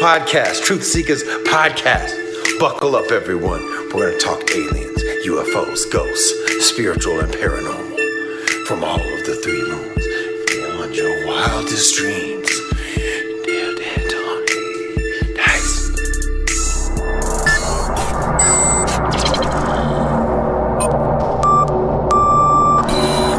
podcast, TruthSeekah's podcast. Buckle up, everyone. We're going to talk aliens, UFOs, ghosts, spiritual and paranormal. From all of the three moons, beyond your wildest dreams. Dear Tony. Nice.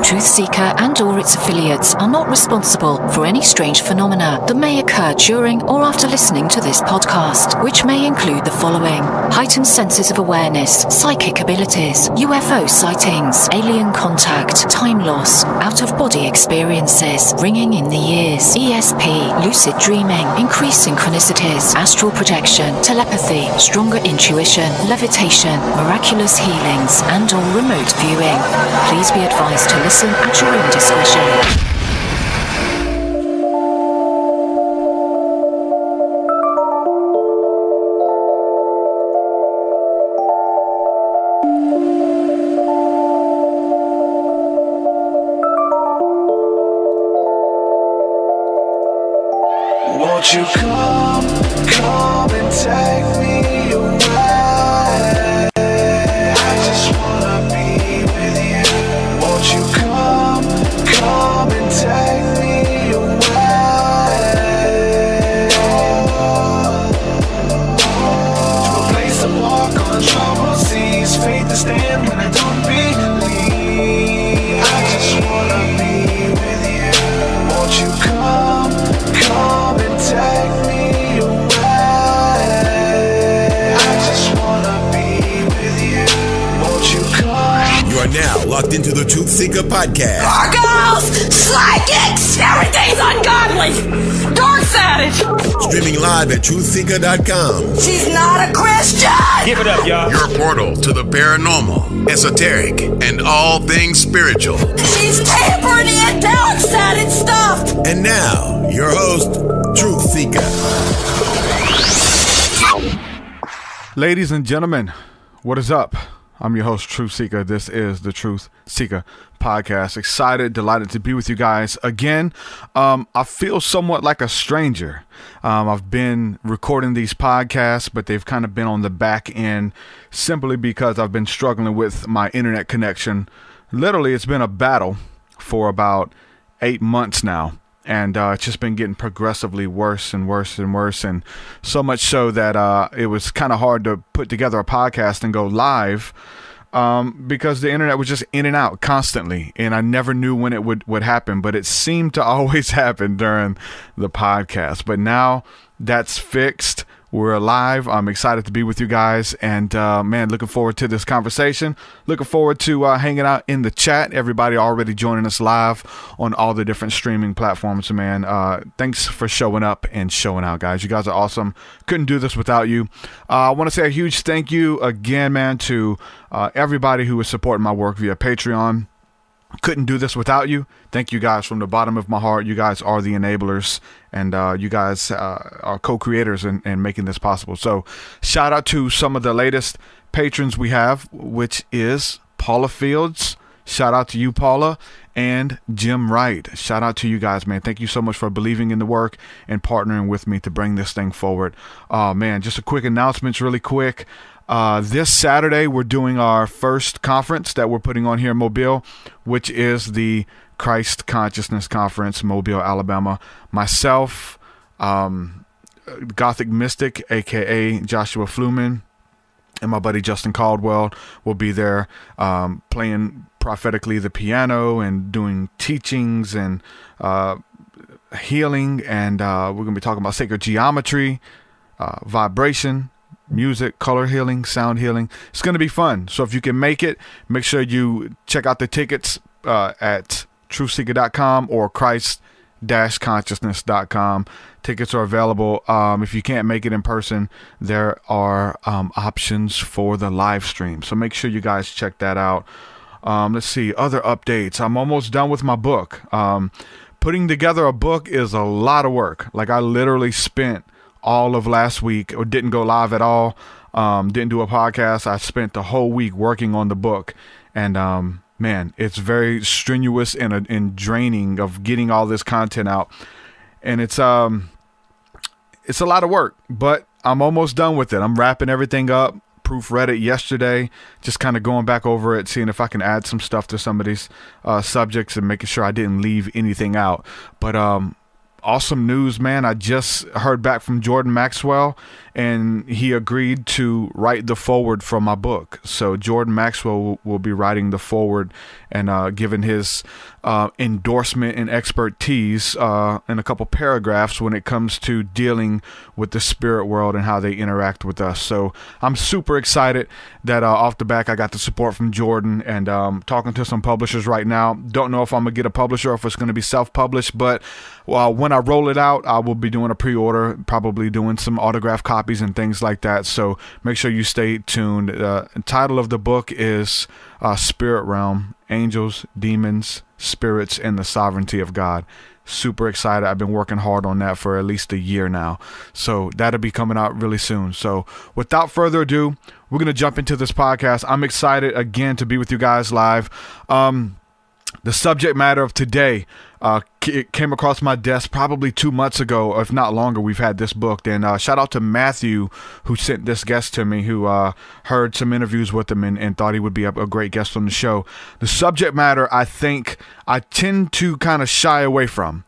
TruthSeekah and or its affiliates are not responsible for any strange phenomena that may occur during or after listening to this podcast, which may include the following: heightened senses of awareness, psychic abilities, UFO sightings, alien contact, time loss, out-of-body experiences, ringing in the ears, ESP, lucid dreaming, increased synchronicities, astral projection, telepathy, stronger intuition, levitation, miraculous healings, and or remote viewing. Please be advised to listen at your own discretion. Won't you come and take me away? I just wanna be with you. Won't you come and take me away? To a place to walk on troubled seas, faith to stand when I don't believe. I just wanna be with you. Won't you come and take me away? I just wanna be with you. Won't you come? You are now locked into the TruthSeekah Podcast. Gargoyles! Psychics! Everything's ungodly! Dark Savage! Streaming live at TruthSeekah.com. She's not a Christian! Give it up, y'all. Your portal to the paranormal, esoteric, and all things spiritual. She's tampering in dark sided stuff! And now, your host, TruthSeekah. Ladies and gentlemen, what is up? I'm your host, TruthSeekah. This is the TruthSeekah Podcast. Excited, delighted to be with you guys again. I feel somewhat like a stranger. I've been recording these podcasts, but they've kind of been on the back end simply because I've been struggling with my internet connection. Literally, it's been a battle for about 8 months now. And it's just been getting progressively worse and worse and worse. And so much so that it was kind of hard to put together a podcast and go live because the internet was just in and out constantly. And I never knew when it would happen. But it seemed to always happen during the podcast. But now that's fixed. We're alive. I'm excited to be with you guys. And, man, looking forward to this conversation. Looking forward to hanging out in the chat. Everybody already joining us live on all the different streaming platforms, man. Thanks for showing up and showing out, guys. You guys are awesome. Couldn't do this without you. I want to say a huge thank you again, man, to everybody who is supporting my work via Patreon. Couldn't do this without you. Thank you guys from the bottom of my heart. You guys are the enablers, and you guys are co-creators in making this possible. So shout out to some of the latest patrons we have, which is Paula Fields. Shout out to you, Paula, and Jim Wright. Shout out to you guys, man. Thank you so much for believing in the work and partnering with me to bring this thing forward. Man, just a quick announcements really quick. This Saturday, we're doing our first conference that we're putting on here in Mobile, which is the Christ Consciousness Conference, Mobile, Alabama. Myself, Gothic Mystic, a.k.a. Joshua Fluman, and my buddy Justin Caldwell will be there playing prophetically the piano and doing teachings and healing. And we're going to be talking about sacred geometry, vibration, music, color healing, sound healing. It's going to be fun. So if you can make it, make sure you check out the tickets at TruthSeekah.com or Christ-consciousness.com. Tickets are available. If you can't make it in person, there are options for the live stream. So make sure you guys check that out. Let's see, other updates. I'm almost done with my book. Putting together a book is a lot of work. Like, I literally spent all of last week, or didn't go live at all, didn't do a podcast. I spent the whole week working on the book, and man, it's very strenuous and draining of getting all this content out. And it's it's a lot of work, but I'm almost done with it. I'm wrapping everything up. Proofread it yesterday, just kind of going back over it, seeing if I can add some stuff to some of these subjects and making sure I didn't leave anything out. But awesome news, man. I just heard back from Jordan Maxwell, and he agreed to write the foreword for my book. So Jordan Maxwell will be writing the foreword and giving his endorsement and expertise in a couple paragraphs when it comes to dealing with the spirit world and how they interact with us. So I'm super excited that off the back I got the support from Jordan, and talking to some publishers right now. Don't know if I'm gonna get a publisher or if it's gonna be self-published, but when I roll it out, I will be doing a pre-order, probably doing some autograph copies and things like that. So make sure you stay tuned. The title of the book is Spirit Realm: Angels, Demons, Spirits, and the Sovereignty of God. Super excited. I've been working hard on that for at least a year now. So that'll be coming out really soon. So without further ado, we're going to jump into this podcast. I'm excited again to be with you guys live. The subject matter of today it came across my desk probably 2 months ago, if not longer. We've had this booked, and shout out to Matthew, who sent this guest to me, who heard some interviews with him and thought he would be a great guest on the show. The subject matter, I think I tend to kind of shy away from,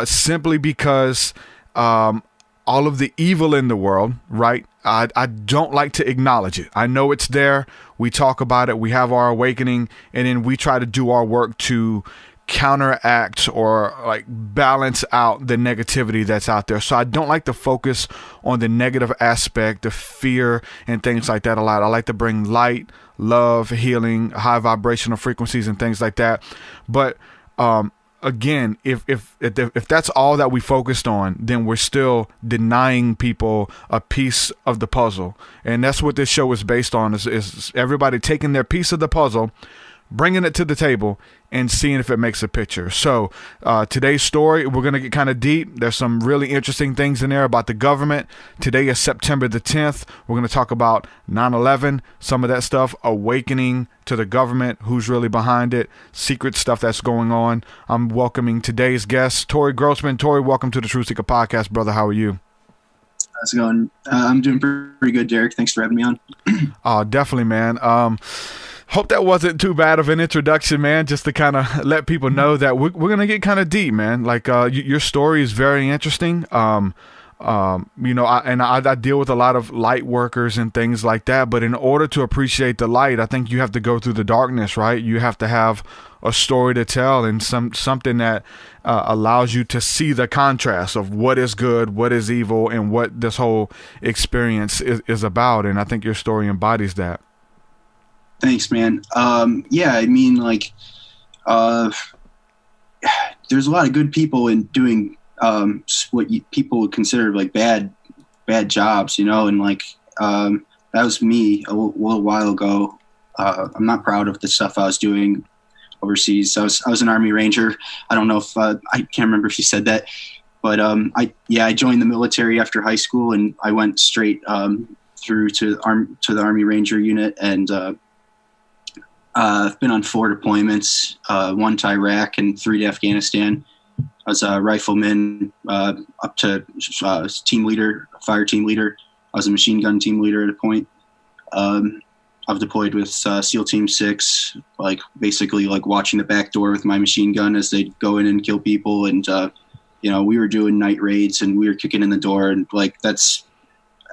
simply because all of the evil in the world, right? I don't like to acknowledge it. I know it's there. We talk about it. We have our awakening, and then we try to do our work to counteract or like balance out the negativity that's out there. So I don't like to focus on the negative aspect, the fear and things like that a lot. I like to bring light, love, healing, high vibrational frequencies and things like that. But again, if that's all that we focused on, then we're still denying people a piece of the puzzle. And that's what this show is based on, is everybody taking their piece of the puzzle, bringing it to the table, and seeing if it makes a picture. So today's story, we're going to get kind of deep. There's some really interesting things in there about the government. Today is September the 10th. We're going to talk about 9/11, some of that stuff, awakening to the government, who's really behind it, secret stuff that's going on. I'm welcoming today's guest, Torrey Grossman. Torrey, welcome to the TruthSeekah Podcast, brother. How are you? How's it going? I'm doing pretty good, Derek. Thanks for having me on. Oh, definitely, man. Hope that wasn't too bad of an introduction, man, just to kind of let people know that we're going to get kind of deep, man. Like, your story is very interesting. I deal with a lot of light workers and things like that, but in order to appreciate the light, I think you have to go through the darkness, right? You have to have a story to tell, and something that allows you to see the contrast of what is good, what is evil, and what this whole experience is about. And I think your story embodies that. Thanks, man. Yeah, I mean, like, there's a lot of good people in doing what people would consider like bad jobs, you know, and like that was me a little while ago. I'm not proud of the stuff I was doing overseas. I was an Army Ranger. I don't know if I can't remember if you said that, but I joined the military after high school, and I went straight through to the Army Ranger unit, and I've been on 4 deployments, 1 to Iraq and 3 to Afghanistan. I was a rifleman up to team leader, fire team leader. I was a machine gun team leader at a point. I've deployed with SEAL Team 6, like basically like watching the back door with my machine gun as they go in and kill people. And, we were doing night raids, and we were kicking in the door, and like,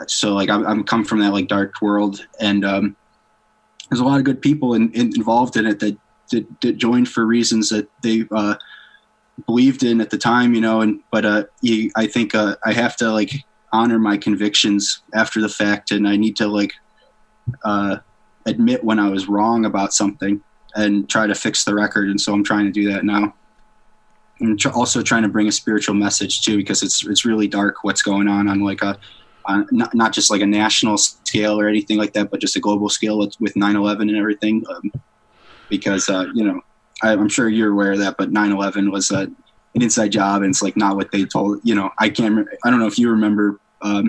so like I'm come from that like dark world. And there's a lot of good people involved in it that joined for reasons that they believed in at the time, you know, but I think I have to like honor my convictions after the fact, and I need to like admit when I was wrong about something and try to fix the record. And so I'm trying to do that now. I'm also trying to bring a spiritual message too, because it's really dark what's going on like not just like a national scale or anything like that, but just a global scale with 9/11 and everything. Because I'm sure you're aware of that, but 9/11 was an inside job, and it's like not what they told. You know, I don't know if you remember. How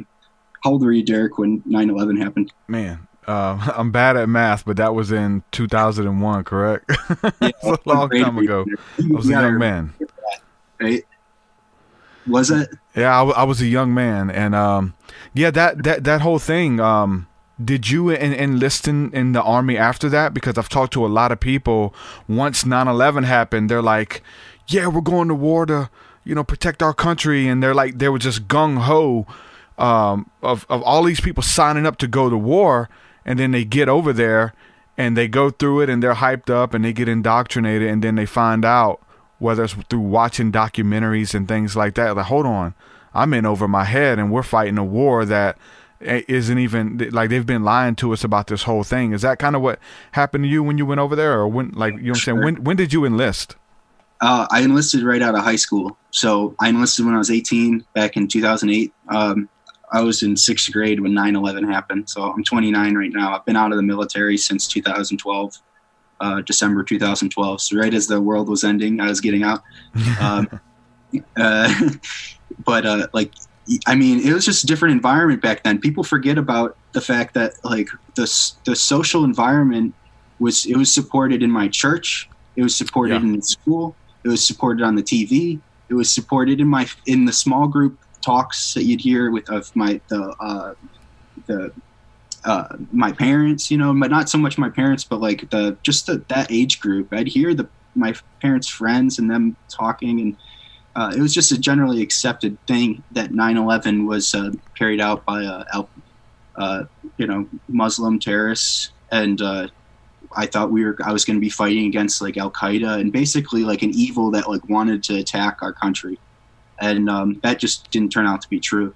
old were you, Derek, when 9/11 happened? Man, I'm bad at math, but that was in 2001, correct? Yeah, a long time ago. I was a young man. Right? Was it? Yeah, I was a young man, and yeah, that whole thing. Did you enlist in the Army after that? Because I've talked to a lot of people. Once 9/11 happened, they're like, "Yeah, we're going to war to, protect our country," and they were just gung ho of all these people signing up to go to war, and then they get over there and they go through it and they're hyped up and they get indoctrinated, and then they find out, whether it's through watching documentaries and things like that, like, hold on, I'm in over my head and we're fighting a war that isn't even, like, they've been lying to us about this whole thing. Is that kind of what happened to you when you went over there, or when, like, you know what I'm saying? When did you enlist? I enlisted right out of high school. So I enlisted when I was 18 back in 2008. I was in 6th grade when 9/11 happened. So I'm 29 right now. I've been out of the military since 2012, December 2012. So right as the world was ending, I was getting out. But I mean, it was just a different environment back then. People forget about the fact that, like, the social environment was supported in my church. It was supported in the school. It was supported on the TV. It was supported in the small group talks that you'd hear with my parents, but not so much my parents, but like that age group. I'd hear my parents' friends and them talking, and it was just a generally accepted thing that 9/11 was carried out by Muslim terrorists, and I thought I was going to be fighting against, like, Al Qaeda and basically like an evil that, like, wanted to attack our country. And that just didn't turn out to be true.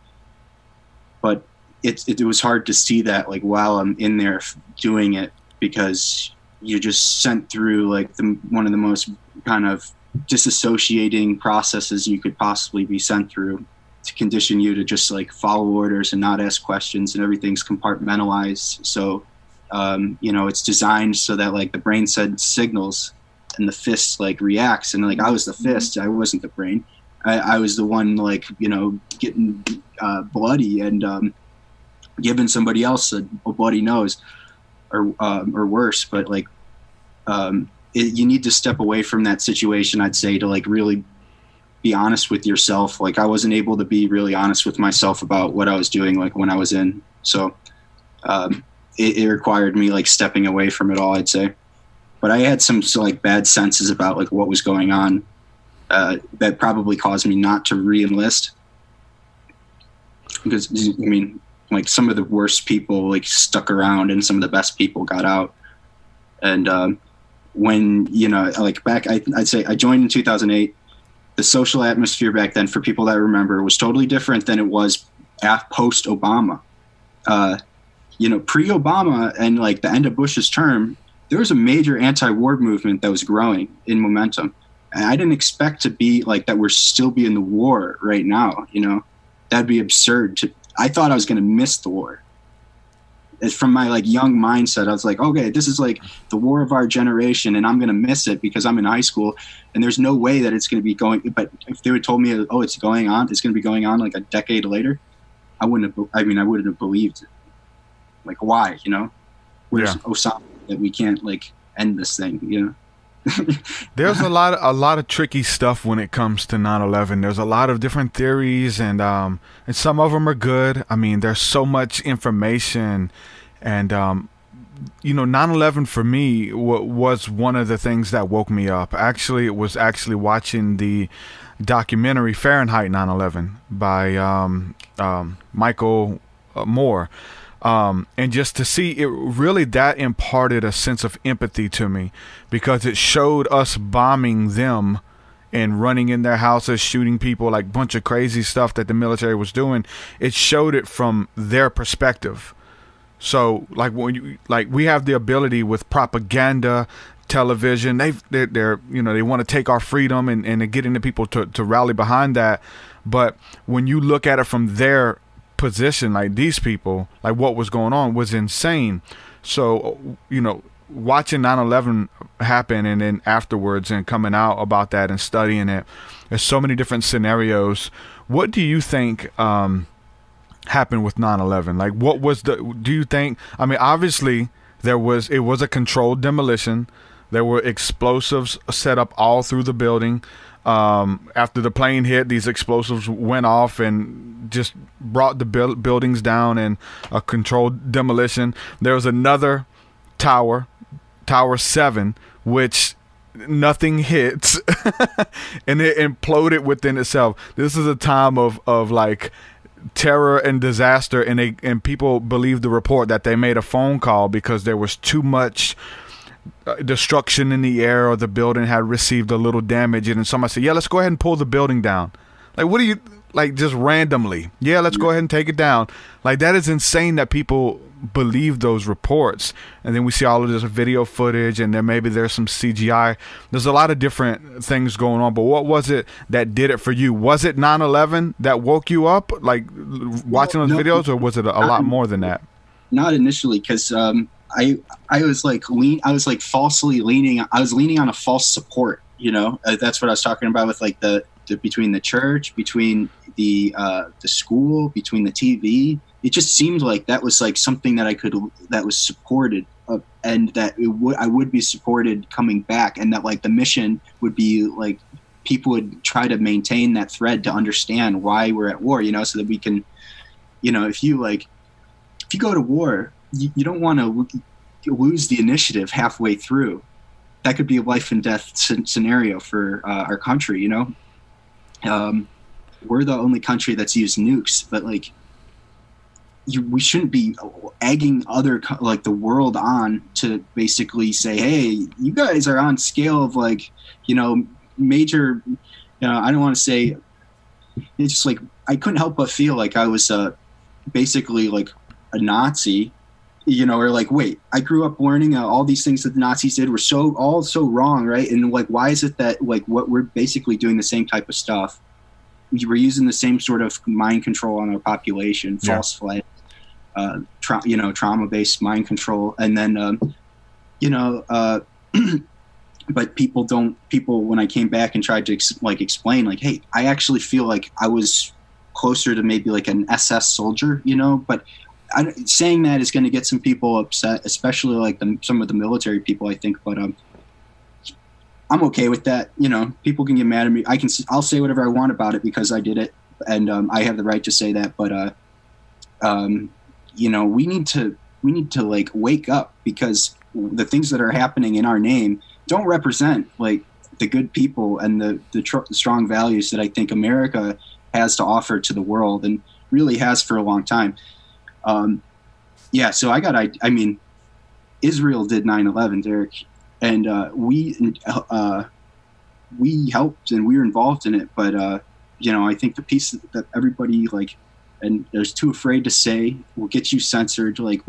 But it was hard to see that, like, while I'm in there doing it, because you're just sent through, like, one of the most kind of disassociating processes you could possibly be sent through, to condition you to just, like, follow orders and not ask questions, and everything's compartmentalized. So, it's designed so that, like, the brain sends signals and the fist, like, reacts. And, like, I was the fist. I wasn't the brain. I was the one, like, getting bloody and giving somebody else a bloody nose or worse. But, like, you need to step away from that situation, I'd say, to, like, really be honest with yourself. Like, I wasn't able to be really honest with myself about what I was doing, like, when I was in. So it required me, like, stepping away from it all, I'd say. But I had some like bad senses about, like, what was going on. That probably caused me not to re-enlist, because, I mean, like, some of the worst people, like, stuck around and some of the best people got out. And when, like, back, I'd say I joined in 2008. The social atmosphere back then, for people that remember, was totally different than it was post-Obama. Pre-Obama and, like, the end of Bush's term, there was a major anti-war movement that was growing in momentum. And I didn't expect to be like that. We're still be in the war right now. That'd be absurd. I thought I was going to miss the war. From my, like, young mindset, I was like, okay, this is, like, the war of our generation, and I'm going to miss it because I'm in high school, and there's no way that it's going to be going. But if they would told me, oh, it's going on, it's going to be going on, like, a decade later, I wouldn't have believed it. Like, why? Where's Osama that we can't, like, end this thing? There's a lot of tricky stuff when it comes to 9/11. There's a lot of different theories, and some of them are good. I mean, there's so much information, and 9/11 for me was one of the things that woke me up. Actually, it was actually watching the documentary Fahrenheit 9/11 by Michael Moore. And just to see it, really, that imparted a sense of empathy to me, because it showed us bombing them and running in their houses, shooting people, like, bunch of crazy stuff that the military was doing. It showed it from their perspective. So, like, we have the ability with propaganda, television, they're they want to take our freedom and getting the people to rally behind that. But when you look at it from their position, like, these people, like, what was going on was insane. So, watching 9/11 happen, and then afterwards, and coming out about that and studying it, there's so many different scenarios. What do you think happened with 9/11? Like, what was do you think, I mean, obviously it was a controlled demolition, There were explosives set up all through the building. After the plane hit, these explosives went off and just brought the buildings down in a controlled demolition. There was another tower, Tower 7, which nothing hits and it imploded within itself. This is a time of like terror and disaster, and people believe the report that they made a phone call because there was too much destruction in the air, or the building had received a little damage, and somebody said, yeah, let's go ahead and pull the building down. Like, what do you, like, just randomly, yeah, let's go ahead and take it down. Like, that is insane that people believe those reports. And then we see all of this video footage, and then maybe there's some CGI. There's a lot of different things going on, but what was it that did it for you? Was it 9/11 that woke you up, like watching those videos, or was it a lot more than that? Not initially, because I was like falsely leaning. I was leaning on a false support. You know, that's what I was talking about with like the between the church, between the school, between the TV. It just seemed like that was like something that was supported, and that I would be supported coming back, and that like the mission would be like people would try to maintain that thread to understand why we're at war. You know, so that we can, you know, if you go to war, you don't want to lose the initiative halfway through. That could be a life and death scenario for our country. You know, we're the only country that's used nukes, but like we shouldn't be egging the world on to basically say, hey, you guys are on scale of like, you know, major. You know, I don't want to say. It's just like I couldn't help but feel like I was basically like a Nazi. You know, or like, wait, I grew up learning all these things that the Nazis did were so wrong, right? And like, why is it that like what we're basically doing the same type of stuff? We were using the same sort of mind control on our population, false flag, trauma-based mind control, and then but people when I came back and tried to explain, like, hey, I actually feel like I was closer to maybe like an SS soldier, you know, but. Saying that is going to get some people upset, especially like some of the military people, I think. But I'm okay with that. You know, people can get mad at me. I'll say whatever I want about it because I did it, and I have the right to say that. But you know, we need to like wake up, because the things that are happening in our name don't represent like the good people and the strong values that I think America has to offer to the world, and really has for a long time. So I mean, Israel did 9/11, Derek, and we helped and we were involved in it. But, you know, I think the piece that everybody like, and there's too afraid to say, will get you censored, like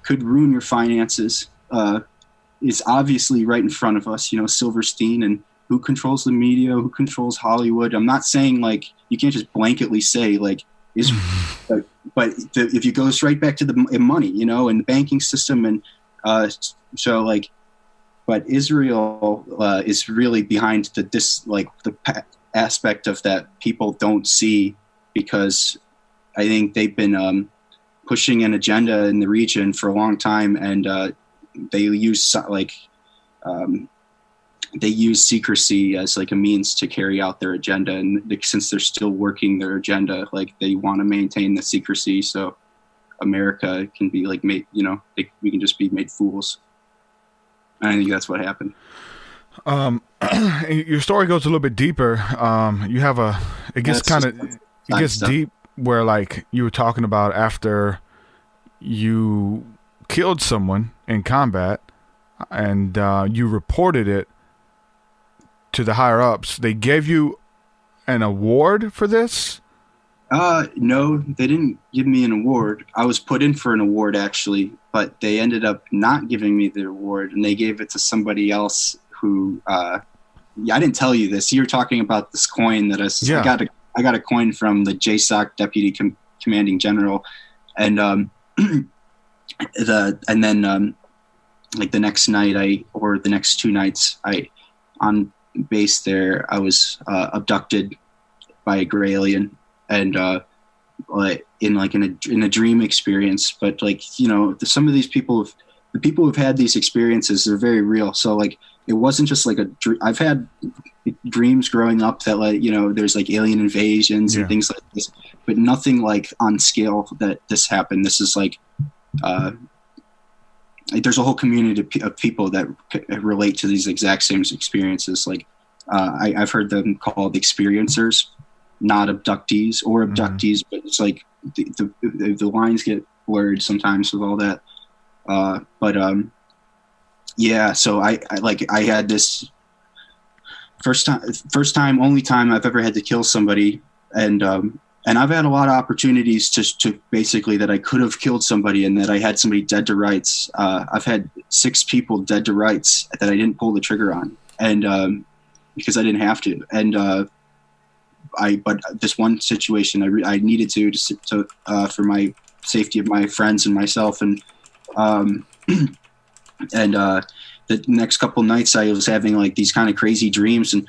could ruin your finances, is obviously right in front of us, you know, Silverstein and who controls the media, who controls Hollywood. I'm not saying like, you can't just blanketly say like, but if you go straight back to the money, you know, and the banking system, and but Israel is really behind the aspect of that people don't see, because I think they've been pushing an agenda in the region for a long time, and they use secrecy as like a means to carry out their agenda. And since they're still working their agenda, like they want to maintain the secrecy, so America can be like made, you know, we can just be made fools. And I think that's what happened. Your story goes a little bit deeper. You have it gets deep, where like you were talking about after you killed someone in combat and you reported it to the higher ups. They gave you an award for this? No, they didn't give me an award. I was put in for an award actually, but they ended up not giving me the award, and they gave it to somebody else who, I didn't tell you this. You were talking about this coin that I got a coin from the JSOC Deputy Commanding General, and like the next night or the next 2 nights on base there, I was abducted by a gray alien, and in a dream experience. But like, you know, some of these people the people who've had these experiences, they're very real. So like, it wasn't just like I've had dreams growing up that like, there's like alien invasions and things like this, but nothing like on scale that this happened. This is like, there's a whole community of people that relate to these exact same experiences. Like, I've heard them called experiencers, not abductees or abductees, but it's like the lines get blurred sometimes with all that. So I had this first time, only time I've ever had to kill somebody. And I've had a lot of opportunities to basically that I could have killed somebody and that I had somebody dead to rights. I've had 6 people dead to rights that I didn't pull the trigger on. And, because I didn't have to. And, but this one situation I needed to for my safety of my friends and myself. And the next couple nights I was having like these kind of crazy dreams. And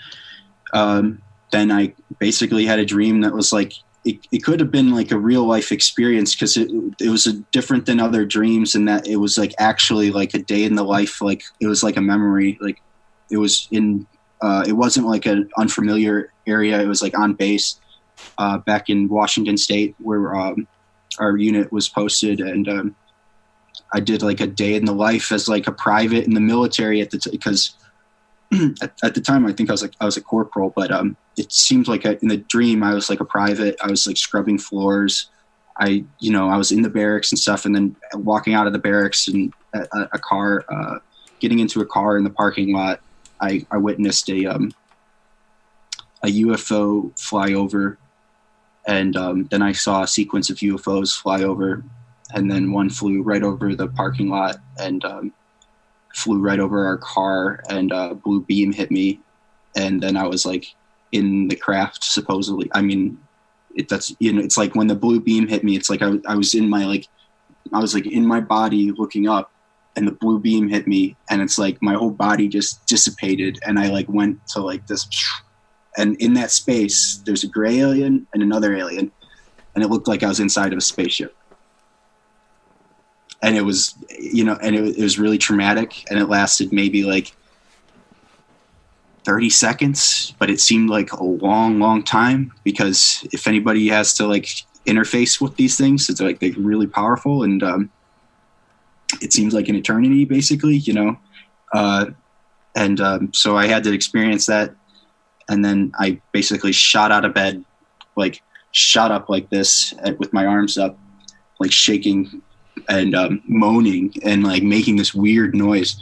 then I basically had a dream that was like, it could have been like a real life experience because it was different than other dreams, and that it was like actually like a day in the life. Like it was like a memory. Like it was in, it wasn't like an unfamiliar area. It was like on base back in Washington State where our unit was posted. And I did like a day in the life as like a private in the military because at the time I think I was a corporal, but it seemed like in the dream I was like a private. I was like scrubbing floors. I was in the barracks and stuff, and then walking out of the barracks and a car, getting into a car in the parking lot. I witnessed a UFO fly over, and then I saw a sequence of UFOs fly over, and then one flew right over the parking lot and flew right over our car, and a blue beam hit me, and then I was like in the craft supposedly. I mean, it's like when the blue beam hit me, it's like I was in my in my body looking up, and the blue beam hit me, and it's like my whole body just dissipated, and I like went to like this, and in that space there's a gray alien and another alien, and it looked like I was inside of a spaceship. And it was, and it was really traumatic, and it lasted maybe like 30 seconds, but it seemed like a long, long time, because if anybody has to like interface with these things, it's like they're really powerful, and it seems like an eternity basically, so I had to experience that. And then I basically shot out of bed, like shot up like this with my arms up, like shaking and moaning and like making this weird noise,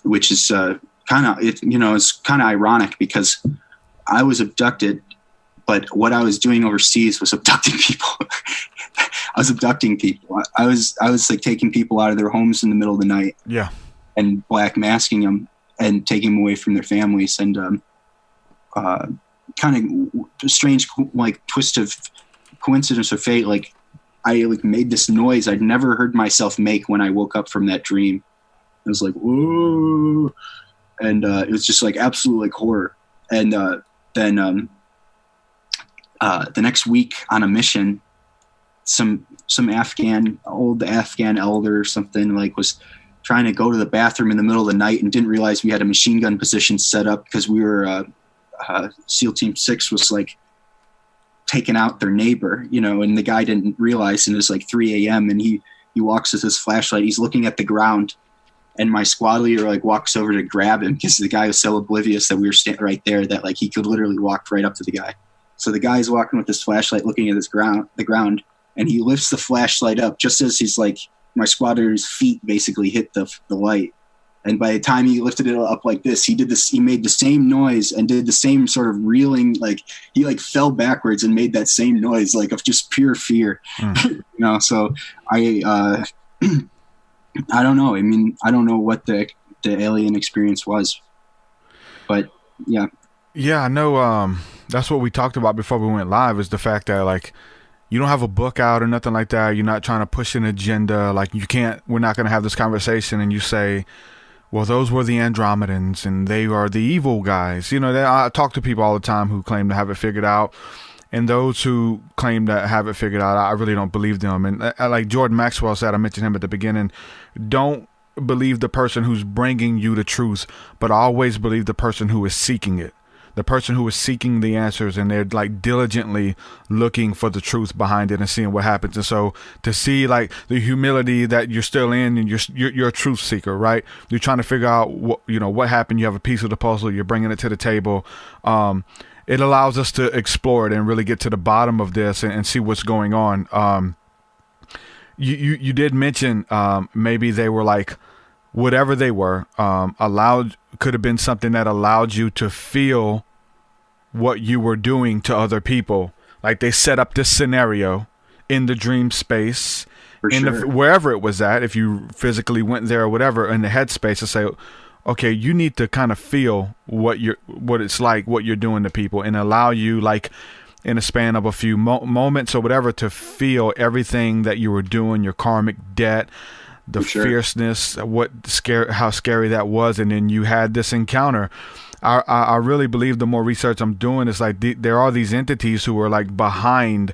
which is it's kind of ironic because I was abducted, but what I was doing overseas was abducting people. I was abducting people. I was like taking people out of their homes in the middle of the night, and black masking them and taking them away from their families, and kind of strange like twist of coincidence or fate. Like I like made this noise I'd never heard myself make when I woke up from that dream. It was like, whoa. And it was just like absolute like horror. And then the next week on a mission, some old Afghan elder or something like was trying to go to the bathroom in the middle of the night and didn't realize we had a machine gun position set up because we were SEAL Team 6 was like taking out their neighbor, and the guy didn't realize, and it was like 3 a.m. and he walks with his flashlight. He's looking at the ground, and my squad leader like walks over to grab him because the guy was so oblivious that we were standing right there that like he could literally walk right up to the guy. So the guy's walking with his flashlight looking at the ground, and he lifts the flashlight up just as he's like, my squad leader's feet basically hit the light. And by the time he lifted it up like this, he made the same noise and did the same sort of reeling, like he like fell backwards and made that same noise, like of just pure fear. So I don't know. I mean, I don't know what the alien experience was, but yeah. Yeah, I know. That's what we talked about before we went live, is the fact that like, you don't have a book out or nothing like that. You're not trying to push an agenda. Like we're not going to have this conversation and you say, well, those were the Andromedans and they are the evil guys. I talk to people all the time who claim to have it figured out. And those who claim to have it figured out, I really don't believe them. And like Jordan Maxwell said, I mentioned him at the beginning, don't believe the person who's bringing you the truth, but always believe the person who is seeking it. The person who is seeking the answers, and they're like diligently looking for the truth behind it and seeing what happens. And so to see like the humility that you're still in, and you're a truth seeker, right? You're trying to figure out what happened. You have a piece of the puzzle. You're bringing it to the table. It allows us to explore it and really get to the bottom of this and see what's going on. You did mention maybe they were like, whatever they were, could have been something that allowed you to feel what you were doing to other people. Like they set up this scenario in the dream space, wherever it was at, if you physically went there or whatever, in the headspace, to say, okay, you need to kind of feel what it's like, what you're doing to people, and allow you, like in a span of a few moments or whatever, to feel everything that you were doing, your karmic debt, the fierceness, how scary that was. And then you had this encounter. I really believe the more research I'm doing, it's like there are these entities who are like behind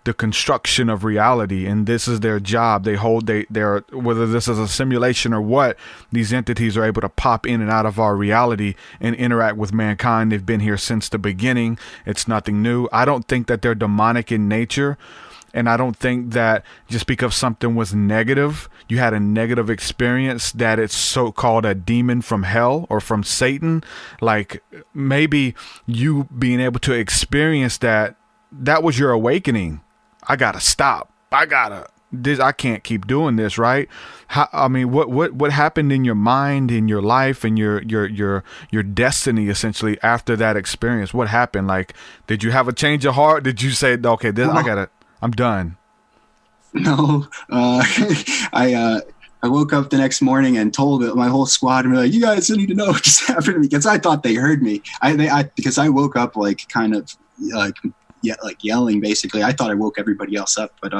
the construction of reality, and this is their job. They're whether this is a simulation or what, these entities are able to pop in and out of our reality and interact with mankind. They've been here since the beginning. It's nothing new. I don't think that they're demonic in nature. And I don't think that just because something was negative, you had a negative experience, that it's so-called a demon from hell or from Satan. Like maybe you being able to experience that was your awakening. I gotta stop. I can't keep doing this, right? What happened in your mind, in your life, and your destiny, essentially, after that experience? What happened? Like, did you have a change of heart? Did you say, okay, I'm done? No, I woke up the next morning and told my whole squad, and like, you guys need to know what just happened to me, because I thought they heard me. Because I woke up like kind of like yelling, basically. I thought I woke everybody else up, but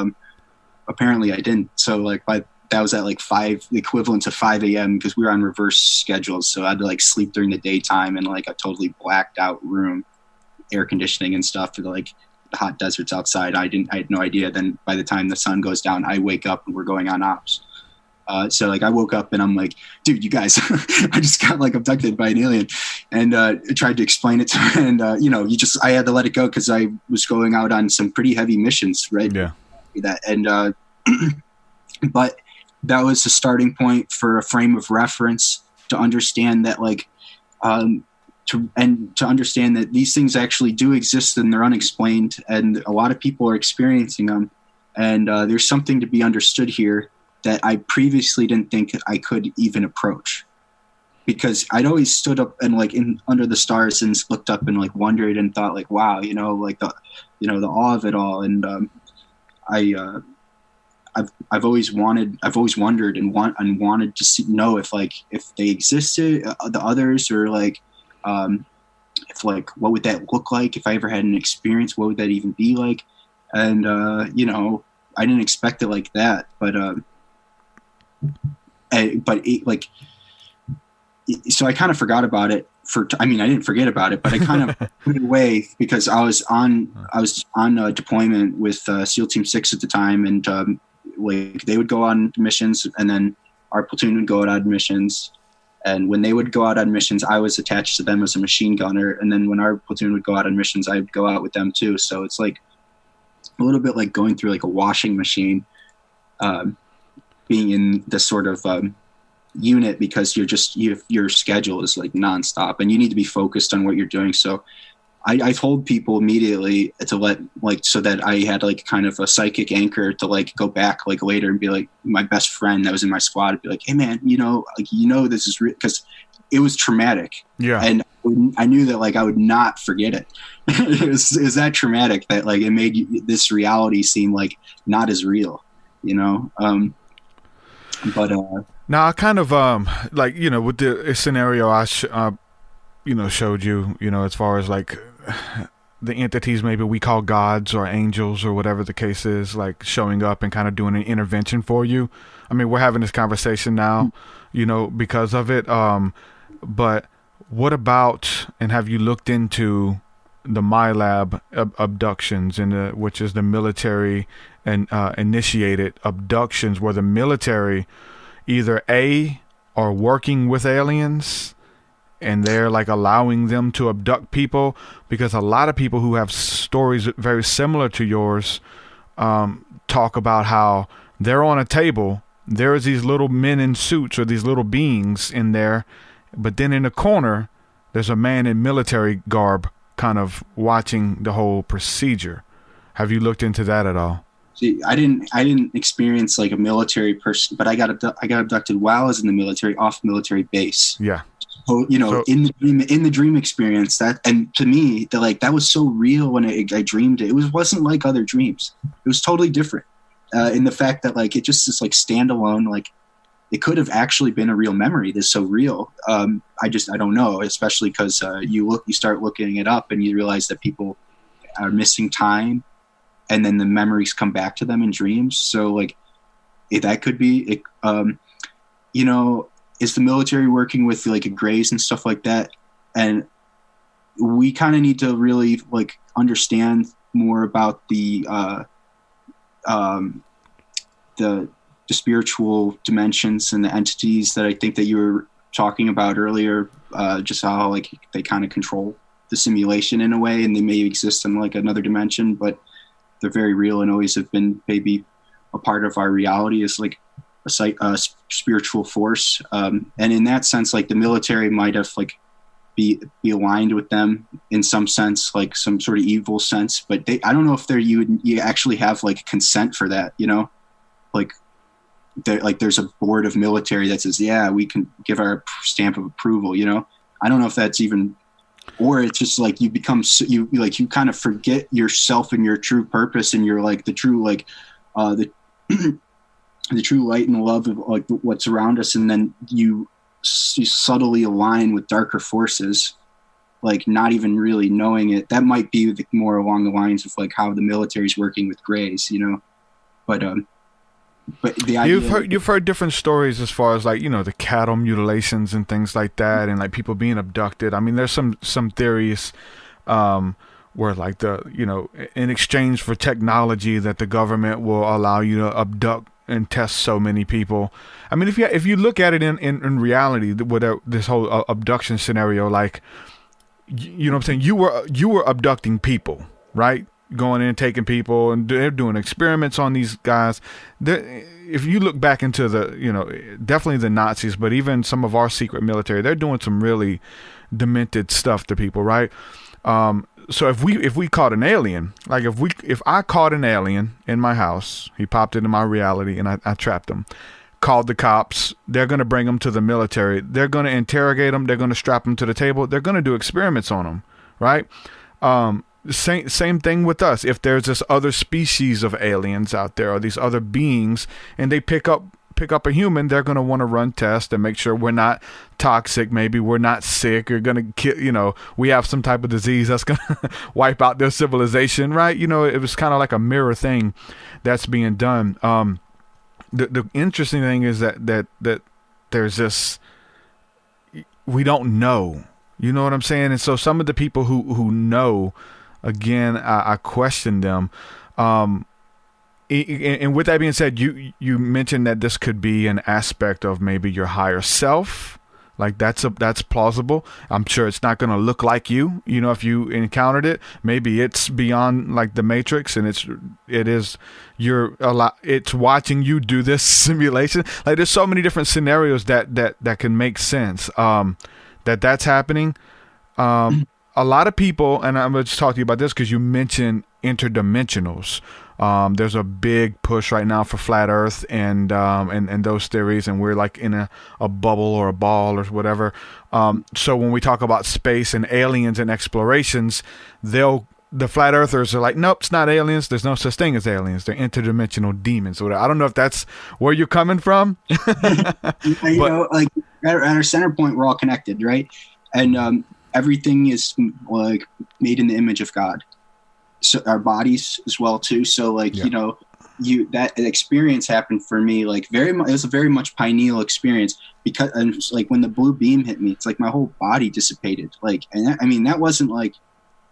apparently I didn't. So like that was at like 5, the equivalent to 5 a.m. because we were on reverse schedules. So I had to like sleep during the daytime in like a totally blacked out room, air conditioning and stuff, for the hot deserts outside. I had no idea. Then by the time the sun goes down, I wake up and we're going on ops. So like I woke up and I'm like, dude, you guys, I just got like abducted by an alien, and tried to explain it to her. And I had to let it go because I was going out on some pretty heavy missions, right? Yeah. But that was the starting point for a frame of reference to understand that to understand that these things actually do exist and they're unexplained, and a lot of people are experiencing them. And there's something to be understood here that I previously didn't think I could even approach, because I'd always stood up and under the stars and looked up and wondered and thought wow, the awe of it all. And I've always wondered and wanted to know if they existed, the others, or what would that look like if I ever had an experience? What would that even be like? And I didn't expect it like that, so I kind of forgot about it I didn't forget about it, but I kind of put it away because I was on deployment with SEAL Team 6 at the time, and they would go on missions, and then our platoon would go out on missions. And when they would go out on missions, I was attached to them as a machine gunner. And then when our platoon would go out on missions, I would go out with them too. So it's like a little bit like going through a washing machine, being in this sort of unit, because your schedule is nonstop and you need to be focused on what you're doing. So I told people immediately to so that I had kind of a psychic anchor to go back later and be my best friend that was in my squad, and be hey man, this is real, because it was traumatic. Yeah. And I knew that I would not forget it. It was that traumatic that it made this reality seem not as real, but now I kind of with the scenario I showed you, as far as the entities maybe we call gods or angels or whatever the case is, showing up and kind of doing an intervention for you. I mean, we're having this conversation now, because of it. But what about, and have you looked into the MyLab abductions and which is the military and initiated abductions, where the military either are working with aliens and they're like allowing them to abduct people, because a lot of people who have stories very similar to yours talk about how they're on a table, there's these little men in suits or these little beings in there, but then in the corner there's a man in military garb kind of watching the whole procedure. Have you looked into that at all? See, I didn't experience like a military person, but I got abducted while I was in the military, off military base. Yeah. So, in the dream experience, that, and to me, that was so real when I dreamed it. It wasn't like other dreams. It was totally different in the fact that it just is like standalone. Like it could have actually been a real memory. That's so real. I don't know, especially because you start looking it up and you realize that people are missing time, and then the memories come back to them in dreams. So that could be it. Is the military working with Greys and stuff like that? And we kind of need to really understand more about the spiritual dimensions and the entities that I think that you were talking about earlier, just how they kind of control the simulation in a way, and they may exist in another dimension, but they're very real and always have been maybe a part of our reality as a spiritual force. And in that sense, the military might have be aligned with them in some sense, some sort of evil sense, but I don't know if you actually have consent for that, there's a board of military that says, yeah, we can give our stamp of approval, I don't know if that's even, or it's just you become, you kind of forget yourself and your true purpose, and you're the true, the true light and love of what's around us. And then you subtly align with darker forces, not even really knowing it. That might be more along the lines of how the military is working with Greys, but the idea you've heard different stories as far as the cattle mutilations and things like that, and people being abducted. I mean, there's some theories where in exchange for technology that the government will allow you to abduct and test so many people. I mean, if you look at it in reality, with this whole abduction scenario, you know what I'm saying, you were abducting people, right? Going in, taking people, and they're doing experiments on these guys. If you look back into definitely the Nazis, but even some of our secret military, they're doing some really demented stuff to people, right? So if we caught an alien, if I caught an alien in my house, he popped into my reality and I trapped him, called the cops, they're going to bring him to the military. They're going to interrogate him. They're going to strap him to the table. They're going to do experiments on him, right? Same thing with us. If there's this other species of aliens out there, or these other beings, and they pick up a human, they're going to want to run tests and make sure we're not toxic. Maybe we're not sick. You're going to kill, we have some type of disease that's going to wipe out their civilization, right? It was kind of like a mirror thing that's being done. The interesting thing is that there's this, we don't know, you know what I'm saying? And so some of the people who know, again, I question them. And with that being said, you mentioned that this could be an aspect of maybe your higher self. That's plausible. I'm sure it's not going to look like you. If you encountered it, maybe it's beyond the Matrix, and it's watching you do this simulation. There's so many different scenarios that can make sense. That's happening. A lot of people, and I'm going to just talk to you about this because you mentioned interdimensionals. There's a big push right now for flat Earth and those theories, and we're in a bubble or a ball or whatever. So when we talk about space and aliens and explorations, the flat earthers are nope, it's not aliens. There's no such thing as aliens. They're interdimensional demons. So I don't know if that's where you're coming from. At our center point, we're all connected, right? And everything is made in the image of God. So our bodies as well too. So that experience happened for me very much. It was a very much pineal experience, because when the blue beam hit me, it's my whole body dissipated. And that wasn't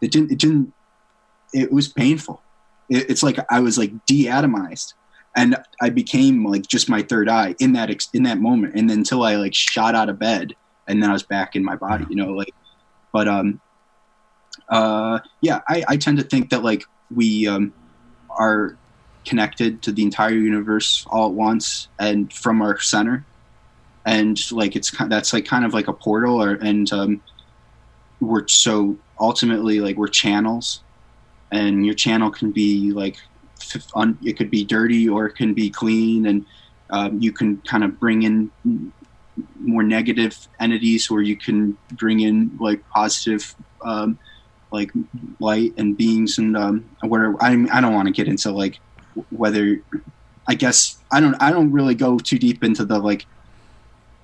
it was painful. It's like I was like deatomized, and I became like just my third eye in that moment. And then until I like shot out of bed, and then I was back in my body, you know, like, but, yeah, I tend to think that like we, are connected to the entire universe all at once and from our center. And like, that's like kind of like a portal we're so ultimately like we're channels, and your channel can be like, it could be dirty or it can be clean. And, you can kind of bring in more negative entities, or you can bring in like positive, like light and beings and, whatever. I don't want to get into like whether, I guess I don't really go too deep into the like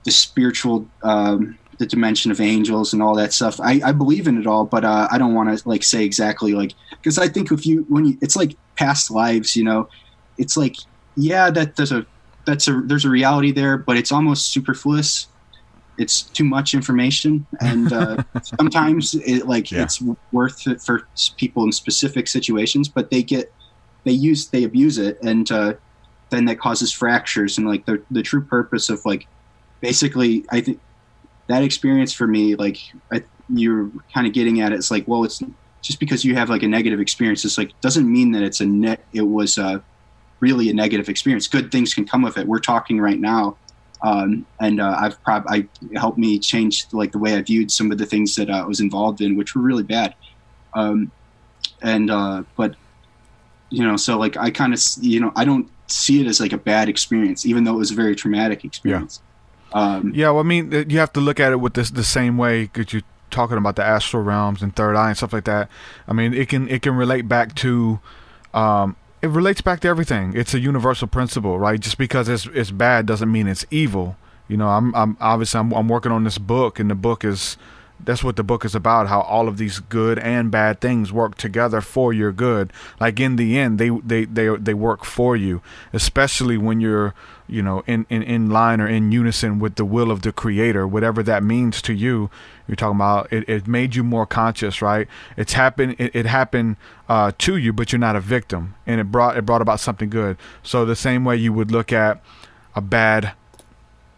the spiritual, the dimension of angels and all that stuff. I believe in it all, but I don't want to like say exactly like, because I think it's like past lives, you know, it's like, yeah, that there's a reality there, but it's almost superfluous. It's too much information, and sometimes it's worth it for people in specific situations, but they abuse it, and then that causes fractures. And like the true purpose of like, basically, I think that experience for me, like you're kind of getting at it. It's like, well, it's just because you have like a negative experience, it's like doesn't mean that it was really a negative experience. Good things can come of it. We're talking right now. And I helped me change like the way I viewed some of the things that I was involved in, which were really bad. But you know, so like I kind of, you know, I don't see it as like a bad experience, even though it was a very traumatic experience. Yeah. Well, I mean, you have to look at it with the same way, because you're talking about the astral realms and third eye and stuff like that. I mean, it can relate back to, it relates back to everything. It's a universal principle, right? Just because it's bad doesn't mean it's evil. You know, I'm obviously working on this book, and that's what the book is about, how all of these good and bad things work together for your good. Like in the end, they work for you, especially when you're, you know, in line or in unison with the will of the Creator, whatever that means to you. You're talking about it made you more conscious, right? It happened to you, but you're not a victim, and it brought about something good. So the same way you would look at a bad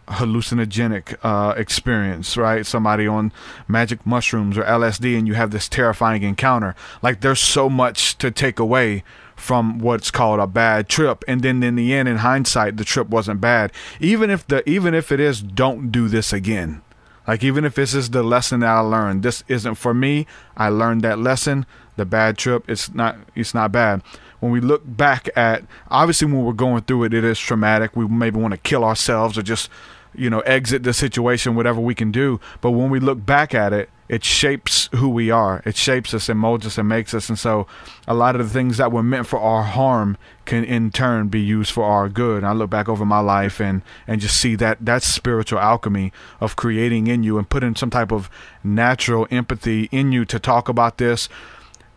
hallucinogenic experience, right? Somebody on magic mushrooms or LSD, and you have this terrifying encounter. Like there's so much to take away from what's called a bad trip, and then in the end, in hindsight, the trip wasn't bad. Even if it is, don't do this again. Like even if this is the lesson that I learned, this isn't for me. I learned that lesson. The bad trip, it's not bad. When we look back at, obviously when we're going through it, it is traumatic. We maybe want to kill ourselves or just, you know, exit the situation, whatever we can do. But when we look back at it, it shapes who we are. It shapes us and molds us and makes us. And so a lot of the things that were meant for our harm can in turn be used for our good. And I look back over my life and just see that spiritual alchemy of creating in you and putting some type of natural empathy in you to talk about this.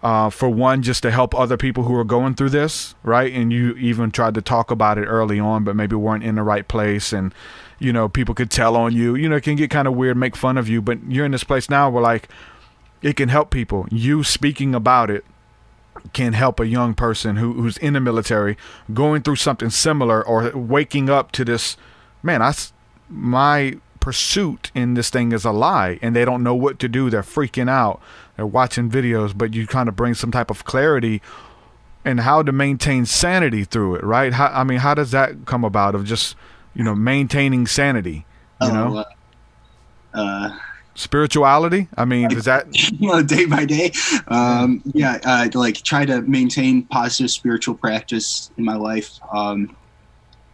For one, just to help other people who are going through this, right? And you even tried to talk about it early on, but maybe weren't in the right place. And, you know, people could tell on you, you know, it can get kind of weird, make fun of you, but you're in this place now where like, it can help people. You speaking about it can help a young person who's in the military going through something similar, or waking up to this, man, my pursuit in this thing is a lie, and they don't know what to do. They're freaking out. They're watching videos, but you kind of bring some type of clarity and how to maintain sanity through it, right? How does that come about, of just, you know, maintaining sanity, you know? Spirituality? I mean, is that... You know, day by day. Like try to maintain positive spiritual practice in my life. I'm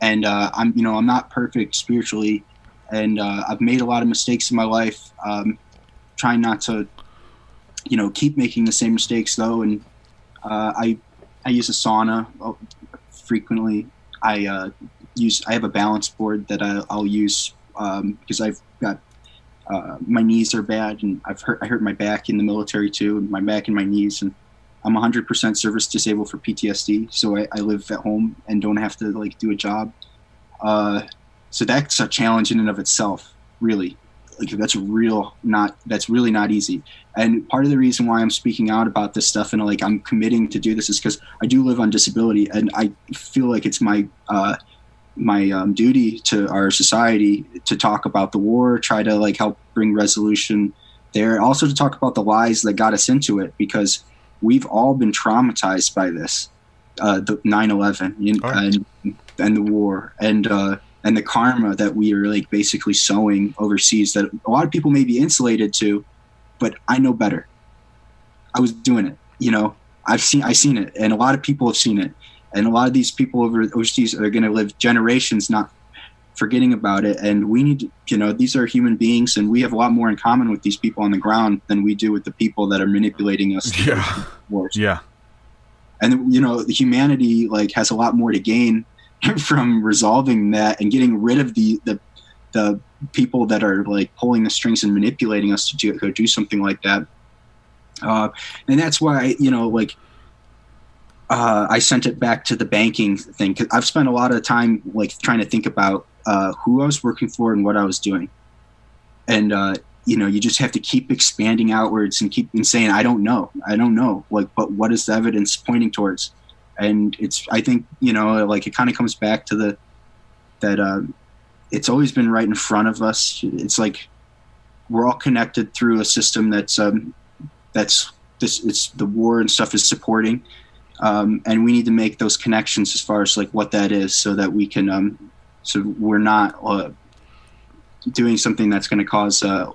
not perfect spiritually, and I've made a lot of mistakes in my life. Trying not to, you know, keep making the same mistakes though. And I use a sauna frequently. I have a balance board that I'll use because I've got my knees are bad, and I hurt my back in the military too, my back and my knees, and I'm 100% service disabled for PTSD. So I live at home and don't have to like do a job. So that's a challenge in and of itself, really. like that's really not easy. And part of the reason why I'm speaking out about this stuff and like I'm committing to do this is because I do live on disability, and I feel like it's my duty to our society to talk about the war, try to like help bring resolution there, also to talk about the lies that got us into it, because we've all been traumatized by this, the 9/11 and the war and the karma that we are like basically sowing overseas that a lot of people may be insulated to, but I know better. I was doing it, you know, I've seen it, and a lot of people have seen it. And a lot of these people overseas are going to live generations not forgetting about it. And we need to, you know, these are human beings, and we have a lot more in common with these people on the ground than we do with the people that are manipulating us. Yeah. Yeah. And, you know, humanity like has a lot more to gain from resolving that and getting rid of the people that are like pulling the strings and manipulating us to go do something like that. And that's why, you know, like, I sent it back to the banking thing, because I've spent a lot of time like trying to think about who I was working for and what I was doing. And, you know, you just have to keep expanding outwards and keep saying, I don't know. Like, but what is the evidence pointing towards? And I think, you know, like it kind of comes back to that it's always been right in front of us. It's like we're all connected through a system it's the war and stuff is supporting. And we need to make those connections as far as like what that is, so that we can, so we're not doing something that's going to cause a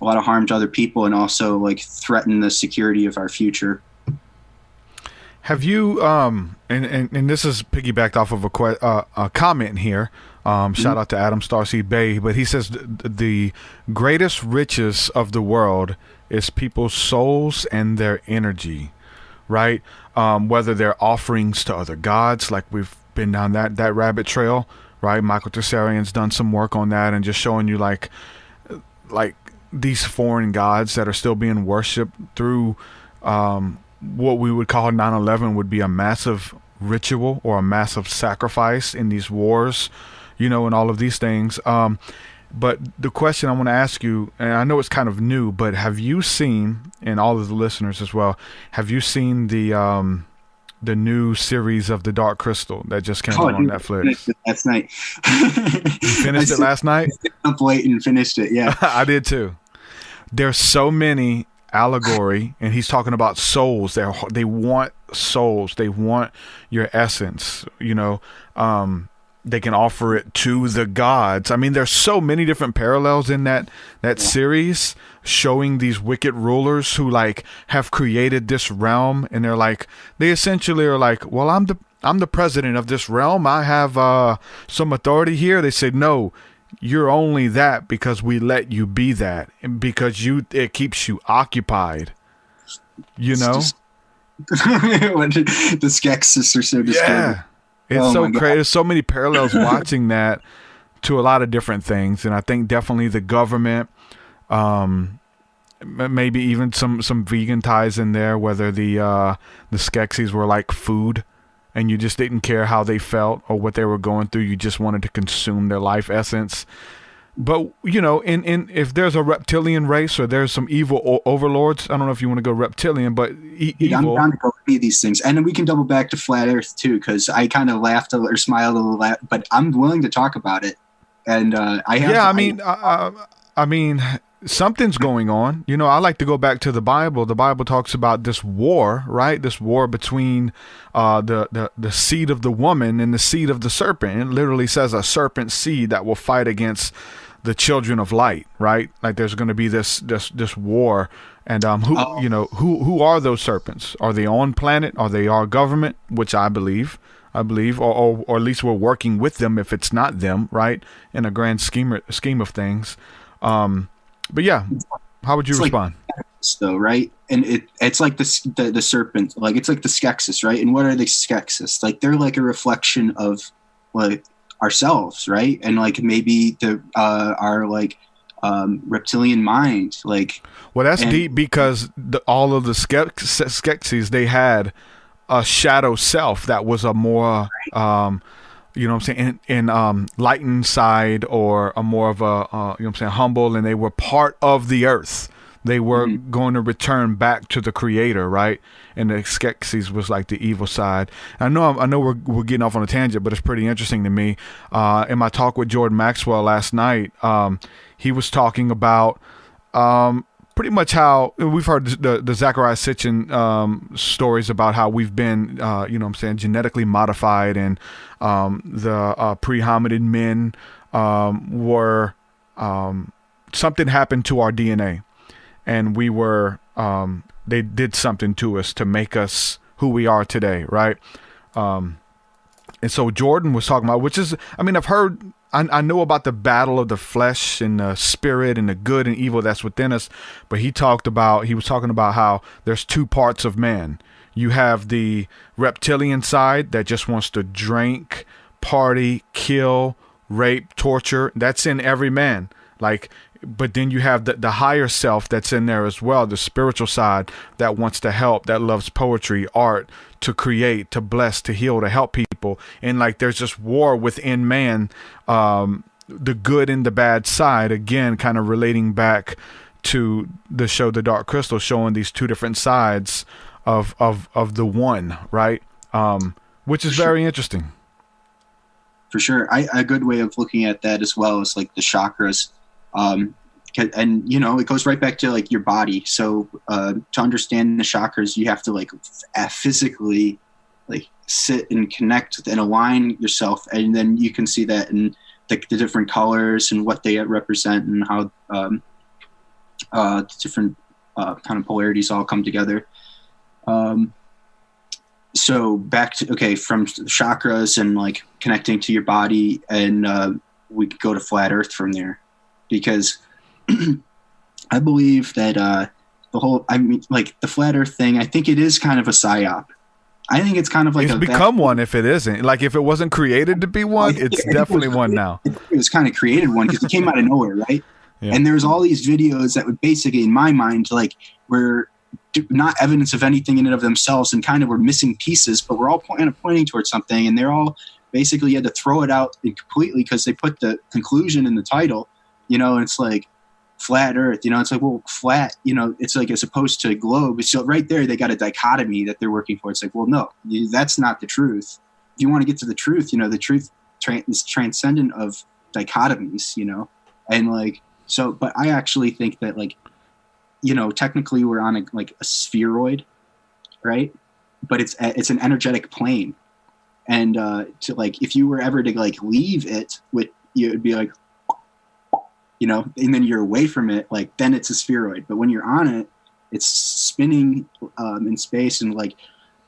lot of harm to other people, and also like threaten the security of our future. Have you, and this is piggybacked off of a comment here. Shout out to Adam Starseed Bay, but he says the greatest riches of the world is people's souls and their energy. Right? Whether they're offerings to other gods, like we've been down that rabbit trail, right? Michael Tessarian's done some work on that and just showing you like these foreign gods that are still being worshipped through what we would call 9/11 would be a massive ritual or a massive sacrifice in these wars, you know, and all of these things. But the question I want to ask you, and I know it's kind of new, but have you seen, and all of the listeners as well, have you seen the new series of The Dark Crystal that just came out on Netflix? Last night. You finished it last night? I stayed up late and finished it, yeah. I did too. There's so many allegory, and he's talking about souls. They want souls. They want your essence, you know. They can offer it to the gods. I mean, there's so many different parallels in that series, showing these wicked rulers who like have created this realm, and they essentially are like, well, I'm the president of this realm. I have some authority here. They say, no, you're only that because we let you be that, and because it keeps you occupied. You know, the Skeksis are so disturbing. Yeah. It's so crazy. There's so many parallels watching that to a lot of different things. And I think definitely the government, maybe even some vegan ties in there, whether the Skeksis were like food and you just didn't care how they felt or what they were going through. You just wanted to consume their life essence. But, you know, if there's a reptilian race or there's some evil overlords, I don't know if you want to go reptilian, but evil. I'm down to go any of these things. And then we can double back to Flat Earth, too, because I kind of laughed or smiled a little, but I'm willing to talk about it. And I mean, something's going on. You know, I like to go back to the Bible. The Bible talks about this war, right? This war between the seed of the woman and the seed of the serpent. It literally says a serpent seed that will fight against the children of light, right? Like there's going to be this war, and who are those serpents? Are they on planet? Are they our government? Which I believe, or at least we're working with them if it's not them, right? In a grand scheme of things. But yeah, how would you respond? Like, though, right? And it's like the serpent, like it's like the Skeksis, right? And what are the Skeksis? Like they're like a reflection of like ourselves, right? And like maybe our like reptilian mind, like. Well, that's deep because all of the Skeksis, they had a shadow self that was a more you know what I'm saying, in lightened side, or a more of a, you know what I'm saying, humble, and they were part of the earth. They were going to return back to the Creator, right? And the Skeksis was like the evil side. I know we're getting off on a tangent, but it's pretty interesting to me. In my talk with Jordan Maxwell last night, he was talking about pretty much how we've heard the Zachariah Sitchin stories about how we've been, you know what I'm saying, genetically modified, and the pre-hominid men were, something happened to our DNA. And we were, they did something to us to make us who we are today, right? And so Jordan was talking about, which is, I mean, I know about the battle of the flesh and the spirit and the good and evil that's within us, but he was talking about how there's two parts of man. You have the reptilian side that just wants to drink, party, kill, rape, torture. That's in every man. But then you have the higher self that's in there as well, the spiritual side that wants to help, that loves poetry, art, to create, to bless, to heal, to help people. And there's just war within man, the good and the bad side, again, kind of relating back to the show The Dark Crystal, showing these two different sides of the one, right? Which is very interesting. For sure. A good way of looking at that as well is like the chakras. And it goes right back to your body. So to understand the chakras, you have to physically sit and connect and align yourself, and then you can see that in the different colors and what they represent, and how different kind of polarities all come together. So back to from chakras and connecting to your body, and we could go to flat Earth from there. Because I believe that the flat Earth thing, I think it is kind of a psyop. I think it's kind of it's become one. If it isn't, if it wasn't created to be one, it's definitely one now. It was kind of created one because it came out of nowhere, right? Yeah. And there's all these videos that would basically, in my mind, were not evidence of anything in and of themselves, and kind of were missing pieces, but we're all pointing towards something, and they're all basically, you had to throw it out completely because they put the conclusion in the title. And it's flat Earth, it's well, flat, it's as opposed to globe. So right there, they got a dichotomy that they're working for. It's well, no, that's not the truth. If you want to get to the truth, the truth is transcendent of dichotomies, and so, but I actually think that technically we're on a spheroid, right? But it's an energetic plane. And if you were ever to leave it, it'd be and then you're away from it, then it's a spheroid. But when you're on it, it's spinning in space, and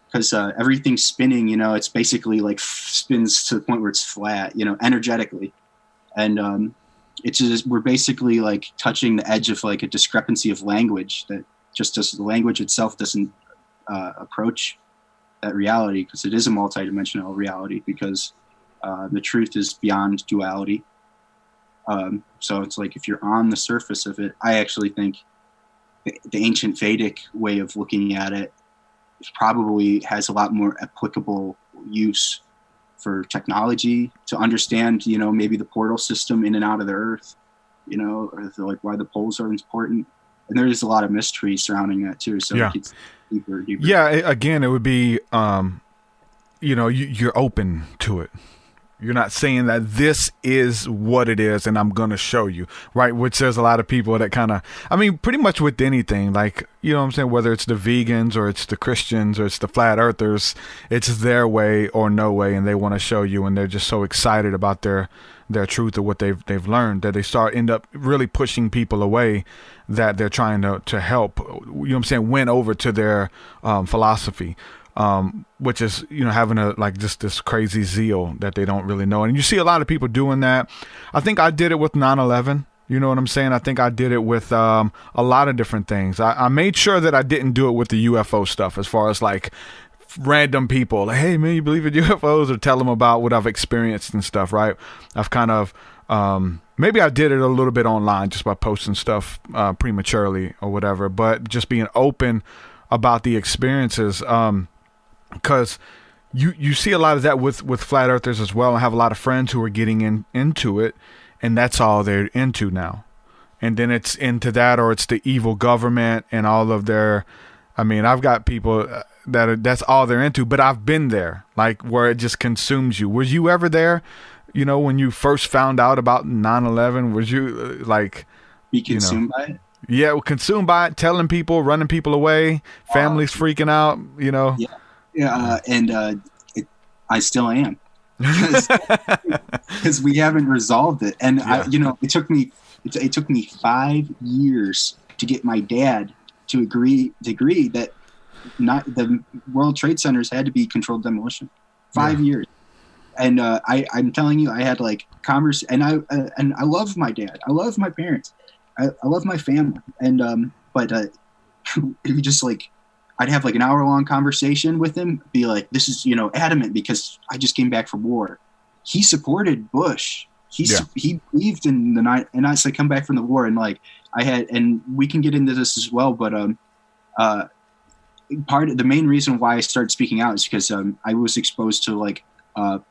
because everything's spinning, it's basically spins to the point where it's flat, energetically. And it's just, we're basically touching the edge of a discrepancy of language, that just as the language itself doesn't approach that reality, because it is a multidimensional reality, because the truth is beyond duality. So it's if you're on the surface of it, I actually think the ancient Vedic way of looking at it probably has a lot more applicable use for technology to understand, maybe the portal system in and out of the earth, or why the poles are important. And there is a lot of mystery surrounding that too. So it gets deeper. Yeah. Again, it would be, you're open to it. You're not saying that this is what it is and I'm going to show you, right? Which there's a lot of people that kind of, pretty much with anything, you know what I'm saying? Whether it's the vegans or it's the Christians or it's the flat earthers, it's their way or no way. And they want to show you, and they're just so excited about their truth or what they've learned, that they end up really pushing people away that they're trying to help, you know what I'm saying, win over to their philosophy. Which is, having just this crazy zeal that they don't really know. And you see a lot of people doing that. I think I did it with 9/11. You know what I'm saying? I think I did it with a lot of different things. I made sure that I didn't do it with the UFO stuff, as far as random people. Hey, man, you believe in UFOs? Or tell them about what I've experienced and stuff, right? I've kind of, maybe I did it a little bit online just by posting stuff prematurely or whatever, but just being open about the experiences. Because you see a lot of that with flat earthers as well. I have a lot of friends who are getting into it, and that's all they're into now. And then it's into that, or it's the evil government and all of their. I mean, I've got people that's all they're into. But I've been there, like where it just consumes you. Was you ever there? You know, when you first found out about 9/11, was you like be consumed by it? Yeah, consumed by it, telling people, running people away, families freaking out. You know. Yeah, I still am, because we haven't resolved it, and it took me 5 years to get my dad to agree that not the World Trade Centers had to be controlled demolition. 5 years, and I'm telling you, I had like and I love my dad, I love my parents, I love my family, and but it was just like. I'd have like an hour-long conversation with him, be like, this is, adamant because I just came back from war. He supported Bush. He believed in the night, and I said, come back from the war. And like and we can get into this as well, but part of the main reason why I started speaking out is because I was exposed to like the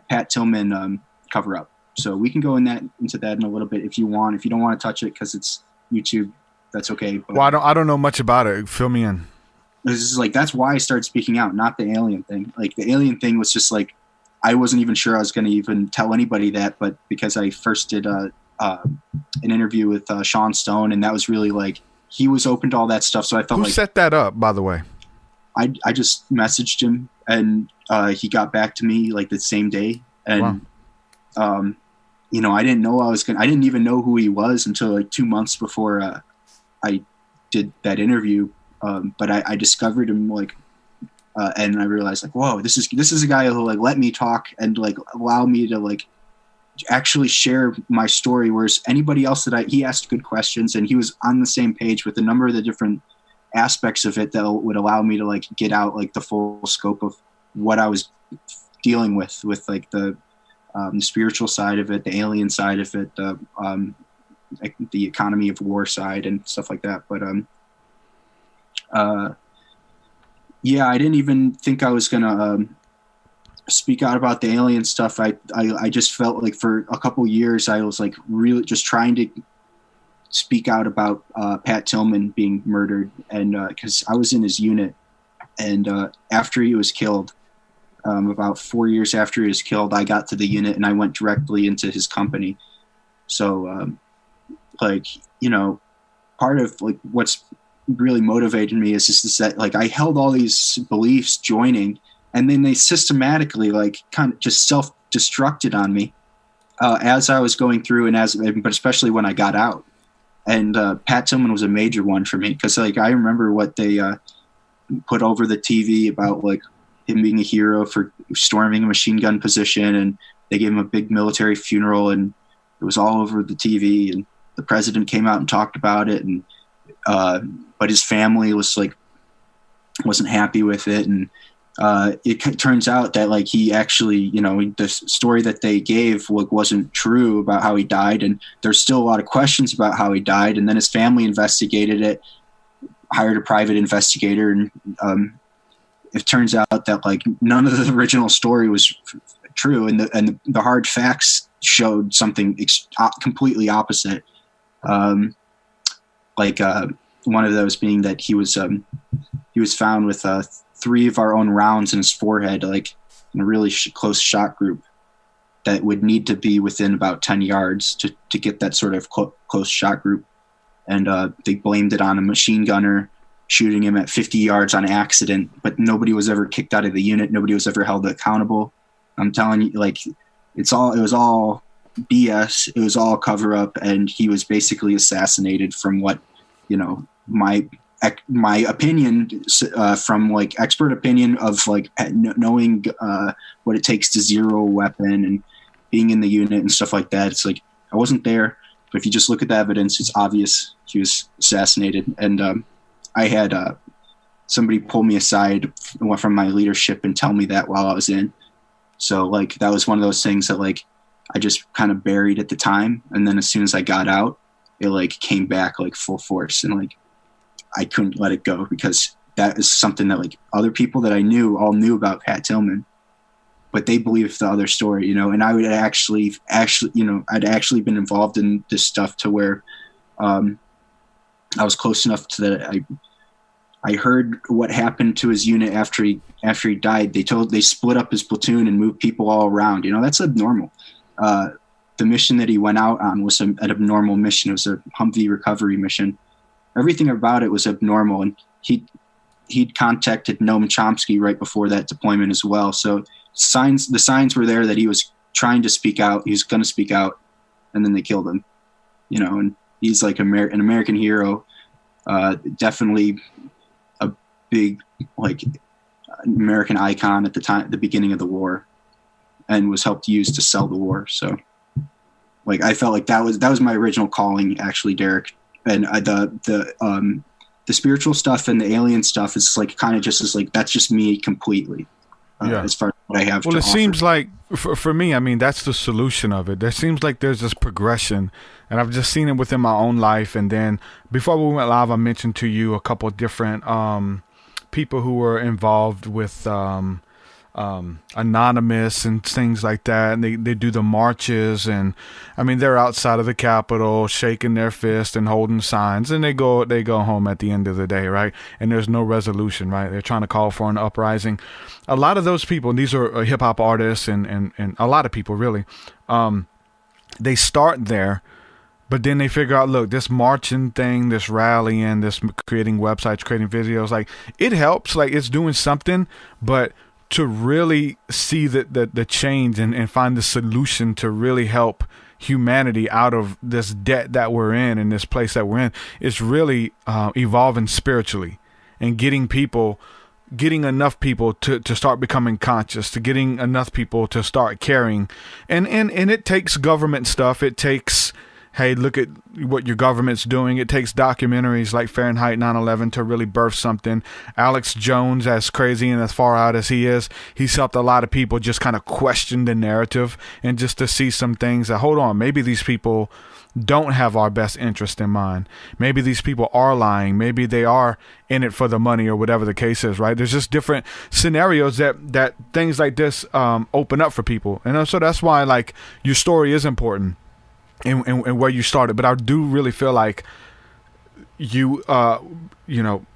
Pat Tillman cover up. So we can go into that in a little bit if you want. If you don't want to touch it because it's YouTube, that's okay. But, well, I don't know much about it. Fill me in. This is like, that's why I started speaking out, not the alien thing. Like the alien thing was just like, I wasn't even sure I was going to even tell anybody that, but because I first did an interview with Sean Stone, and that was really like, he was open to all that stuff. So I felt Who set that up, by the way? I just messaged him, and he got back to me like the same day. And, I didn't know I didn't even know who he was until like 2 months before I did that interview. But I discovered him and I realized like, whoa, this is a guy who'll like let me talk and like allow me to like actually share my story. Whereas anybody else he asked good questions, and he was on the same page with a number of the different aspects of it that would allow me to like get out like the full scope of what I was dealing with like the spiritual side of it, the alien side of it, like the economy of war side and stuff like that. But I didn't even think I was gonna speak out about the alien stuff. I just felt like for a couple years I was like really just trying to speak out about Pat Tillman being murdered, and because I was in his unit, and after he was killed, about 4 years after he was killed, I got to the unit and I went directly into his company. So part of like what's really motivated me is just that like I held all these beliefs joining, and then they systematically like kind of just self-destructed on me as I was going through, but especially when I got out. And Pat Tillman was a major one for me, because like I remember what they put over the TV about like him being a hero for storming a machine gun position, and they gave him a big military funeral, and it was all over the TV, and the president came out and talked about it, and but his family wasn't happy with it. And it turns out that like he actually, the story that they gave wasn't true about how he died. And there's still a lot of questions about how he died. And then his family investigated it, hired a private investigator. And it turns out that like none of the original story was true. And the hard facts showed something completely opposite. One of those being that he was found with 3 of our own rounds in his forehead, like in a really close shot group that would need to be within about 10 yards to get that sort of close shot group. And they blamed it on a machine gunner shooting him at 50 yards on accident, but nobody was ever kicked out of the unit. Nobody was ever held accountable. I'm telling you, like, it was all BS. It was all cover up. And he was basically assassinated from what, my opinion, from like expert opinion of like knowing what it takes to zero a weapon and being in the unit and stuff like that. It's like, I wasn't there, but if you just look at the evidence, it's obvious he was assassinated. And I had somebody pull me aside from my leadership and tell me that while I was in. So like, that was one of those things that like, I just kind of buried at the time. And then as soon as I got out, it like came back like full force, and like, I couldn't let it go, because that is something that like other people that I knew all knew about Pat Tillman. but they believed the other story, you know. And I would actually, you know, I'd actually been involved in this stuff to where I was close enough to that I heard what happened to his unit after he died. They split up his platoon and moved people all around. You know, that's abnormal. The mission that he went out on was an abnormal mission. It was a Humvee recovery mission. Everything about it was abnormal. And he'd contacted Noam Chomsky right before that deployment as well. So the signs were there that he was trying to speak out. He was going to speak out, and then they killed him, you know, and he's like an American hero. Definitely a big, like, American icon at the beginning of the war, and was helped use to sell the war. So, like, I felt like that was my original calling, actually, Derek. And the spiritual stuff and the alien stuff is like kind of just like, that's just me completely. As far as what I have to offer. Seems like for me, I mean, that's the solution of it. There seems like there's this progression, and I've just seen it within my own life. And then before we went live, I mentioned to you a couple of different people who were involved with Anonymous and things like that, and they do the marches, and I mean, they're outside of the Capitol shaking their fist and holding signs, and they go home at the end of the day, right? And there's no resolution, right? They're trying to call for an uprising. A lot of those people, and these are hip-hop artists and a lot of people really, they start there, but then they figure out, look, this marching thing, this rallying, this creating websites, creating videos, like, it helps, like, it's doing something, but to really see the change and find the solution to really help humanity out of this debt that we're in this place that we're in, is really evolving spiritually and getting enough people to start becoming conscious, to getting enough people to start caring. And it takes government stuff. It takes, hey, look at what your government's doing. It takes documentaries like Fahrenheit 9/11 to really birth something. Alex Jones, as crazy and as far out as he is, he's helped a lot of people just kind of question the narrative and just to see some things that, hold on, maybe these people don't have our best interest in mind. Maybe these people are lying. Maybe they are in it for the money or whatever the case is, right? There's just different scenarios that things like this open up for people. And so that's why, like, your story is important. And where you started, but I do really feel like you know,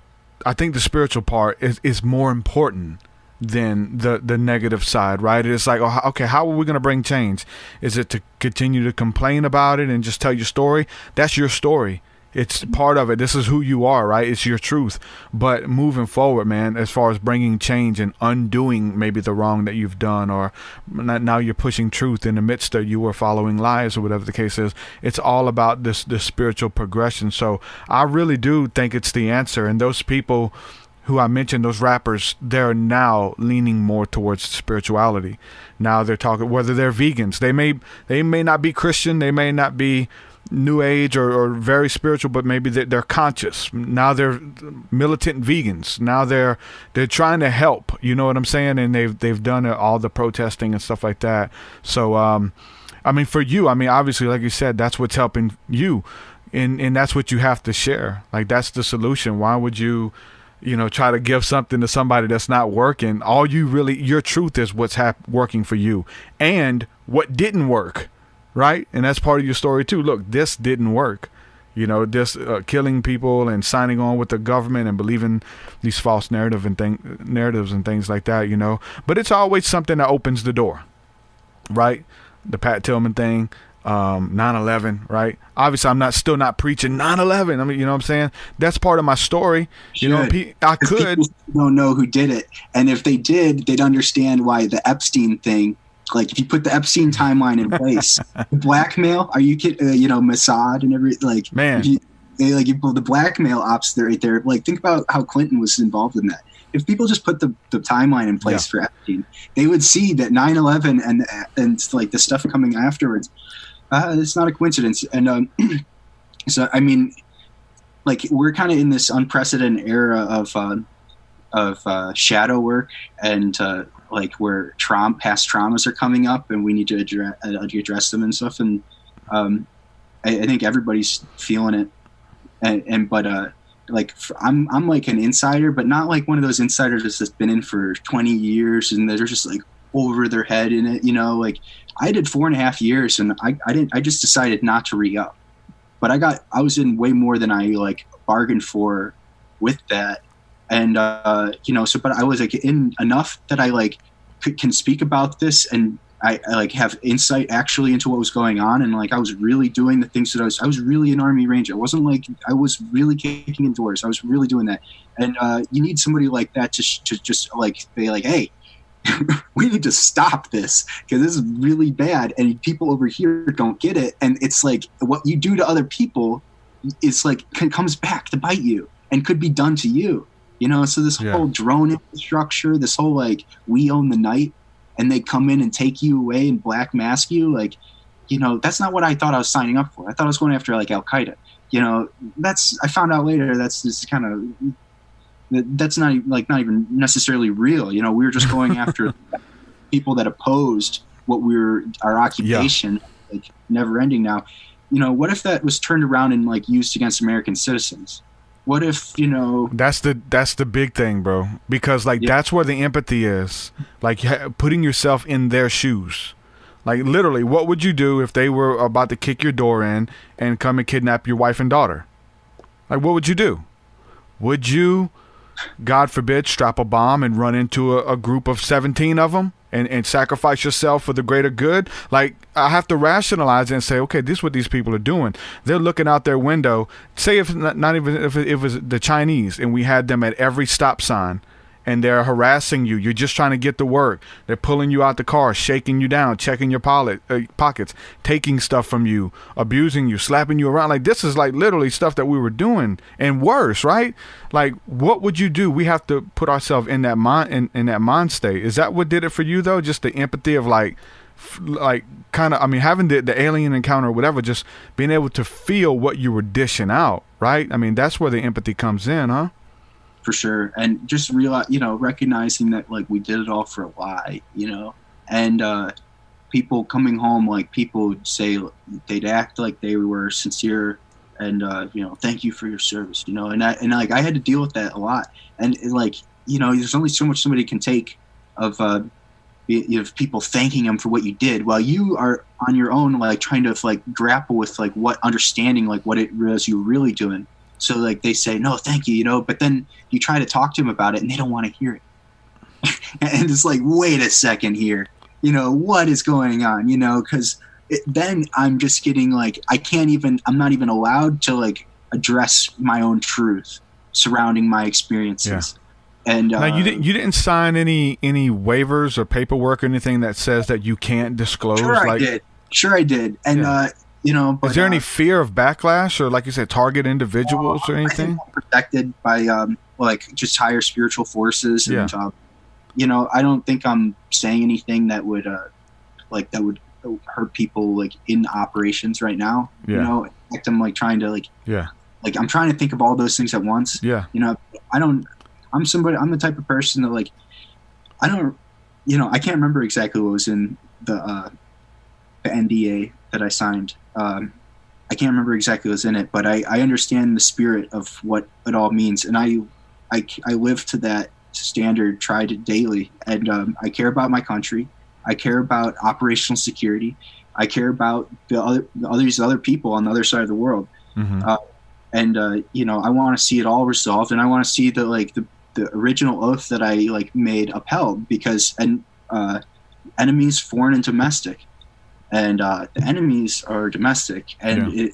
I think the spiritual part is more important than the negative side, right? It's like, oh, okay, how are we going to bring change? Is it to continue to complain about it and just tell your story? That's your story. It's part of it. This is who you are, right? It's your truth. But moving forward, man, as far as bringing change and undoing maybe the wrong that you've done, or now you're pushing truth in the midst of you were following lies or whatever the case is, it's all about this spiritual progression. So I really do think it's the answer. And those people who I mentioned, those rappers, they're now leaning more towards spirituality. Now they're talking, whether they're vegans, they may not be Christian, they may not be New Age or very spiritual, but maybe they're conscious. Now they're militant vegans. Now they're trying to help. You know what I'm saying? And they've done all the protesting and stuff like that. So I mean, for you, I mean, obviously, like you said, that's what's helping you, and that's what you have to share. Like, that's the solution. Why would you try to give something to somebody that's not working? All you really, your truth is what's working for you and what didn't work. Right? And that's part of your story too. Look, this didn't work. This killing people and signing on with the government and believing these false narratives and things like that, But it's always something that opens the door, right? The Pat Tillman thing, 9/11, right? Obviously, I'm still not preaching 9/11. I mean, you know what I'm saying? That's part of my story. I could. People don't know who did it. And if they did, they'd understand why the Epstein thing. Like, if you put the Epstein timeline in place, blackmail, are you kidding? Mossad and everything. Like, man, you pull the blackmail ops there, right there. Like, think about how Clinton was involved in that. If people just put the timeline in place for Epstein, they would see that 9/11 and like the stuff coming afterwards. It's not a coincidence. And so, I mean, like, we're kind of in this unprecedented era of shadow work and like, where past traumas are coming up and we need to address them and stuff. And I think everybody's feeling it. But I'm like an insider, but not like one of those insiders that's been in for 20 years and they're just like over their head in it. Like I did 4.5 years, and I just decided not to re-up, but I was in way more than I like bargained for with that. And, but I was like in enough that I like can speak about this, and I like have insight actually into what was going on. And like, I was really doing the things that I was really an Army Ranger. It wasn't like I was really kicking in doors. I was really doing that. And, you need somebody like that to just like be like, hey, we need to stop this because this is really bad. And people over here don't get it. And it's like what you do to other people is like, comes back to bite you and could be done to you. So this whole drone infrastructure, this whole like we own the night, and they come in and take you away and black mask you, like, that's not what I thought I was signing up for. I thought I was going after like Al Qaeda. I found out later that's just kind of that's not even necessarily real. We were just going after people that opposed our occupation, like never ending now. What if that was turned around and like used against American citizens? What if, that's the big thing, bro, because like that's where the empathy is, like putting yourself in their shoes. Like literally, what would you do if they were about to kick your door in and come and kidnap your wife and daughter? Like, what would you do? Would you, God forbid, strap a bomb and run into a group of 17 of them and sacrifice yourself for the greater good? Like, I have to rationalize it and say, okay, this is what these people are doing. They're looking out their window. Say if not even if it was the Chinese and we had them at every stop sign and they're harassing you. You're just trying to get to work. They're pulling you out the car, shaking you down, checking your pockets, taking stuff from you, abusing you, slapping you around. Like, this is like literally stuff that we were doing and worse, right? Like, what would you do? We have to put ourselves in that mind, in that mind state. Is that what did it for you though? Just the empathy of like kind of, I mean, having the alien encounter or whatever, just being able to feel what you were dishing out, right? I mean, that's where the empathy comes in, huh? For sure. And just realize, recognizing that like we did it all for a lie, and people coming home, like people would say they'd act like they were sincere and, thank you for your service, and like I had to deal with that a lot. And like, there's only so much somebody can take of people thanking them for what you did while you are on your own, like trying to like grapple with like what understanding, like what it was you were really doing. So like they say, no, thank you, but then you try to talk to them about it and they don't want to hear it. And it's like, wait a second here, what is going on, because then I'm just getting like, I'm not even allowed to like address my own truth surrounding my experiences. Yeah. And now you didn't sign any waivers or paperwork or anything that says that you can't disclose. Sure I did. And, but, is there any fear of backlash or, like you said, target individuals or anything? I think I'm protected by like just higher spiritual forces, and I don't think I'm saying anything that would hurt people like in operations right now. In fact, I'm like trying to like I'm trying to think of all those things at once. I'm the type of person that like I can't remember exactly what was in the NDA that I signed. I can't remember exactly what was in it, but I understand the spirit of what it all means, and I live to that standard, tried it daily, and I care about my country. I care about operational security. I care about these other people on the other side of the world, and I want to see it all resolved, and I want to see the original oath that I like made upheld, because enemies, foreign and domestic. And the enemies are domestic, and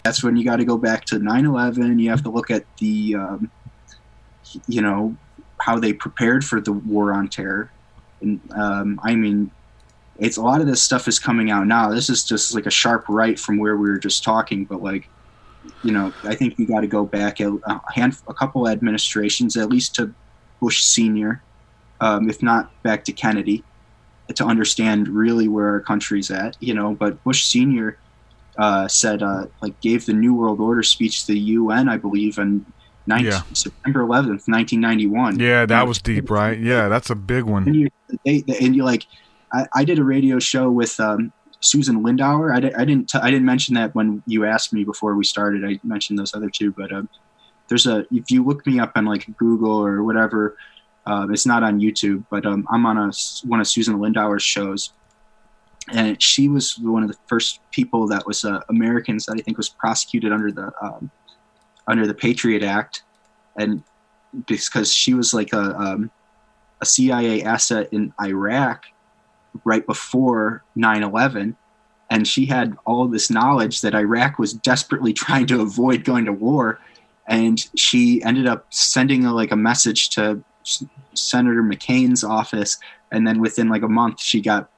that's when you got to go back to 9/11. You have to look at the, how they prepared for the war on terror. And I mean, it's a lot of this stuff is coming out now. This is just like a sharp right from where we were just talking, but like, I think you got to go back a couple administrations, at least to Bush Sr., if not back to Kennedy, to understand really where our country's at, but Bush Sr. Said, gave the New World Order speech to the UN, I believe, on September 11th, 1991. Yeah, that was deep, right? Yeah, that's a big one. And I did a radio show with Susan Lindauer. I didn't mention that when you asked me before we started. I mentioned those other two, but if you look me up on like Google or whatever, It's not on YouTube, but I'm on one of Susan Lindauer's shows. And she was one of the first people that was Americans that I think was prosecuted under the Patriot Act. And because she was like a CIA asset in Iraq right before 9/11. And she had all this knowledge that Iraq was desperately trying to avoid going to war. And she ended up sending a message to Senator McCain's office. And then within like a month, she got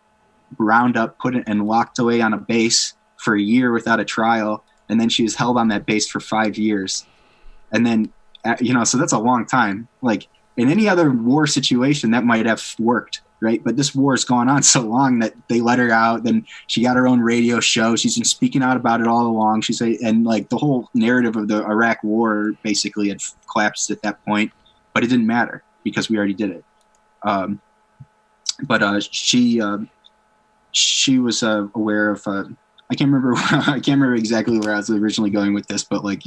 round up, put it and locked away on a base for a year without a trial. And then she was held on that base for 5 years. And then, so that's a long time. Like in any other war situation, that might have worked, right? But this war has gone on so long that they let her out. Then she got her own radio show. She's been speaking out about it all along. And like the whole narrative of the Iraq war basically had collapsed at that point, but it didn't matter because we already did it. But she was aware of, I can't remember exactly where I was originally going with this, but like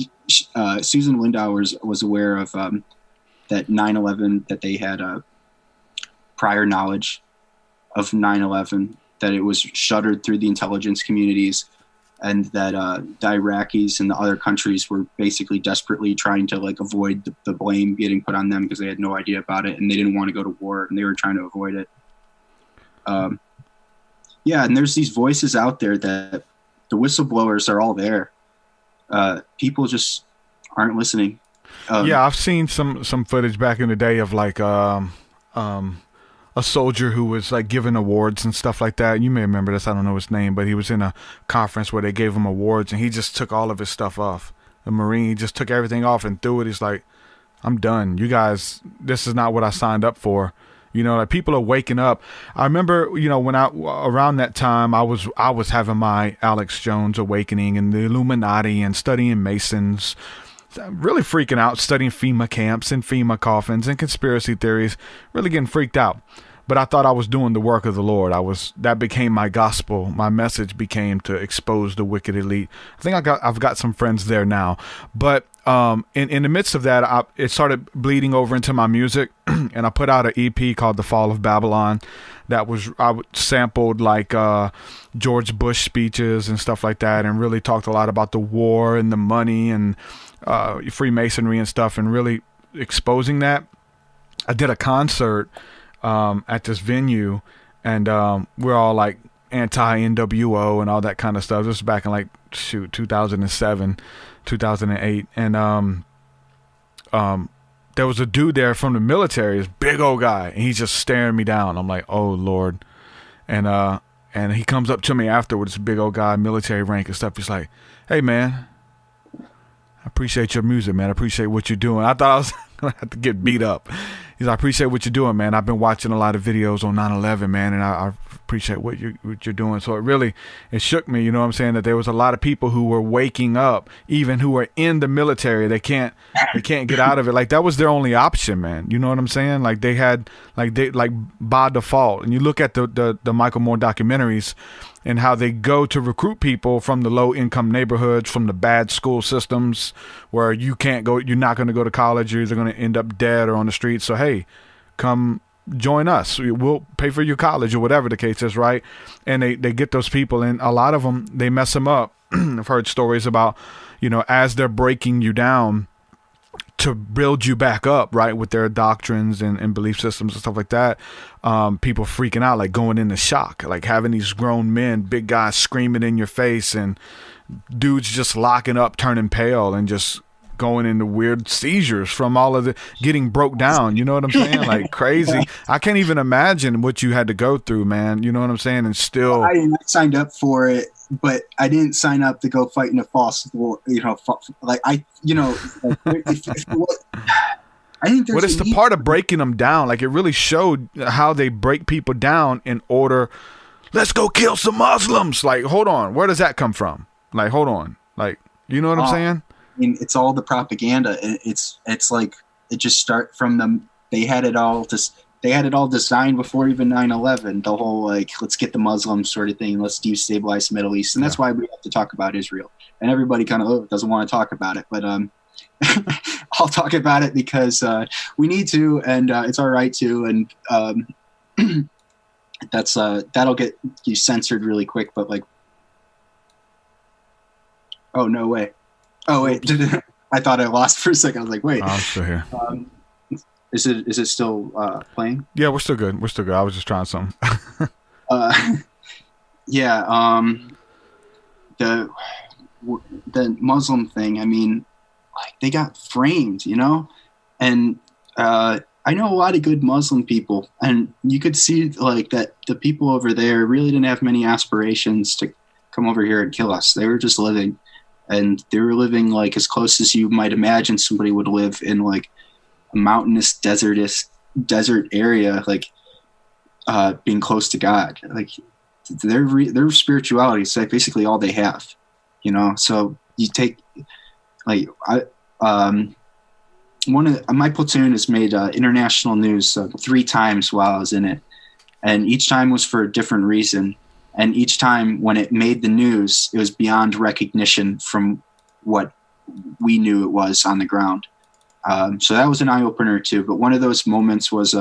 Susan Lindauer was aware of that 9/11, that they had prior knowledge of 9/11, that it was shuttered through the intelligence communities, and that the Iraqis and the other countries were basically desperately trying to like avoid the blame getting put on them because they had no idea about it and they didn't want to go to war and they were trying to avoid it. Yeah, and there's these voices out there that the whistleblowers are all there. People just aren't listening. Yeah, I've seen some footage back in the day of like a soldier who was like given awards and stuff like that. You may remember this. I don't know his name, but he was in a conference where they gave him awards and he just took all of his stuff off. The Marine, he just took everything off and threw it. He's like, I'm done. You guys, this is not what I signed up for. Like people are waking up. I remember, when around that time, I was having my Alex Jones awakening and the Illuminati and studying Masons, really freaking out, studying FEMA camps and FEMA coffins and conspiracy theories, really getting freaked out. But I thought I was doing the work of the Lord. That became my gospel. My message became to expose the wicked elite. I think I've got some friends there now. But in the midst of that, it started bleeding over into my music, and I put out an EP called The Fall of Babylon. That was I sampled like George Bush speeches and stuff like that, and really talked a lot about the war and the money and Freemasonry and stuff, and really exposing that. I did a concert at this venue, and we're all like anti-NWO and all that kind of stuff. This was back in like 2007, 2008, and there was a dude there from the military, this big old guy, and he's just staring me down. I'm like, oh Lord, and he comes up to me afterwards, this big old guy, military rank and stuff. He's like, hey man, I appreciate your music, man. I appreciate what you're doing. I thought I was gonna have to get beat up. He's like, I appreciate what you're doing, man. I've been watching a lot of videos on 9/11, man, and I appreciate what you're doing. So it shook me, you know what I'm saying, that there was a lot of people who were waking up, even who were in the military. They can't get out of it. Like that was their only option, man. You know what I'm saying? Like they had like by default. And you look at the Michael Moore documentaries and how they go to recruit people from the low income neighborhoods, from the bad school systems where you can't go, you're not going to go to college, you're either going to end up dead or on the street. So, hey, come join us. We'll pay for your college or whatever the case is, right? And they get those people, and a lot of them, they mess them up. I've heard stories about, as they're breaking you down to build you back up, right, with their doctrines and belief systems and stuff like that, people freaking out, like going into shock, like having these grown men, big guys screaming in your face, and dudes just locking up, turning pale, and just going into weird seizures from all of the getting broke down. You know what I'm saying? Like crazy. I can't even imagine what you had to go through, man. You know what I'm saying? And still, I signed up for it, but I didn't sign up to go fight in a false war. I think there's it's the part of breaking them down. Like it really showed how they break people down in order. Let's go kill some Muslims. Like, hold on, where does that come from? Like, hold on, like, you know what I'm saying? I mean, it's all the propaganda. It's like it just start from them. They had it all designed before even 9/11. The whole like, let's get the Muslims sort of thing. Let's destabilize the Middle East, and that's why we have to talk about Israel. And everybody kind of doesn't want to talk about it. But I'll talk about it because we need to, and it's our right to, and that'll get you censored really quick. But like, oh no way! Oh wait, I thought I lost for a second. I was like, wait, I'm still here. Is it still playing? Yeah, we're still good. I was just trying something. Yeah. The Muslim thing. I mean, like they got framed, you know, and I know a lot of good Muslim people, and you could see like that the people over there really didn't have many aspirations to come over here and kill us. They were just living, and they were living like as close as you might imagine somebody would live in like a mountainous desert area, like being close to God. Like their spirituality is like basically all they have, you know. So you take like one of my platoon has made international news 3 times while I was in it, and each time was for a different reason. And each time when it made the news, it was beyond recognition from what we knew it was on the ground. So that was an eye opener too. But one of those moments was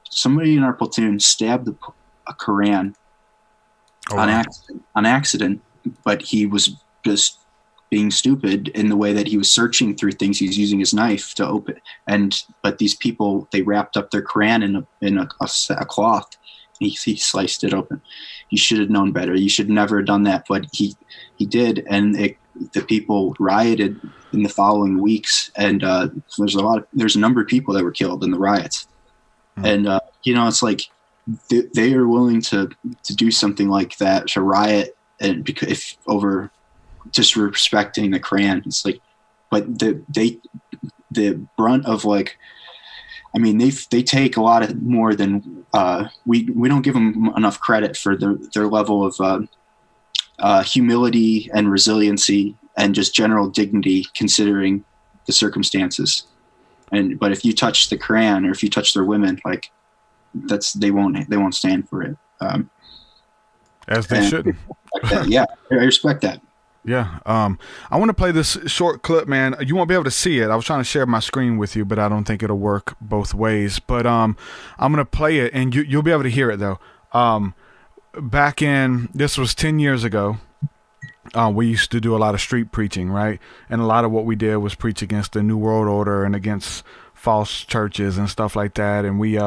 somebody in our platoon stabbed a Quran on accident, but he was just being stupid in the way that he was searching through things. He's using his knife to open, but these people, they wrapped up their Quran in a cloth. He sliced it open. He should have known better. You should never have done that, but he did, and the people rioted in the following weeks, and there's a number of people that were killed in the riots. And you know, it's like they are willing to do something like that, to riot, and because if over disrespecting the Quran. It's like, but the brunt of like, I mean, they take a lot of more than we don't give them enough credit for their level of humility and resiliency and just general dignity considering the circumstances. But if you touch the Quran or if you touch their women, like they won't stand for it. As they shouldn't. Yeah, I respect that. Yeah. I want to play this short clip, man. You won't be able to see it. I was trying to share my screen with you, but I don't think it'll work both ways. But I'm going to play it, and you'll be able to hear it, though. This was 10 years ago. We used to do a lot of street preaching, right? And a lot of what we did was preach against the New World Order and against false churches and stuff like that. And we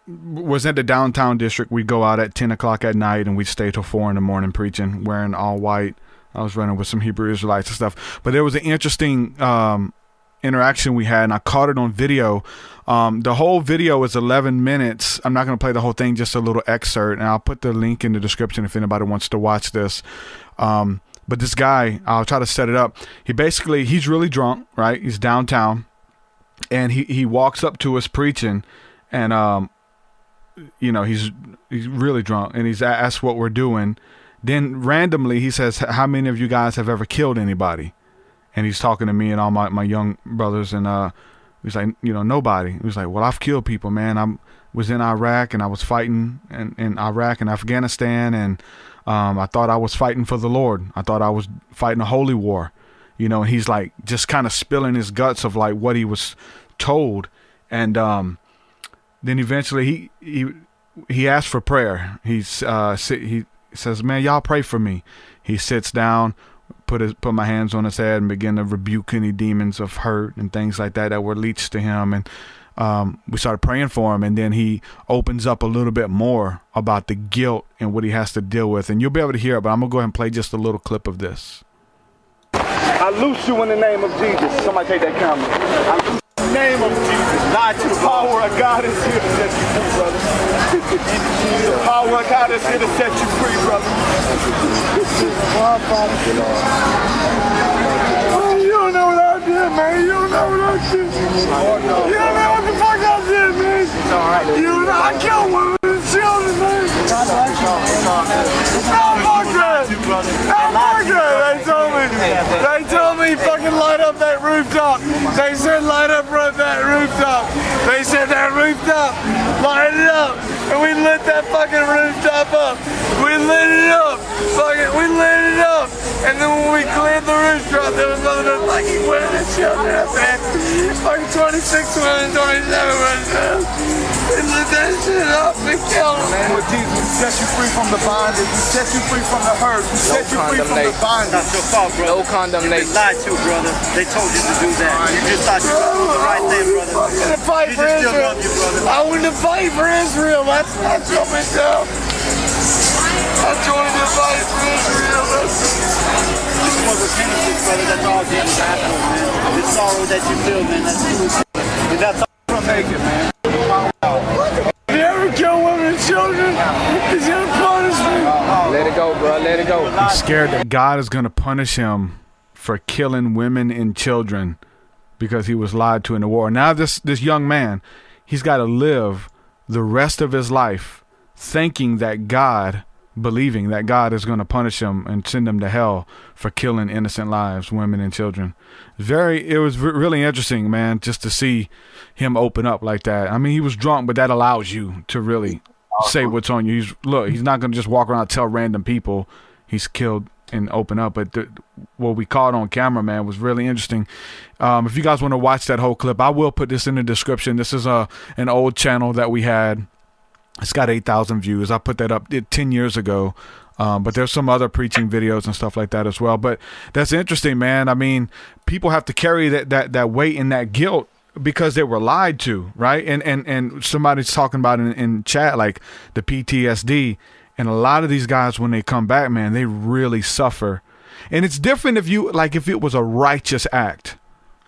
was at the downtown district. We'd go out at 10 o'clock at night and we'd stay till 4 in the morning preaching, wearing all white. I was running with some Hebrew Israelites and stuff. But there was an interesting interaction we had, and I caught it on video. The whole video is 11 minutes. I'm not going to play the whole thing, just a little excerpt, and I'll put the link in the description if anybody wants to watch this. But this guy, I'll try to set it up. He's really drunk, right? He's downtown, and he walks up to us preaching, and you know, he's really drunk, and he's asked what we're doing. Then randomly he says, "How many of you guys have ever killed anybody?" And he's talking to me and all my young brothers, and he's like, you know, nobody. He was like, "Well, I've killed people, man. I was in Iraq, and I was fighting in Iraq and Afghanistan, and I thought I was fighting for the Lord. I thought I was fighting a holy war." You know, and he's like just kind of spilling his guts of like what he was told. And then eventually he asked for prayer. He says, "Man, y'all pray for me." He sits down, put my hands on his head, and begin to rebuke any demons of hurt and things like that were leached to him. And we started praying for him, and then he opens up a little bit more about the guilt and what he has to deal with. And you'll be able to hear it, but I'm gonna go ahead and play just a little clip of this. I loose you in the name of Jesus. Somebody take that camera. I loose you in the name of Jesus. God, the power of God is here to set you free, brother. The power of God is here to set you free, brother. Oh, you don't know what I did, man. You don't know what I did. You don't know what the fuck I did, man. It's all right. You know I killed women and children, man. God bless you. Oh, fuck that. Oh, fuck that. They told me fucking light up that rooftop. They said light up that rooftop. They said that rooftop, light it up. And we lit that fucking rooftop up. We lit it up. We lit it up. And then when we cleared the restaurant, there was nothing but fucking women and children up there. Fucking 26 women, 27 women. We lit that shit up and killed them, man. Lord Jesus, we set you free from the bondage. We set you free from the hurt. We set you free from the bondage. That's your fault, brother. No condemnation. You've been lied to, brother. They told you to do that. You just thought you were doing the right thing, brother. I'm gonna fight for Israel. Still love you, brother. I want to fight for Israel. That's what we do. I joined to fight for Israel. Just more repentance, brother. That's all that's happening, man. The sorrow that you feel, man. That's all from making, man. If you ever kill women and children, he's gonna punish me. Let it go, bro. Let it go. He's scared that God is going to punish him for killing women and children because he was lied to in the war. Now this young man, he's got to live the rest of his life thinking that believing that God is going to punish him and send him to hell for killing innocent lives, women and children. It was really interesting, man, just to see him open up like that. I mean, he was drunk, but that allows you to really say what's on you. He's not going to just walk around and tell random people he's killed and open up. But what we caught on camera, man, was really interesting. If you guys want to watch that whole clip, I will put this in the description. This is an old channel that we had. It's got 8,000 views. I put that up 10 years ago. But there's some other preaching videos and stuff like that as well. But that's interesting, man. I mean, people have to carry that weight and that guilt because they were lied to, right? And somebody's talking about in chat, like the PTSD. And a lot of these guys, when they come back, man, they really suffer. And it's different if it was a righteous act,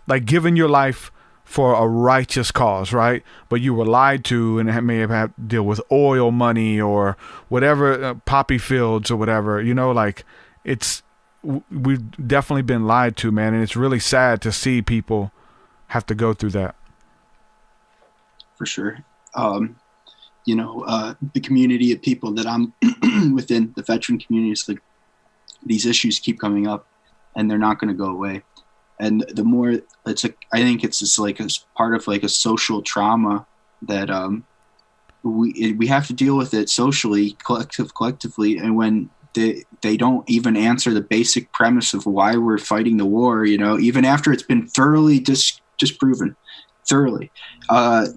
like giving your life for a righteous cause, right? But you were lied to, and it may have had to deal with oil money or whatever, poppy fields or whatever, like we've definitely been lied to, man. And it's really sad to see people have to go through that. For sure. The community of people that I'm within, the veteran community, is like these issues keep coming up and they're not going to go away. And the more I think it's just like as part of like a social trauma that we have to deal with it socially, collectively. And when they don't even answer the basic premise of why we're fighting the war, even after it's been thoroughly disproven, that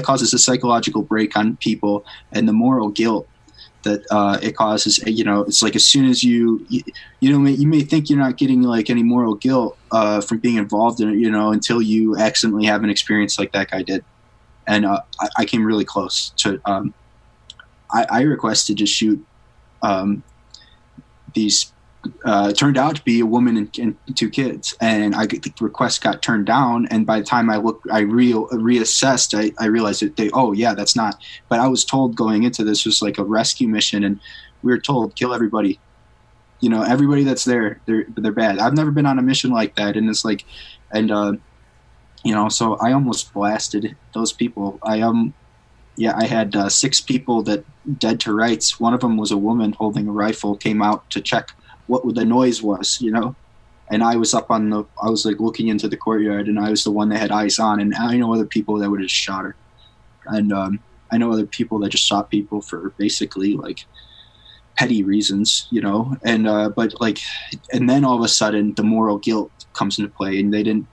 causes a psychological break on people, and the moral guilt that it causes. It's like as soon as you may think you're not getting like any moral guilt from being involved in it, until you accidentally have an experience like that guy did. And I came really close to. I requested to shoot these. Turned out to be a woman and 2 kids, and the request got turned down. And by the time I reassessed, I realized that that's not. But I was told going into this was like a rescue mission, and we were told kill everybody. Everybody that's there, they're bad. I've never been on a mission like that, and it's like, and so I almost blasted those people. I had 6 people that dead to rights. One of them was a woman holding a rifle, came out to check what the noise was, and I was I was like looking into the courtyard, and I was the one that had eyes on, and I know other people that would have shot her. And I know other people that just shot people for basically like petty reasons, and and then all of a sudden the moral guilt comes into play, and they didn't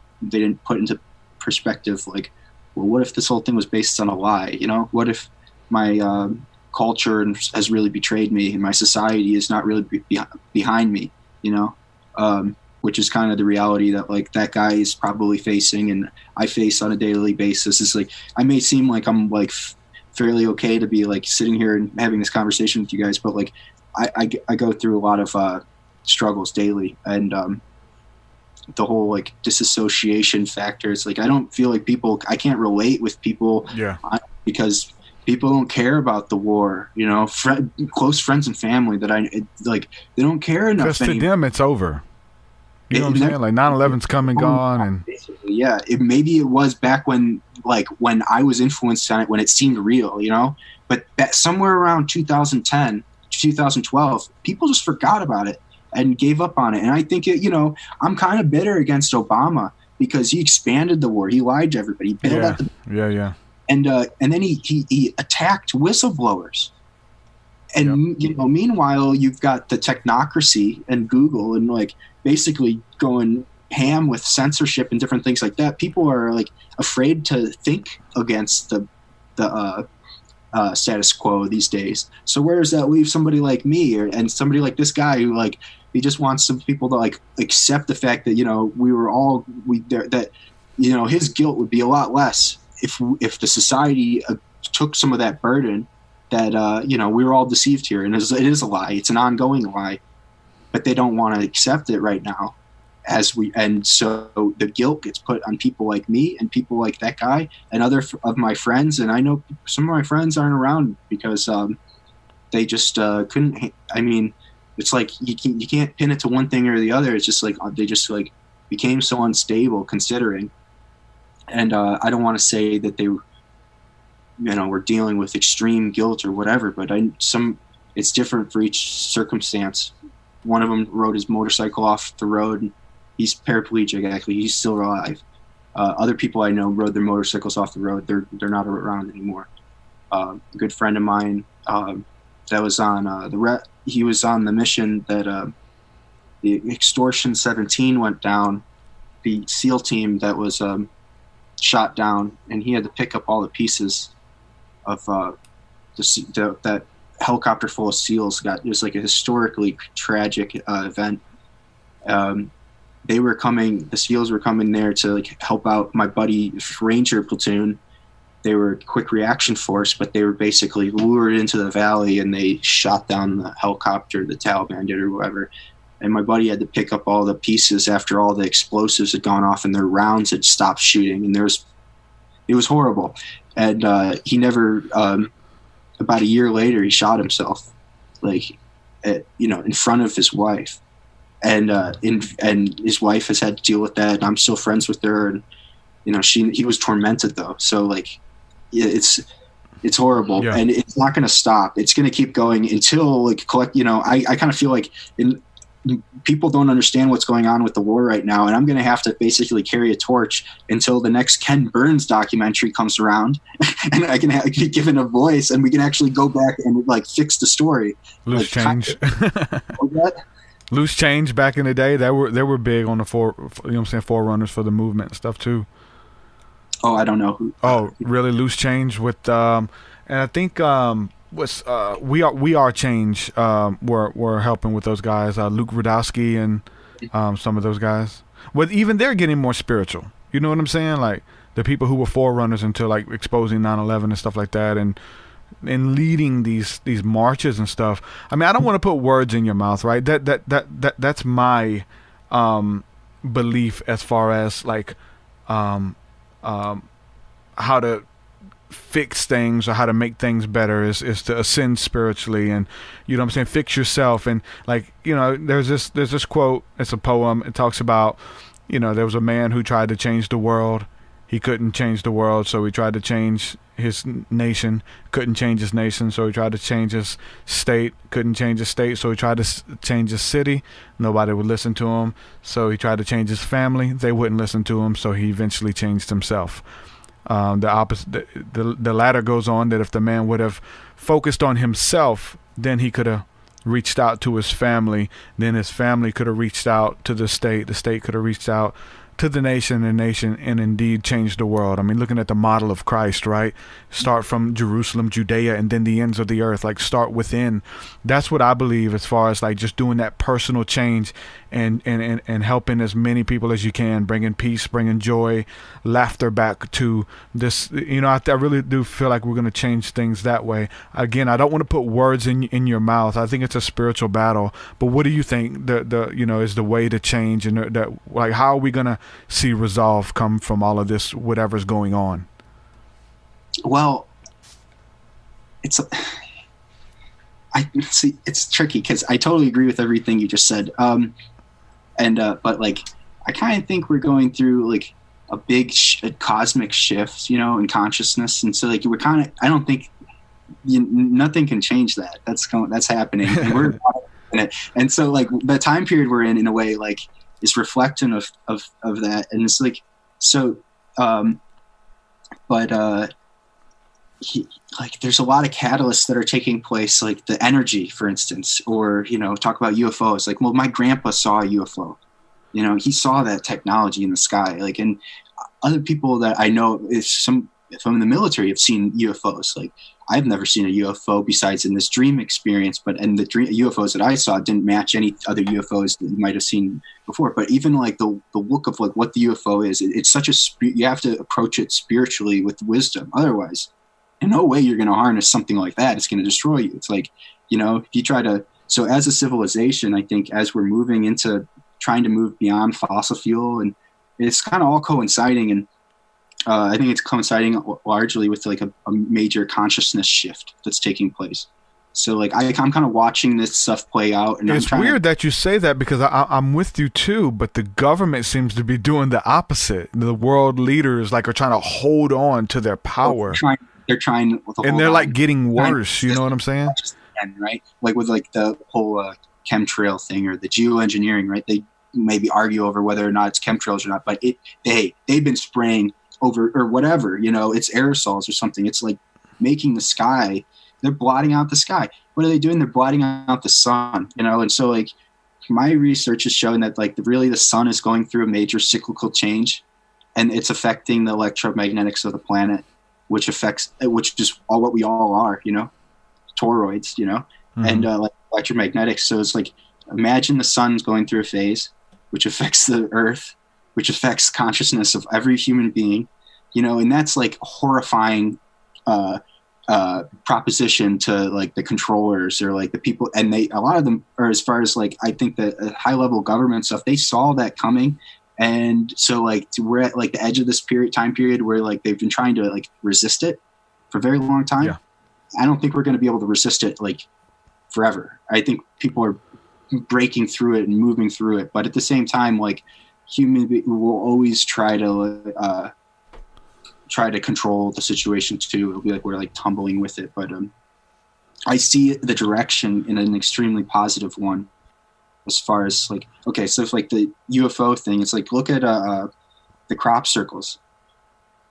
put into perspective, like, well, what if this whole thing was based on a lie? What if my culture has really betrayed me, and my society is not really behind me, which is kind of the reality that like that guy is probably facing, and I face on a daily basis. It's like, I may seem like I'm like fairly okay to be like sitting here and having this conversation with you guys, but like I go through a lot of struggles daily, and the whole like disassociation factor. It's like, I don't feel like I can't relate with people because people don't care about the war, close friends and family that they don't care enough. Because to them, it's over. You know what I'm saying? Like 9/11's come and gone, and yeah, maybe it was back when I was influenced on it, when it seemed real, But somewhere around 2010, 2012, people just forgot about it and gave up on it. And I think I'm kind of bitter against Obama because he expanded the war. He lied to everybody. He bailed out the yeah. And then he attacked whistleblowers. And meanwhile, you've got the technocracy and Google and like basically going ham with censorship and different things like that. People are like afraid to think against the status quo these days. So where does that leave somebody like me and somebody like this guy who like he just wants some people to like accept the fact that that his guilt would be a lot less if the society took some of that burden that we were all deceived here, and it is a lie. It's an ongoing lie, but they don't want to accept it right now. And so the guilt gets put on people like me and people like that guy and other of my friends. And I know some of my friends aren't around because they just couldn't. I mean, it's like you can't pin it to one thing or the other. It's just like they just like became so unstable considering. And I don't want to say that they, were dealing with extreme guilt or whatever, but it's different for each circumstance. One of them rode his motorcycle off the road. And he's paraplegic, actually. He's still alive. Other people I know rode their motorcycles off the road. They're not around anymore. A good friend of mine that was on he was on the mission that the Extortion 17 went down. The SEAL team that was shot down, and he had to pick up all the pieces of that helicopter full of SEALs. It was like a historically tragic event. The SEALs were coming there to like help out my buddy Ranger platoon. They were a quick reaction force, but they were basically lured into the valley and they shot down the helicopter, the Taliban did or whatever. And my buddy had to pick up all the pieces after all the explosives had gone off and their rounds had stopped shooting. And it was horrible. And he never, about a year later, he shot himself, like, in front of his wife. And his wife has had to deal with that. And I'm still friends with her. And, he was tormented though. So like, it's horrible, and it's not going to stop. It's going to keep going until like I kind of feel like people don't understand what's going on with the war right now, and I'm going to have to basically carry a torch until the next Ken Burns documentary comes around, and I can get given a voice, and we can actually go back and like fix the story. Loose change. Loose change back in the day. They were big on the forerunners for the movement and stuff too. Oh, I don't know who. Oh, really? Loose change with and I think we are change. We're helping with those guys. Luke Rudowski and some of those guys. Well, even they're getting more spiritual. You know what I'm saying? Like the people who were forerunners into like exposing 9/11 and stuff like that, and leading these marches and stuff. I mean, I don't want to put words in your mouth, right? That's my belief as far as like how to fix things or how to make things better is to ascend spiritually, and you know what I'm saying, fix yourself. And like, there's this quote, it's a poem, it talks about, there was a man who tried to change the world. He couldn't change the world, so he tried to change his nation. Couldn't change his nation, so he tried to change his state. Couldn't change his state, so he tried to change his city. Nobody would listen to him, so he tried to change his family. They wouldn't listen to him, so he eventually changed himself. The opposite, the latter goes on that if the man would have focused on himself, then he could have reached out to his family. Then his family could have reached out to the state. The state could have reached out to the nation and indeed change the world. I mean, looking at the model of Christ, right? Start from Jerusalem, Judea, and then the ends of the earth. Like, start within. That's what I believe as far as like just doing that personal change and helping as many people as you can, bringing peace, bringing joy, laughter back to this. I really do feel like we're going to change things that way. Again, I don't want to put words in your mouth. I think it's a spiritual battle. But what do you think is the way to change, and like how are we going to see resolve come from all of this, whatever's going on? Well, it's tricky because I totally agree with everything you just said. But like, I kind of think we're going through like a big cosmic shift, in consciousness. And so like, I don't think nothing can change that. That's happening. And we're in it. And so like the time period we're in a way, like, is reflecting of that. And it's like, so, like there's a lot of catalysts that are taking place, like the energy, for instance, or, talk about UFOs. Like, well, my grandpa saw a UFO, he saw that technology in the sky. Like, and other people that I know, if I'm in the military, have seen UFOs. Like, I've never seen a UFO besides in this dream experience, and the UFOs that I saw didn't match any other UFOs that you might have seen before. But even like the look of like what the UFO is, it's such you have to approach it spiritually with wisdom. Otherwise, in no way you're going to harness something like that. It's going to destroy you. It's like, if you try to, so as a civilization, I think as we're moving into trying to move beyond fossil fuel, and it's kind of all coinciding, and I think it's coinciding largely with like a major consciousness shift that's taking place. So like I'm kind of watching this stuff play out, and it's weird that you say that, because I'm with you too. But the government seems to be doing the opposite. The world leaders are trying to hold on to their power. They're trying, and they're like getting worse. You know what I'm saying? Right? Like with like the whole chemtrail thing or the geoengineering. Right? They maybe argue over whether or not it's chemtrails or not, but they've been spraying over or whatever, it's aerosols or something. It's like making the sky, they're blotting out the sky. What are they doing? They're blotting out the sun, and so like my research is showing that like really the sun is going through a major cyclical change, and it's affecting the electromagnetics of the planet, which is all what we all are, toroids, and like electromagnetics. So it's like, imagine the sun's going through a phase which affects the earth, which affects consciousness of every human being, and that's like a horrifying proposition to like the controllers or like the people. And a lot of them are, as far as like, I think the high level government stuff, they saw that coming. And so like we're at like the edge of this time period where like they've been trying to like resist it for a very long time. Yeah. I don't think we're going to be able to resist it like forever. I think people are breaking through it and moving through it. But at the same time, like, human will always try to control the situation too. It'll be like we're like tumbling with it, but I see the direction in an extremely positive one. As far as like, okay, so if like the UFO thing, it's like, look at the crop circles.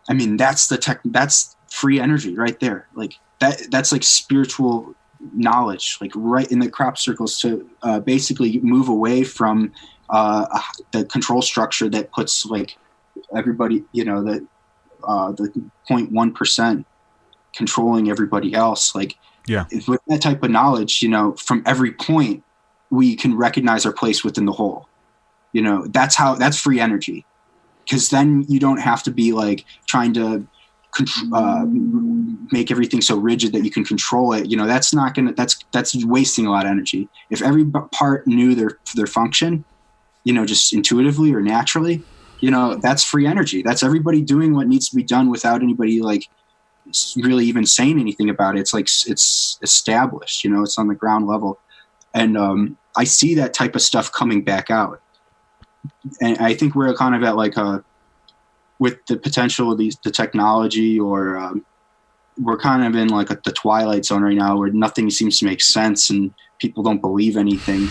I mean, that's that's free energy right there. Like that's like spiritual knowledge, like right in the crop circles, to basically move away from the control structure that puts like everybody, the 0.1% controlling everybody else. Like, yeah, with that type of knowledge, from every point we can recognize our place within the whole. That's free energy, because then you don't have to be like trying to make everything so rigid that you can control it. That's wasting a lot of energy. If every part knew their function, just intuitively or naturally, that's free energy. That's everybody doing what needs to be done without anybody like really even saying anything about it. It's like, it's established, it's on the ground level. And I see that type of stuff coming back out. And I think we're kind of at like with the potential of the technology, or we're kind of in like the twilight zone right now where nothing seems to make sense and people don't believe anything.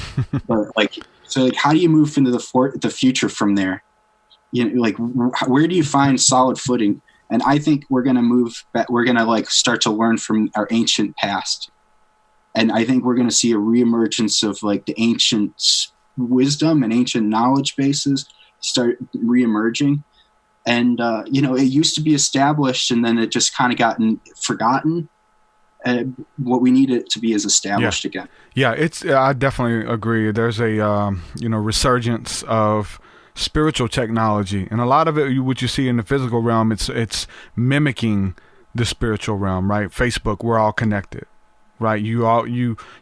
But like, so like, how do you move into the future from there? Like, where do you find solid footing? And I think we're going to move back. We're going to like start to learn from our ancient past. And I think we're going to see a reemergence of like the ancient wisdom and ancient knowledge bases start reemerging. And, it used to be established, and then it just kind of gotten forgotten. What we need it to be is established again. Yeah, I definitely agree. There's a, resurgence of spiritual technology, and a lot of it, what you see in the physical realm, it's mimicking the spiritual realm, right? Facebook, we're all connected. Right, you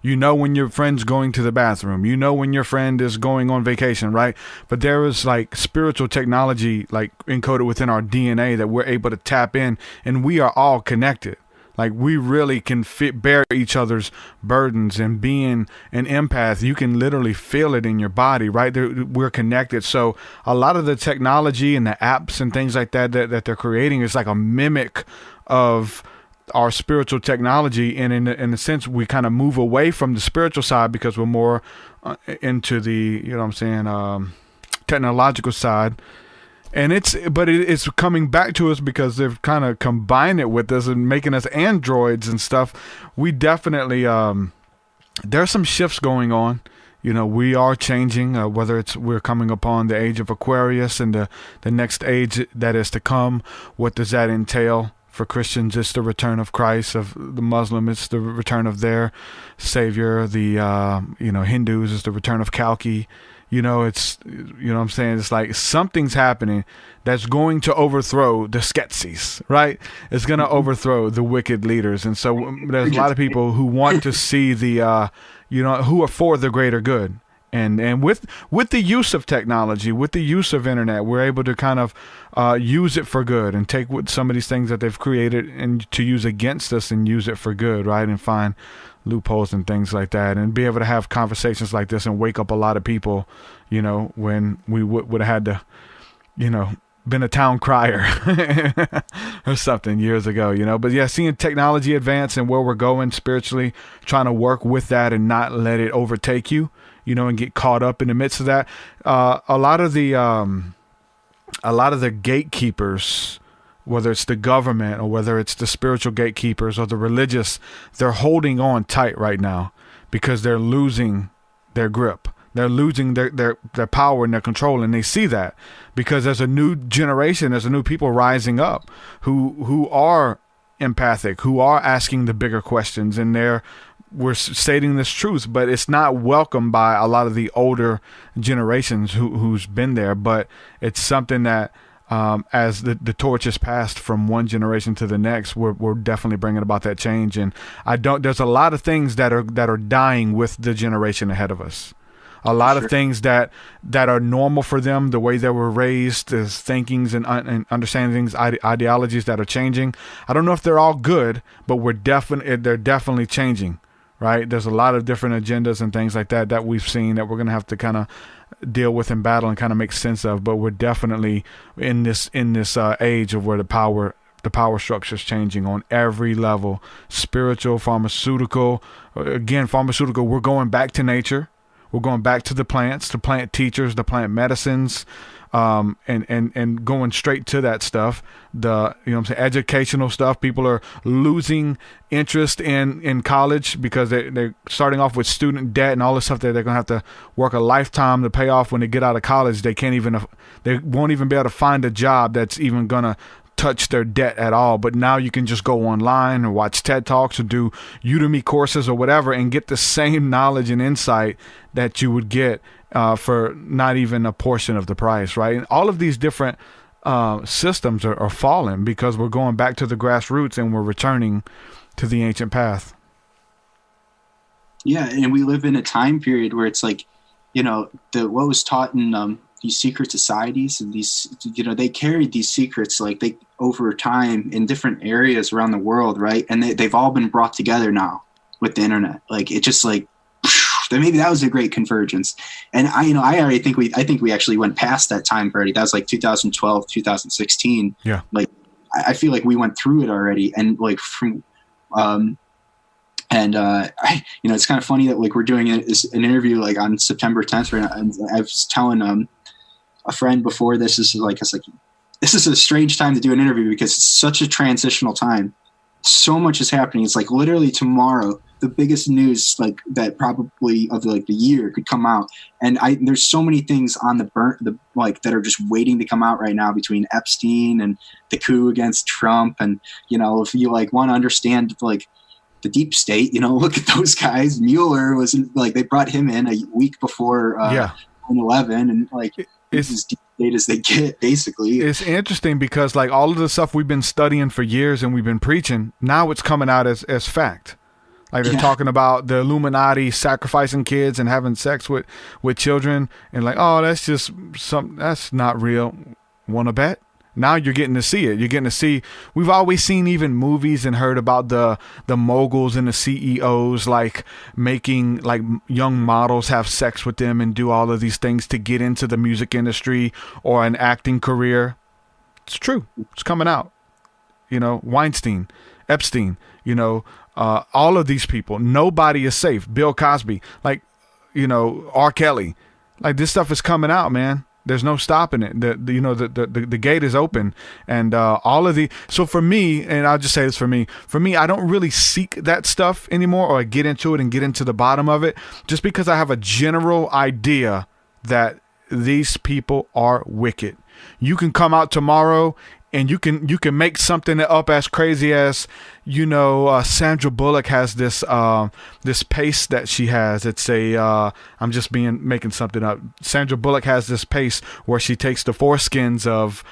know when your friend's going to the bathroom, when your friend is going on vacation, right? But there is like spiritual technology like encoded within our DNA that we're able to tap in, and we are all connected. Like, we really can bear each other's burdens, and being an empath, you can literally feel it in your body, right? We're connected. So a lot of the technology and the apps and things like that they're creating is like a mimic of our spiritual technology, and in a sense we kind of move away from the spiritual side because we're more into the technological side, And it's coming back to us because they've kind of combined it with us and making us androids and stuff. We definitely, there's some shifts going on. You know, we are changing, whether we're coming upon the age of Aquarius and the next age that is to come. What does that entail? For Christians, it's the return of Christ. Of the Muslim, it's the return of their Savior. The, Hindus, it's the return of Kalki. You know, it's, what I'm saying? It's like something's happening that's going to overthrow the Skeksis, right? It's going to overthrow the wicked leaders. And so there's a lot of people who want to see the, who are for the greater good. And with the use of technology, with the use of internet, we're able to kind of use it for good and take some of these things that they've created and to use against us and use it for good, right? And find loopholes and things like that, and be able to have conversations like this and wake up a lot of people, when we would have had to, been a town crier or something years ago, But yeah, seeing technology advance and where we're going spiritually, trying to work with that and not let it overtake you, and get caught up in the midst of that. A lot of the gatekeepers, whether it's the government or whether it's the spiritual gatekeepers or the religious, they're holding on tight right now because they're losing their grip. They're losing their power and their control, and they see that because there's a new generation, there's a new people rising up who are empathic, who are asking the bigger questions, and we're stating this truth, but it's not welcomed by a lot of the older generations who's been there. But it's something that as the torch is passed from one generation to the next, we're definitely bringing about that change. And there's a lot of things that are dying with the generation ahead of us. A lot of things that are normal for them, the way they were raised, as thinkings and understandings, ideologies that are changing. I don't know if they're all good, but they're definitely changing, right? There's a lot of different agendas and things like that we've seen that we're going to have to kind of deal with and battle and kind of make sense of. But we're definitely in this age of where the power structure is changing on every level, spiritual, pharmaceutical. Again, pharmaceutical, we're going back to nature. We're going back to the plants, the plant teachers, the plant medicines, and going straight to that stuff. Educational stuff. People are losing interest in college because they're starting off with student debt and all this stuff that they're going to have to work a lifetime to pay off when they get out of college. They won't even be able to find a job that's even going to touch their debt at all. But now you can just go online or watch TED Talks or do Udemy courses or whatever and get the same knowledge and insight that you would get for not even a portion of the price, right? And all of these different systems are falling because we're going back to the grassroots and we're returning to the ancient path. Yeah, and we live in a time period where it's like, what was taught in these secret societies and these, they carried these secrets over time in different areas around the world, right? And they've all been brought together now with the internet. Maybe that was a great convergence. And I think we actually went past that time already. That was 2012, 2016. Yeah. I feel like we went through it already. And it's kind of funny that we're doing an interview on September 10th right now. And I was telling a friend before this is this is a strange time to do an interview because it's such a transitional time. So much is happening. It's literally tomorrow, the biggest news that probably of the year could come out. And there's so many things on that are just waiting to come out right now between Epstein and the coup against Trump. And, if you want to understand the deep state, look at those guys. Mueller was they brought him in a week before 9/11 and it's as deep state as they get, basically. It's interesting because all of the stuff we've been studying for years and we've been preaching, now it's coming out as fact. They're talking about the Illuminati sacrificing kids and having sex with children and that's just that's not real. Want to bet? Now you're getting to see it. You're getting to see. We've always seen even movies and heard about the moguls and the CEOs making young models have sex with them and do all of these things to get into the music industry or an acting career. It's true. It's coming out. Weinstein, Epstein, all of these people. Nobody is safe. Bill Cosby, R. Kelly. This stuff is coming out, man. There's no stopping it. The gate is open, and all of so for me, and I'll just say this for me, I don't really seek that stuff anymore, or get into it and get into the bottom of it, just because I have a general idea that these people are wicked. You can come out tomorrow and you can make something up as crazy as, Sandra Bullock has this paste that she has. It's I'm just making something up. Sandra Bullock has this paste where she takes the foreskins of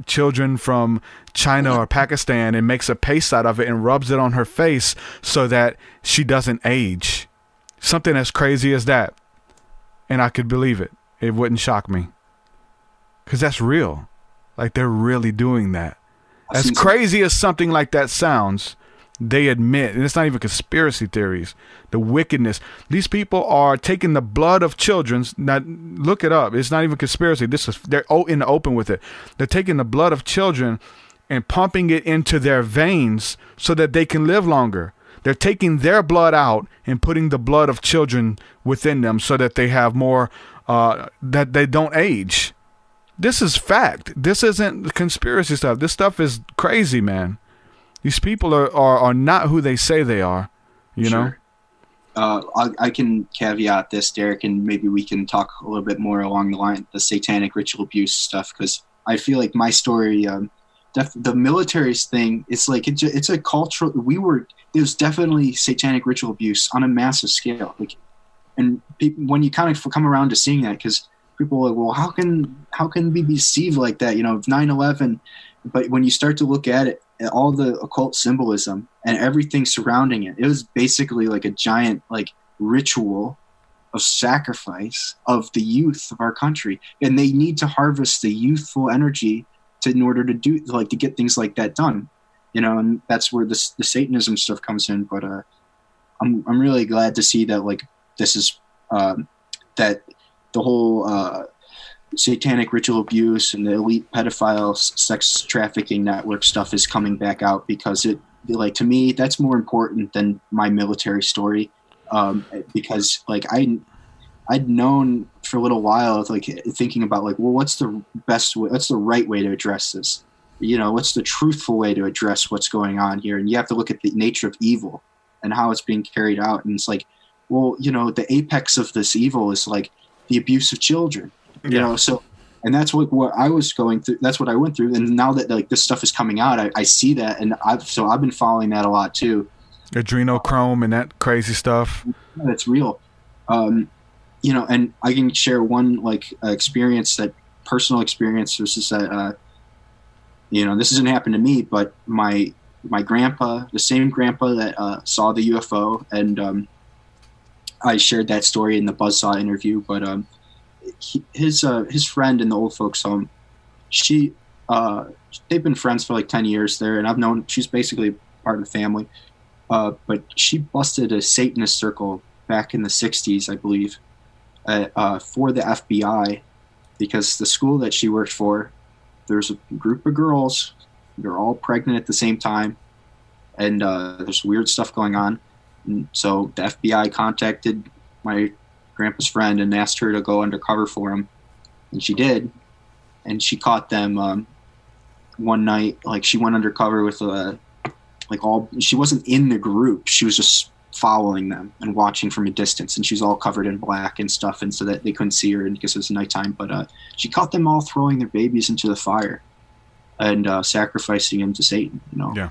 children from China or Pakistan and makes a paste out of it and rubs it on her face so that she doesn't age. Something as crazy as that. And I could believe it. It wouldn't shock me. Because that's real. Like, they're really doing that. As crazy as something like that sounds, they admit, and it's not even conspiracy theories, the wickedness. These people are taking the blood of children. Now, look it up. It's not even conspiracy. They're in the open with it. They're taking the blood of children and pumping it into their veins so that they can live longer. They're taking their blood out and putting the blood of children within them so that they have more, that they don't age. This is fact. This isn't conspiracy stuff. This stuff is crazy, man. These people are not who they say they are, you know? I can caveat this, Derek, and maybe we can talk a little bit more along the line, the satanic ritual abuse stuff, because I feel like my story, the military's thing, it's like, it's a cultural, there's definitely satanic ritual abuse on a massive scale. And people, when you kind of come around to seeing that, because people are like, well, how can we be deceived like that? 9/11. But when you start to look at it, at all the occult symbolism and everything surrounding it, it was basically like a giant ritual of sacrifice of the youth of our country, and they need to harvest the youthful energy in order to do to get things like that done. And that's where the Satanism stuff comes in. But I'm really glad to see that this is that. The whole satanic ritual abuse and the elite pedophile sex trafficking network stuff is coming back out, because to me, that's more important than my military story. Because I'd known for a little while, thinking about well, what's the best way, what's the right way to address this? What's the truthful way to address what's going on here? And you have to look at the nature of evil and how it's being carried out. And it's the apex of this evil is the abuse of children, so, and that's what I was going through. That's what I went through. And now that this stuff is coming out, I see that. And I've been following that a lot too. Adrenochrome and that crazy stuff. That's real. And I can share one personal experience versus that, this hasn't happened to me, but my grandpa, the same grandpa that saw the UFO, and I shared that story in the Buzzsaw interview, but his friend in the old folks home, they've been friends for 10 years there, and she's basically part of the family. But she busted a Satanist circle back in the 60s, I believe, for the FBI, because the school that she worked for, there's a group of girls, they're all pregnant at the same time, and there's weird stuff going on. And so the FBI contacted my grandpa's friend and asked her to go undercover for him. And she did. And she caught them one night. She went undercover with she wasn't in the group. She was just following them and watching from a distance. And she was all covered in black and stuff, and so that they couldn't see her because it was nighttime. But she caught them all throwing their babies into the fire and sacrificing them to Satan, Yeah.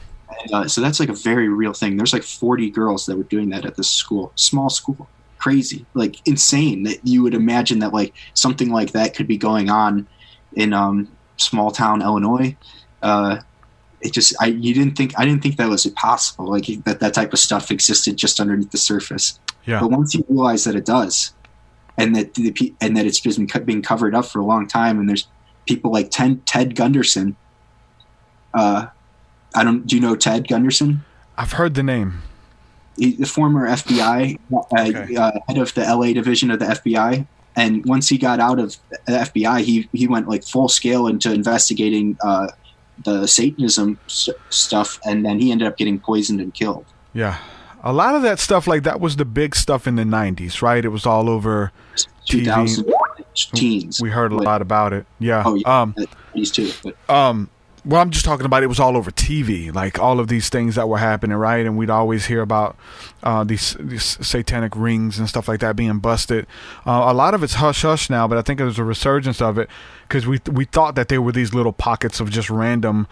So that's a very real thing. There's 40 girls that were doing that at this school, small school, crazy, insane that you would imagine that something like that could be going on in small town Illinois. I didn't think that was possible. That type of stuff existed just underneath the surface. Yeah. But once you realize that it does, and that it's been being covered up for a long time, and there's people like Ted Gunderson. Do you know Ted Gunderson? I've heard the name. He's the former FBI head of the LA division of the FBI. And once he got out of the FBI, he went full scale into investigating the Satanism stuff. And then he ended up getting poisoned and killed. Yeah. A lot of that stuff that was the big stuff in the 90s, right? It was all over 2000. TV. teens. We heard a lot about it. Yeah. Oh, yeah. These two. But. Well, I'm just talking about it was all over TV, like all of these things that were happening, right? And we'd always hear about these satanic rings and stuff like that being busted. A lot of it's hush-hush now, but I think there's a resurgence of it because we thought that there were these little pockets of just random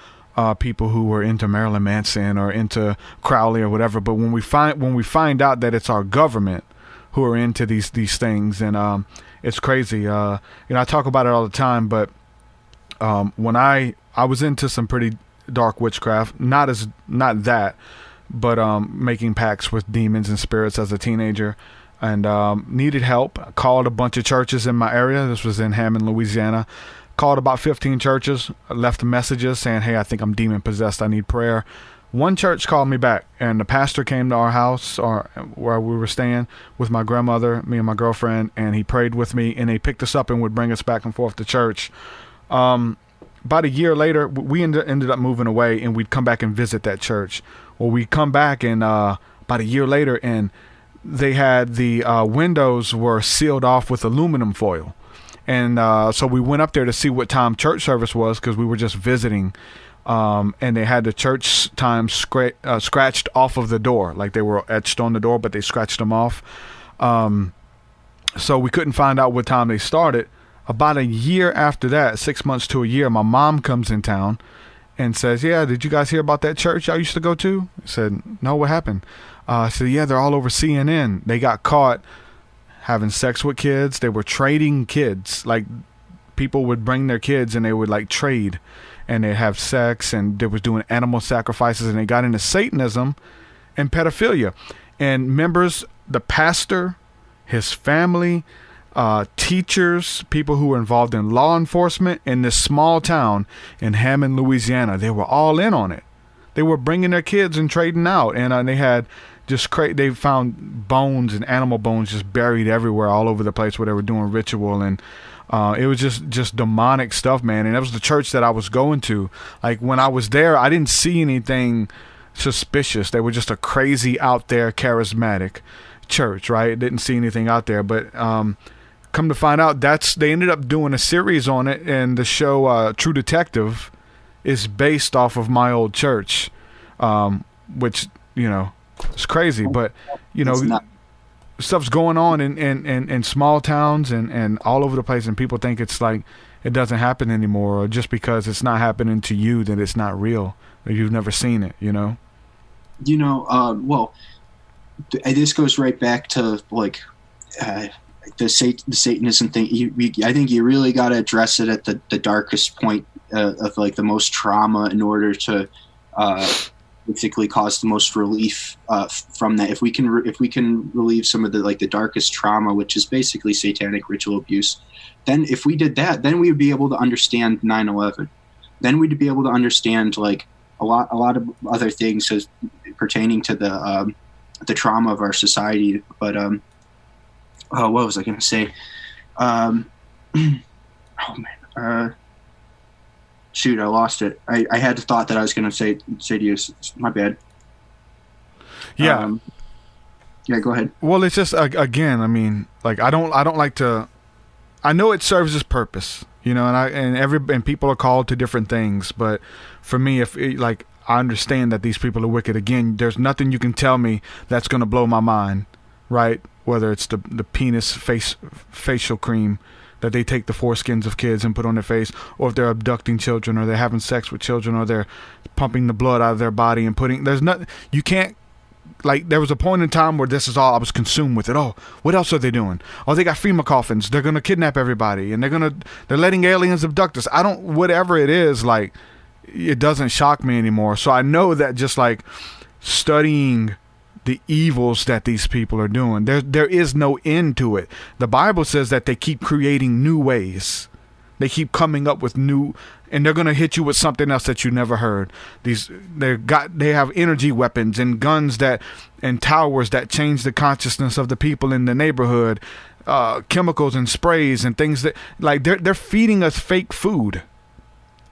people who were into Marilyn Manson or into Crowley or whatever. But when we find out that it's our government who are into these things, and it's crazy. I talk about it all the time, but when I was into some pretty dark witchcraft, not that, but making pacts with demons and spirits as a teenager, and needed help. I called a bunch of churches in my area. This was in Hammond, Louisiana. Called about 15 churches, left messages saying, hey, I think I'm demon possessed. I need prayer. One church called me back, and the pastor came to our house or where we were staying with my grandmother, me and my girlfriend, and he prayed with me, and they picked us up and would bring us back and forth to church. About a year later, we ended up moving away, and we'd come back and visit that church. Well, we'd come back, and about a year later, and they had the windows were sealed off with aluminum foil. And so we went up there to see what time church service was because we were just visiting. And they had the church time scratched off of the door. Like they were etched on the door, but they scratched them off. So we couldn't find out what time they started. About a year after that, 6 months to a year, my mom comes in town and says, yeah, did you guys hear about that church I used to go to? I said, no, what happened? I said, yeah, they're all over CNN. They got caught having sex with kids. They were trading kids. Like people would bring their kids and they would like trade and they'd have sex, and they was doing animal sacrifices, and they got into Satanism and pedophilia. And members, the pastor, his family, teachers, people who were involved in law enforcement in this small town in Hammond, Louisiana, they were all in on it. They were bringing their kids and trading out, and they had they found bones and animal bones just buried everywhere, all over the place where they were doing ritual, and it was just demonic stuff, man. And that was the church that I was going to. Like when I was there, I didn't see anything suspicious. They were just a crazy out there charismatic church, right? Didn't see anything out there, but come to find out, they ended up doing a series on it, and the show True Detective is based off of my old church, which it's crazy, but stuff's going on in small towns and all over the place, and people think it's like it doesn't happen anymore, or just because it's not happening to you that it's not real, or you've never seen it. Well, this goes right back to like the Satanism thing. I think you really got to address it at the darkest point of like the most trauma in order to basically cause the most relief from that. If we can relieve some of the darkest trauma, which is basically satanic ritual abuse, then if we did that, then we would be able to understand 9/11. Then we'd be able to understand like a lot of other things as pertaining to the trauma of our society. But what was I going to say? Shoot, I lost it. I had the thought that I was going to say to you. My bad. Yeah. Yeah, go ahead. Well, it's just again, I mean, like I don't like to. I know it serves its purpose, and people are called to different things. But for me, I understand that these people are wicked. Again, there's nothing you can tell me that's going to blow my mind, right? Whether it's the penis facial cream that they take the foreskins of kids and put on their face, or if they're abducting children, or they're having sex with children, or they're pumping the blood out of their body and you can't, like, there was a point in time where this is all, I was consumed with it. Oh, what else are they doing? Oh, they got FEMA coffins. They're going to kidnap everybody, and they're letting aliens abduct us. Whatever it is, like, it doesn't shock me anymore. So I know that just like studying the evils that these people are doing, there is no end to it. The Bible says that they keep creating new ways. They keep coming up with new, and they're going to hit you with something else that you never heard. They have energy weapons and guns and towers that change the consciousness of the people in the neighborhood, chemicals and sprays and things that, like, they're feeding us fake food.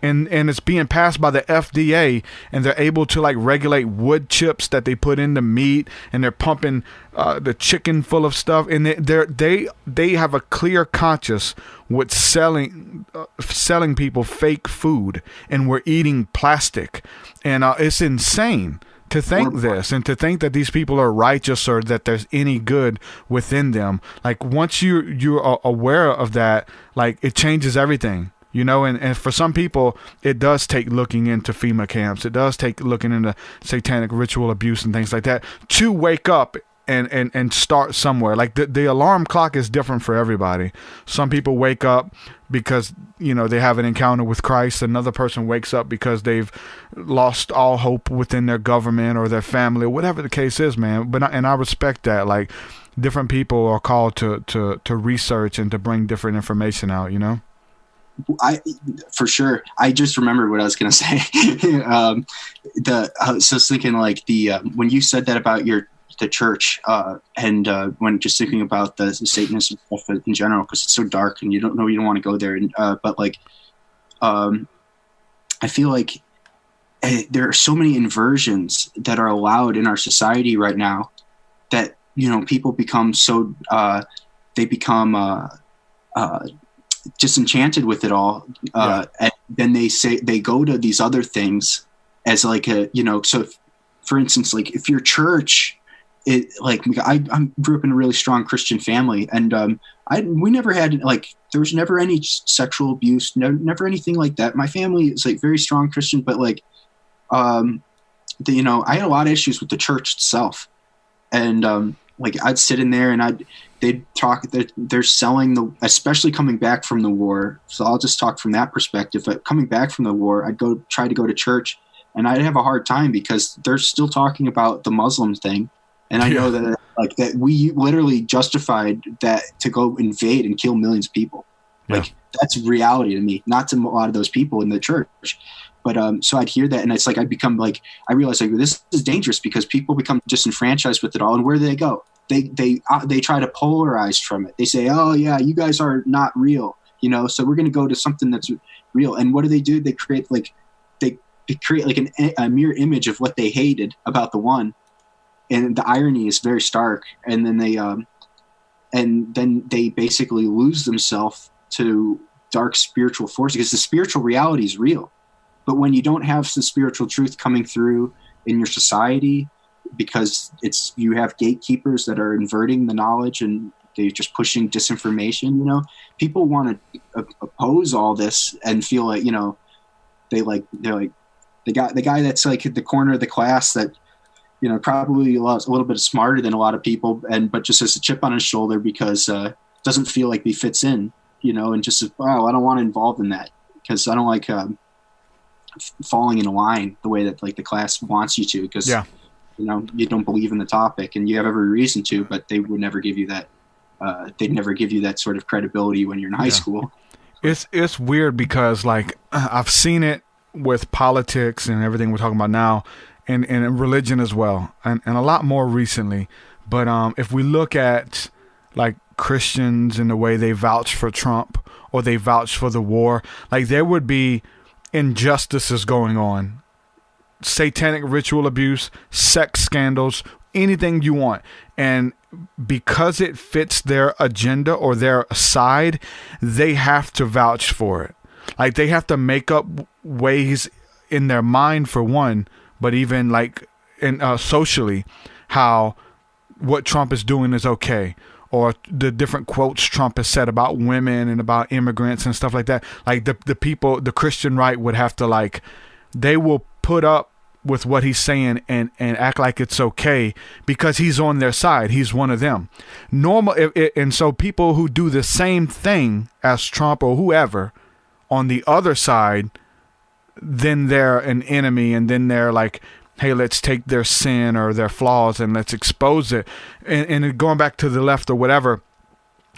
and it's being passed by the FDA, and they're able to like regulate wood chips that they put in the meat, and they're pumping the chicken full of stuff, and they have a clear conscience with selling people fake food, and we're eating plastic, and it's insane to think this, and to think that these people are righteous or that there's any good within them. Like once you're aware of that, like it changes everything, you know. And for some people, it does take looking into FEMA camps. It does take looking into satanic ritual abuse and things like that to wake up and start somewhere. Like the alarm clock is different for everybody. Some people wake up because, you know, they have an encounter with Christ. Another person wakes up because they've lost all hope within their government or their family, or whatever the case is, man. But I respect that. Like different people are called to research and to bring different information out, you know? For sure. I just remembered what I was going to say. I was just thinking like when you said that about the church, and when just thinking about the Satanism stuff in general, because it's so dark and you don't want to go there. And but like, I feel like there are so many inversions that are allowed in our society right now that, you know, people become so they become disenchanted with it all, and then they go to these other things as like a, you know. So for instance, like if your church, I grew up in a really strong Christian family, and we never had there was never any sexual abuse, never anything like that. My family is like very strong Christian, but like you know, I had a lot of issues with the church itself, and like I'd sit in there and they'd talk. They're selling especially coming back from the war. So I'll just talk from that perspective. But coming back from the war, I'd try to go to church, and I'd have a hard time because they're still talking about the Muslim thing. And I know that that we literally justified that to go invade and kill millions of people. Like that's reality to me, not to a lot of those people in the church. But so I'd hear that, and it's like I realized like this is dangerous because people become disenfranchised with it all. And where do they go? They try to polarize from it. They say, oh yeah, you guys are not real, you know. So we're going to go to something that's real. And what do? They create like a mirror image of what they hated about the one. And the irony is very stark. And then they basically lose themselves to dark spiritual force, because the spiritual reality is real. But when you don't have the spiritual truth coming through in your society, because you have gatekeepers that are inverting the knowledge and they're just pushing disinformation, you know, people want to oppose all this and feel like, you know, they're like the guy that's like at the corner of the class that, you know, probably a little bit smarter than a lot of people, but just has a chip on his shoulder because doesn't feel like he fits in, you know, and just says, oh, I don't want to involve in that because I don't like falling in a line the way that like the class wants you to, because you know, you don't believe in the topic and you have every reason to, but they would never give you that. They'd never give you that sort of credibility when you're in high school. It's weird because like I've seen it with politics and everything we're talking about now. And religion as well, and a lot more recently. But if we look at like Christians and the way they vouch for Trump or they vouch for the war, like there would be injustices going on, satanic ritual abuse, sex scandals, anything you want. And because it fits their agenda or their side, they have to vouch for it. Like they have to make up ways in their mind, for one, but even like socially, how what Trump is doing is okay, or the different quotes Trump has said about women and about immigrants and stuff like that. Like the people, the Christian right would have to like, they will put up with what he's saying and act like it's okay because he's on their side. He's one of them. And so people who do the same thing as Trump or whoever on the other side, then they're an enemy, and then they're like, hey, let's take their sin or their flaws and let's expose it. And going back to the left or whatever,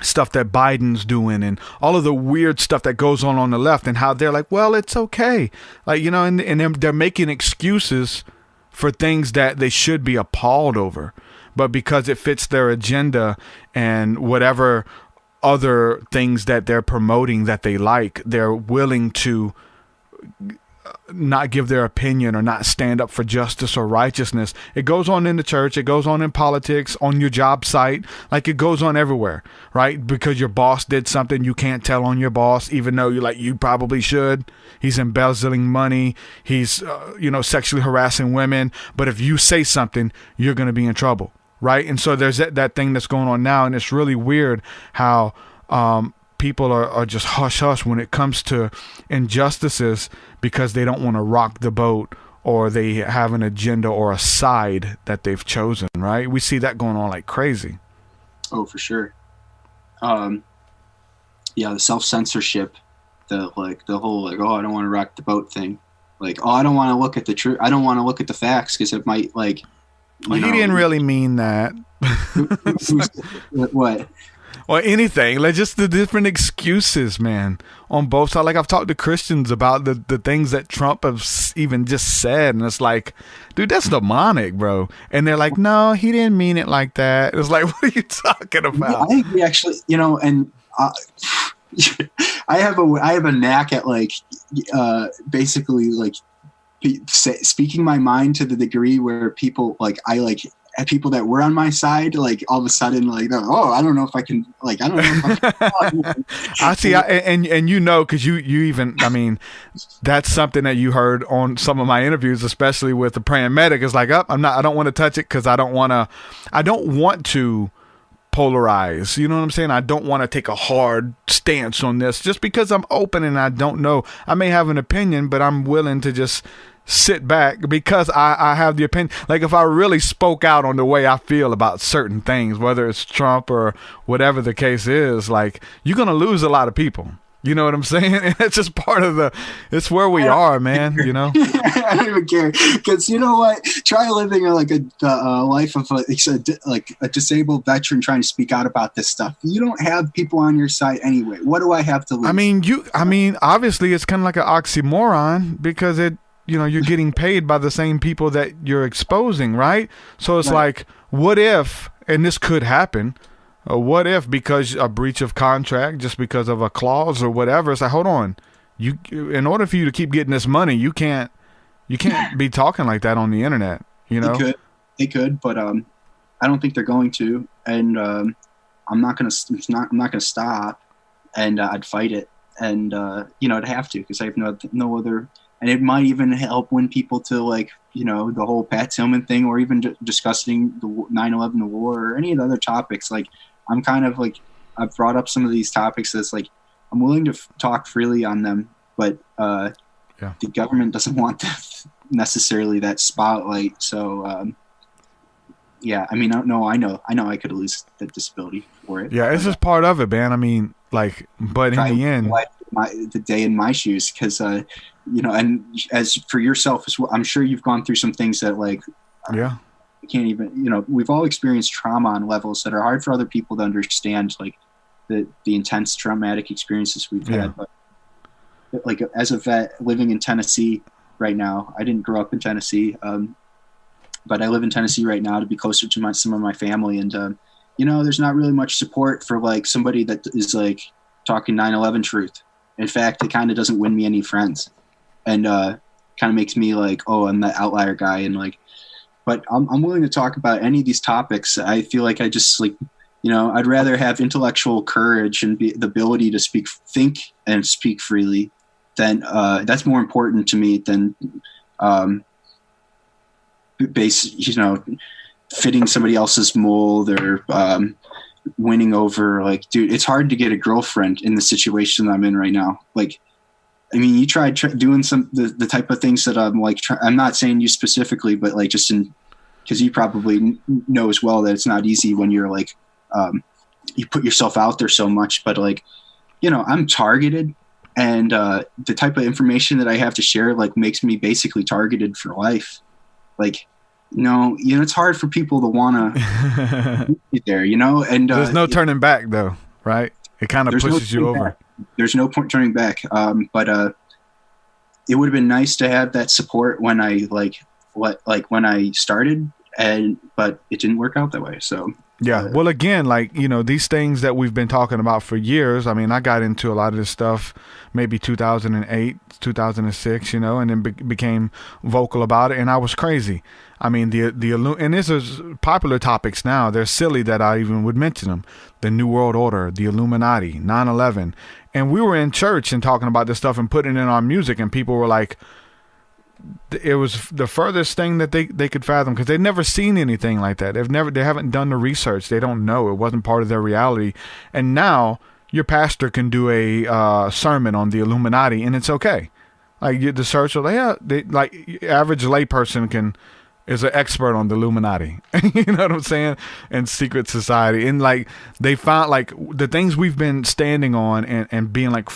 stuff that Biden's doing and all of the weird stuff that goes on the left, and how they're like, well, it's okay. Like, you know, and they're making excuses for things that they should be appalled over. But because it fits their agenda and whatever other things that they're promoting that they like, they're willing to not give their opinion or not stand up for justice or righteousness. It goes on in the church. It goes on in politics, on your job site. Like, it goes on everywhere, right? Because your boss did something you can't tell on your boss, even though you probably should. He's embezzling money. He's, sexually harassing women. But if you say something, you're going to be in trouble, right? And so there's that thing that's going on now. And it's really weird how, people are just hush-hush when it comes to injustices because they don't want to rock the boat, or they have an agenda or a side that they've chosen, right? We see that going on like crazy. Oh, for sure. The self-censorship, the whole, oh, I don't want to rock the boat thing. Like, oh, I don't want to look at the truth. I don't want to look at the facts because it might, he didn't really mean that. What? Or anything, like just the different excuses, man, on both sides. Like, I've talked to Christians about the things that Trump has even just said, and it's like, dude, that's demonic, bro. And they're like, no, he didn't mean it like that. It's like, what are you talking about? Yeah, I think we actually, and I have a knack at basically speaking my mind to the degree where people people that were on my side, all of a sudden, oh, I don't know if I can, I don't know if I can. I see, because you even, that's something that you heard on some of my interviews, especially with the praying medic. It's like, I don't want to touch it because I don't want to polarize. You know what I'm saying? I don't want to take a hard stance on this just because I'm open and I don't know. I may have an opinion, but I'm willing to just sit back because I have the opinion. Like, if I really spoke out on the way I feel about certain things, whether it's Trump or whatever the case is, you're going to lose a lot of people. You know what I'm saying? And it's just part of it's where we are, man, I don't even care. Because you know what? Try living a life of a disabled veteran trying to speak out about this stuff. You don't have people on your side anyway. What do I have to lose? Obviously it's kind of like an oxymoron because you're getting paid by the same people that you're exposing, right? So it's like, what if, and this could happen, what if because a breach of contract, just because of a clause or whatever, it's like, hold on, in order for you to keep getting this money, you can't be talking like that on the internet, They could, but I don't think they're going to, and I'm not gonna stop, and I'd fight it, and I'd have to because I have no other. And it might even help win people to the whole Pat Tillman thing, or even discussing the 9/11 war or any of the other topics. I'm kind of I've brought up some of these topics that's I'm willing to talk freely on them, but the government doesn't want necessarily that spotlight. So I know I could lose the disability for it. Yeah, it's just part of it, man. But in the end, the day in my shoes, because and as for yourself as well, I'm sure you've gone through some things that you can't even, we've all experienced trauma on levels that are hard for other people to understand, the intense traumatic experiences we've had. But as a vet living in Tennessee right now, I didn't grow up in Tennessee, but I live in Tennessee right now to be closer to some of my family, and there's not really much support for somebody that is talking 9/11 truth. In fact, it kind of doesn't win me any friends, and kind of makes me oh, I'm the outlier guy, and but I'm willing to talk about any of these topics. I feel like I just I'd rather have intellectual courage and the ability to think and speak freely. Than that's more important to me than fitting somebody else's mold or winning over. Dude, it's hard to get a girlfriend in the situation I'm in right now. You tried doing the type of things that I'm I'm not saying you specifically, but just because you probably know as well that it's not easy when you're you put yourself out there so much, but I'm targeted, and the type of information that I have to share makes me basically targeted for life. It's hard for people to want to be there, and there's no turning back though, right? It kind of pushes you over. Back. There's no point turning back. But it would have been nice to have that support when I when I started, but it didn't work out that way. So yeah. Well, again, like, you know, these things that we've been talking about for years. I mean, I got into a lot of this stuff maybe 2008, 2006, you know, and then became vocal about it. And I was crazy. I mean, and this is popular topics now. They're silly that I even would mention them. The New World Order, the Illuminati, 9/11. And we were in church and talking about this stuff and putting it in our music. And people were like, it was the furthest thing that they could fathom, because they've never seen anything like that. They haven't done the research. They don't know. It wasn't part of their reality. And now your pastor can do a sermon on the Illuminati, and it's okay. Like the church, like average layperson is an expert on the Illuminati. You know what I'm saying? And secret society, and like they found like the things we've been standing on and being like.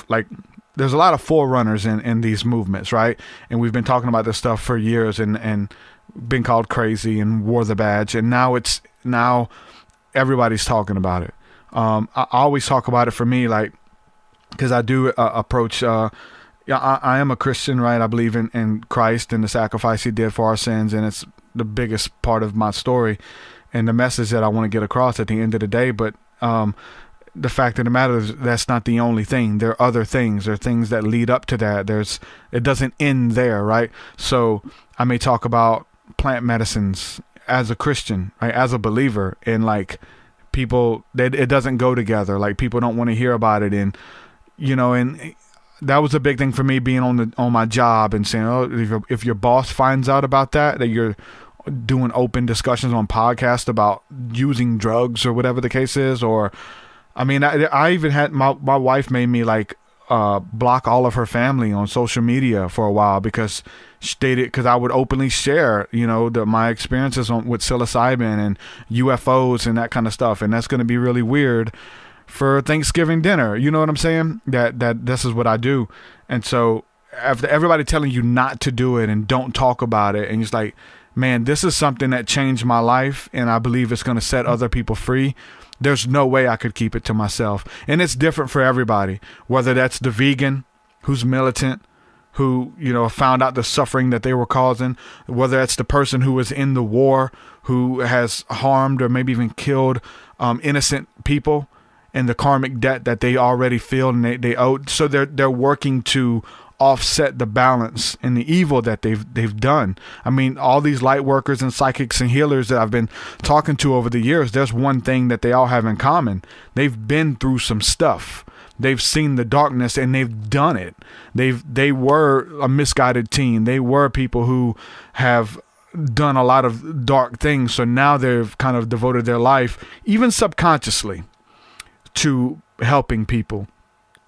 There's a lot of forerunners in these movements, right? And we've been talking about this stuff for years and been called crazy and wore the badge. And now everybody's talking about it. I always talk about it for me, like, because I do approach, I am a Christian, right? I believe in Christ and the sacrifice he did for our sins. And it's the biggest part of my story and the message that I want to get across at the end of the day. But, the fact of the matter is that's not the only thing. There are other things. There are things that lead up to that. It doesn't end there, right? So I may talk about plant medicines as a Christian, right? As a believer, and like people, it doesn't go together. Like people don't want to hear about it, and you know, and that was a big thing for me being on my job and saying, oh, if your boss finds out about that you're doing open discussions on podcasts about using drugs or whatever the case is, or I mean, I even had my wife made me like block all of her family on social media for a while because I would openly share, you know, my experiences with psilocybin and UFOs and that kind of stuff, and that's going to be really weird for Thanksgiving dinner. You know what I'm saying? That this is what I do, and so after everybody telling you not to do it and don't talk about it, and it's like, man, this is something that changed my life, and I believe it's going to set other people free. There's no way I could keep it to myself. And it's different for everybody, whether that's the vegan who's militant, who, you know, found out the suffering that they were causing, whether that's the person who was in the war, who has harmed or maybe even killed innocent people, and the karmic debt that they already feel and they owe. So they're working to offset the balance and the evil that they've done. I mean, all these light workers and psychics and healers that I've been talking to over the years, there's one thing that they all have in common. They've been through some stuff. They've seen the darkness and they've done it. They were a misguided teen. They were people who have done a lot of dark things. So now they've kind of devoted their life, even subconsciously, to helping people,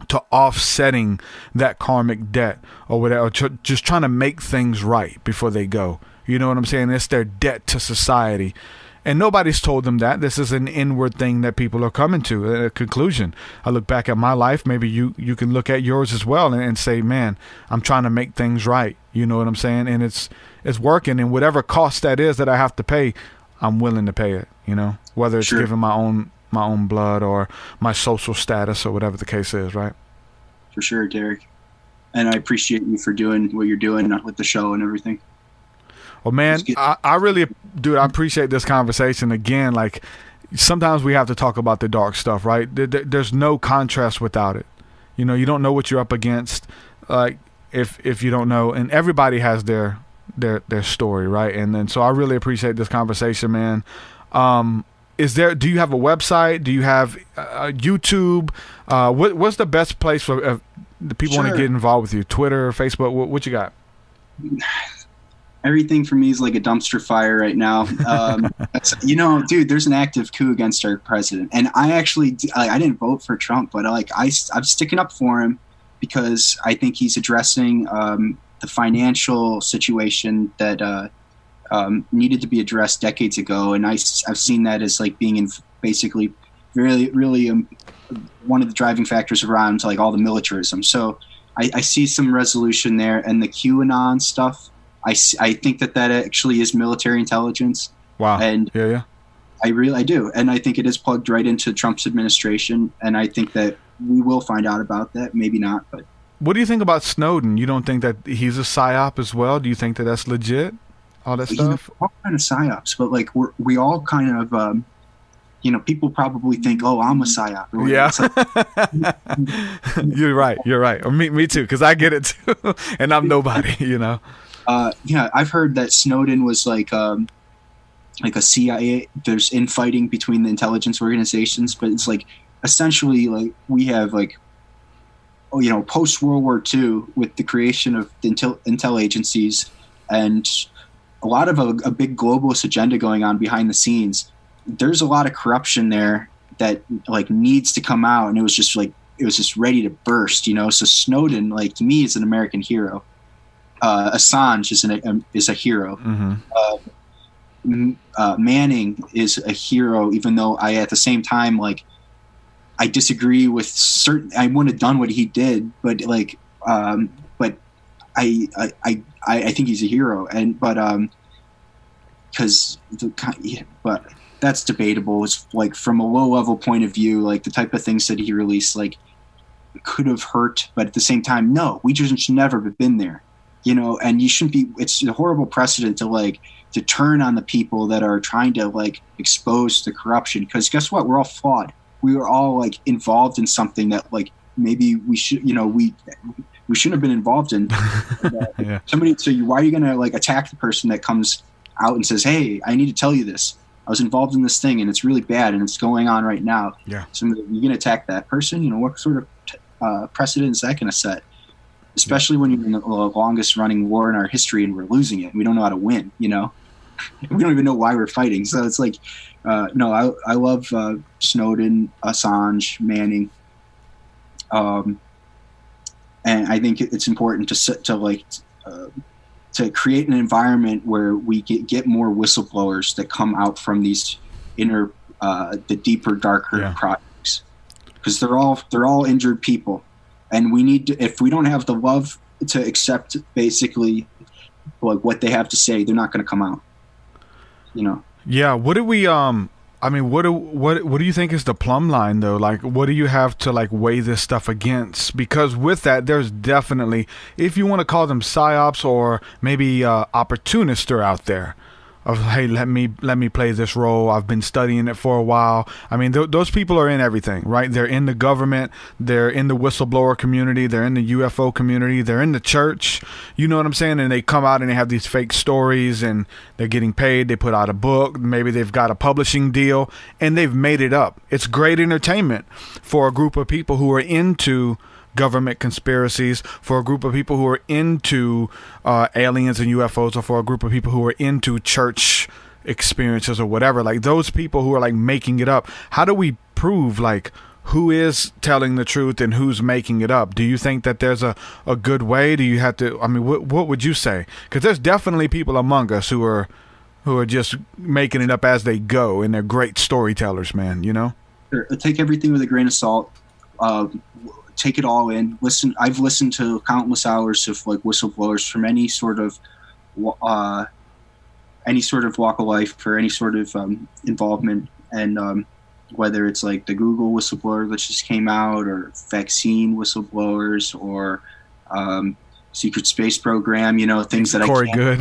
to offsetting that karmic debt or whatever, or just trying to make things right before they go. You know what I'm saying? It's their debt to society. And nobody's told them that. This is an inward thing that people are coming to, a conclusion. I look back at my life. Maybe you can look at yours as well and say, man, I'm trying to make things right. You know what I'm saying? And it's working. And whatever cost that is that I have to pay, I'm willing to pay it, you know, whether it's giving my own blood or my social status or whatever the case is, right? For sure, Derek. And I appreciate you for doing what you're doing with the show and everything. Well, man, I really, dude, I appreciate this conversation again. Like, sometimes we have to talk about the dark stuff, right? There's no contrast without it. You know, you don't know what you're up against, like, if you don't know. And everybody has their story, right? And then, so I really appreciate this conversation, man. Do you have a website? Do you have YouTube? What's the best place for the people want to get involved with you? Twitter, Facebook? What you got? Everything for me is like a dumpster fire right now. You know, dude, there's an active coup against our president, and I actually I didn't vote for Trump, but I'm sticking up for him because I think he's addressing the financial situation that needed to be addressed decades ago, and I've seen that as like being basically really one of the driving factors around like all the militarism. So I see some resolution there, and the QAnon stuff. I think that actually is military intelligence. Wow. And yeah. I do. And I think it is plugged right into Trump's administration. And I think that we will find out about that. Maybe not, but. What do you think about Snowden? You don't think that he's a psyop as well? Do you think that that's legit? all that stuff. All kind of psyops, but like we all kind of people probably think, oh, I'm a psyop. Yeah. You're right. Or me too, because I get it too, and I'm nobody. I've heard that Snowden was like a CIA. There's infighting between the intelligence organizations, but it's like essentially like we have like, post World War II with the creation of the intel agencies and a lot of a big globalist agenda going on behind the scenes. There's a lot of corruption there that like needs to come out, and it was just ready to burst. So Snowden, like, to me, is an American hero. Assange is a hero. Mm-hmm. Manning is a hero, even though I, at the same time, like, I disagree with certain. I wouldn't have done what he did, but like, but I think he's a hero, but that's debatable. It's like from a low level point of view, like the type of things that he released, like, could have hurt, but at the same time, no, we just should never have been there. And you shouldn't be. It's a horrible precedent to turn on the people that are trying to like expose the corruption. Because guess what? We're all flawed. We were all like involved in something that like maybe we should, we shouldn't have been involved in. Yeah. Why are you going to like attack the person that comes out and says, hey, I need to tell you this. I was involved in this thing and it's really bad and it's going on right now. Yeah. So you're going to attack that person. What sort of precedent is that going to set? Especially when you're in the longest running war in our history and we're losing it. We don't know how to win, We don't even know why we're fighting. So it's like, no, I love Snowden, Assange, Manning. And I think it's important to create an environment where we get more whistleblowers that come out from these the deeper, darker projects, because they're all injured people. And we need to, if we don't have the love to accept basically like what they have to say, they're not going to come out. Yeah. What do we what do you think is the plumb line though? Like, what do you have to like weigh this stuff against? Because with that, there's definitely, if you want to call them psyops or maybe opportunists are out there. Of, hey, let me play this role. I've been studying it for a while. I mean, those people are in everything, right? They're in the government. They're in the whistleblower community. They're in the UFO community. They're in the church. You know what I'm saying? And they come out and they have these fake stories and they're getting paid. They put out a book. Maybe they've got a publishing deal and they've made it up. It's great entertainment for a group of people who are into government conspiracies, for a group of people who are into aliens and UFOs, or for a group of people who are into church experiences or whatever. Like those people who are like making it up. How do we prove like who is telling the truth and who's making it up? Do you think that there's a good way? Do you have to? I mean, what would you say? Because there's definitely people among us who are just making it up as they go, and they're great storytellers, man. Sure. Take everything with a grain of salt. Take it all in. Listen. I've listened to countless hours of like whistleblowers from any sort of walk of life or any sort of involvement, and whether it's like the Google whistleblower that just came out, or vaccine whistleblowers, or secret space program. Things that Corey I can't.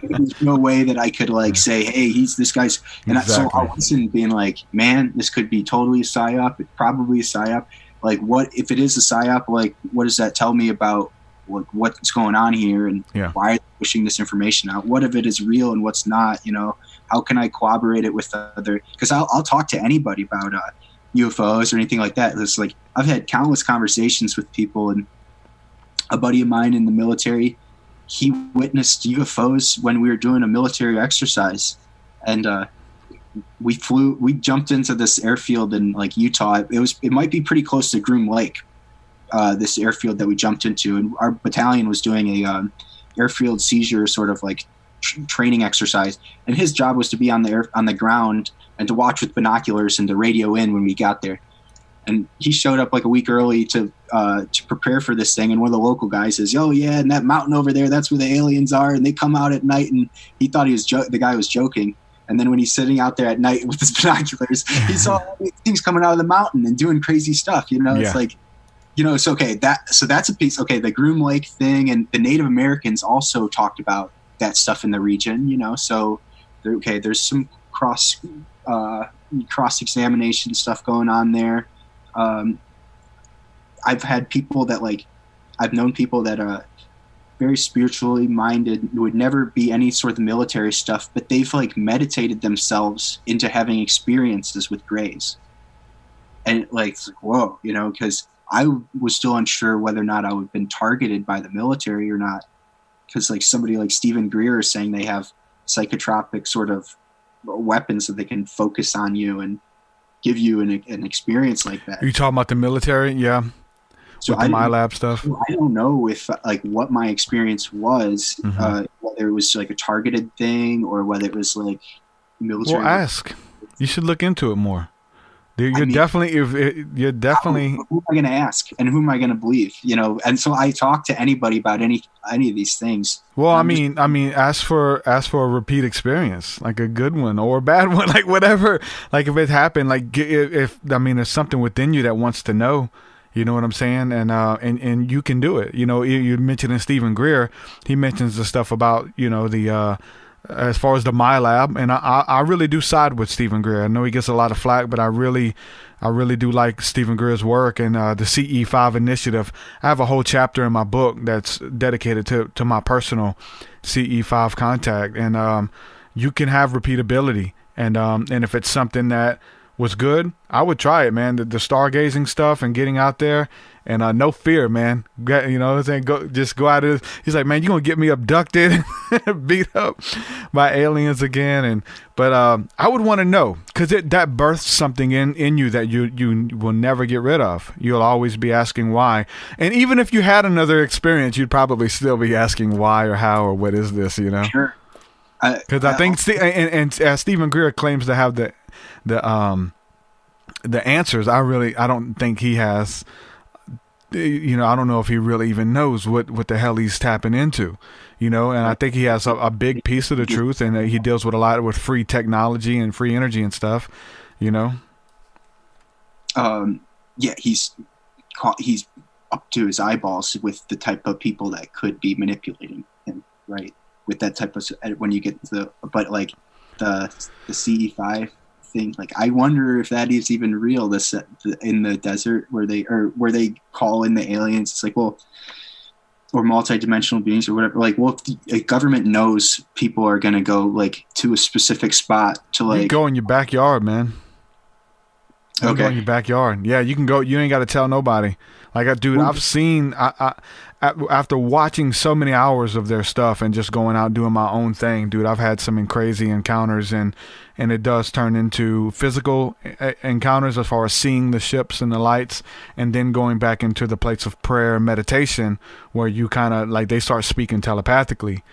There's no way that I could like say, hey, he's this guy's. And so I'll listen, being like, man, this could be totally a psyop. It's probably a psyop. Like, what if it is a psyop? Like, what does that tell me about like what's going on here, and why are they pushing this information out? What of it is real and what's not? How can I corroborate it with other? Because I'll talk to anybody about UFOs or anything like that. It's like I've had countless conversations with people, and a buddy of mine in the military, he witnessed UFOs when we were doing a military exercise, and we jumped into this airfield in like Utah. It might be pretty close to Groom Lake, this airfield that we jumped into, and our battalion was doing a airfield seizure sort of like training exercise, and his job was to be on the ground and to watch with binoculars and to radio in when we got there. And he showed up like a week early to prepare for this thing. And one of the local guys says, "Oh yeah, and that mountain over there, that's where the aliens are, and they come out at night." And he thought the guy was joking. And then when he's sitting out there at night with his binoculars, he saw all these things coming out of the mountain and doing crazy stuff. It's like, it's okay. So that's a piece. Okay, the Groom Lake thing, and the Native Americans also talked about that stuff in the region, you know. So there's some cross examination stuff going on there. I've had people that I've known people that are very spiritually minded, would never be any sort of military stuff, but they've meditated themselves into having experiences with grays. And it's like, whoa, you know, because I was still unsure whether or not I would have been targeted by the military or not. Because somebody like Stephen Greer is saying they have psychotropic sort of weapons that they can focus on you and give you an experience like that. Are you talking about the military? Yeah. So with the MyLab stuff? I don't know if what my experience was, whether it was a targeted thing or whether it was military. Well, ask. You should look into it more. You're definitely. Who am I going to ask, and who am I going to believe? You know, and so I talk to anybody about any of these things. Well, I mean, ask for a repeat experience, like a good one or a bad one, like whatever. Like if it happened, if there's something within you that wants to know. You know what I'm saying? And you can do it. You know, you mentioned Stephen Greer. He mentions the stuff about, you know, the as far as the MyLab, and I really do side with Stephen Greer. I know he gets a lot of flack, but I really do like Stephen Greer's work and the CE5 initiative. I have a whole chapter in my book that's dedicated to my personal CE5 contact, and you can have repeatability, and if it's something that was good, I would try it, man. The stargazing stuff and getting out there, and no fear, man. You know what I'm saying? Just go out of this. He's like, man, you gonna get me abducted, beat up by aliens again? But I would want to know, because that births something in you that you will never get rid of. You'll always be asking why, and even if you had another experience, you'd probably still be asking why or how or what is this, you know? Sure. Because I think, and Stephen Greer claims to have the answers. I don't think he has. You know, I don't know if he really even knows what the hell he's tapping into. You know, and I think he has a big piece of the truth, and he deals with a lot with free technology and free energy and stuff. You know. Yeah, he's up to his eyeballs with the type of people that could be manipulating him, right? With that type of, when you get the CE5 thing, I wonder if that is even real. This in the desert where they call in the aliens. It's like, well, or multidimensional beings or whatever. Like, well, if the government knows people are going to go to a specific spot to you go in your backyard, man. You okay. Go in your backyard. Yeah, you can go. You ain't got to tell nobody. Dude, I've seen. After watching so many hours of their stuff and just going out doing my own thing, dude, I've had some crazy encounters, and it does turn into physical encounters as far as seeing the ships and the lights, and then going back into the place of prayer and meditation where you kind of they start speaking telepathically,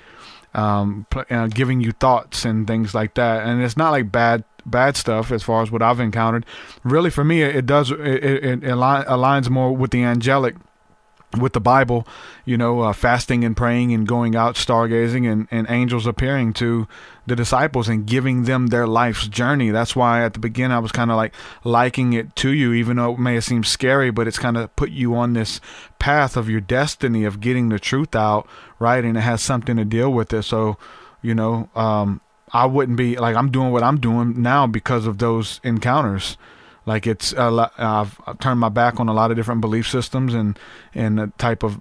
giving you thoughts and things like that. And it's not bad stuff as far as what I've encountered. Really, for me, it aligns more with the angelic, with the Bible, you know, fasting and praying and going out stargazing and angels appearing to the disciples and giving them their life's journey. That's why at the beginning I was kind of liking it to you, even though it may have seemed scary, but it's kind of put you on this path of your destiny of getting the truth out, right? And it has something to deal with it. So, you know, I wouldn't be I'm doing what I'm doing now because of those encounters. It's I've turned my back on a lot of different belief systems and the type of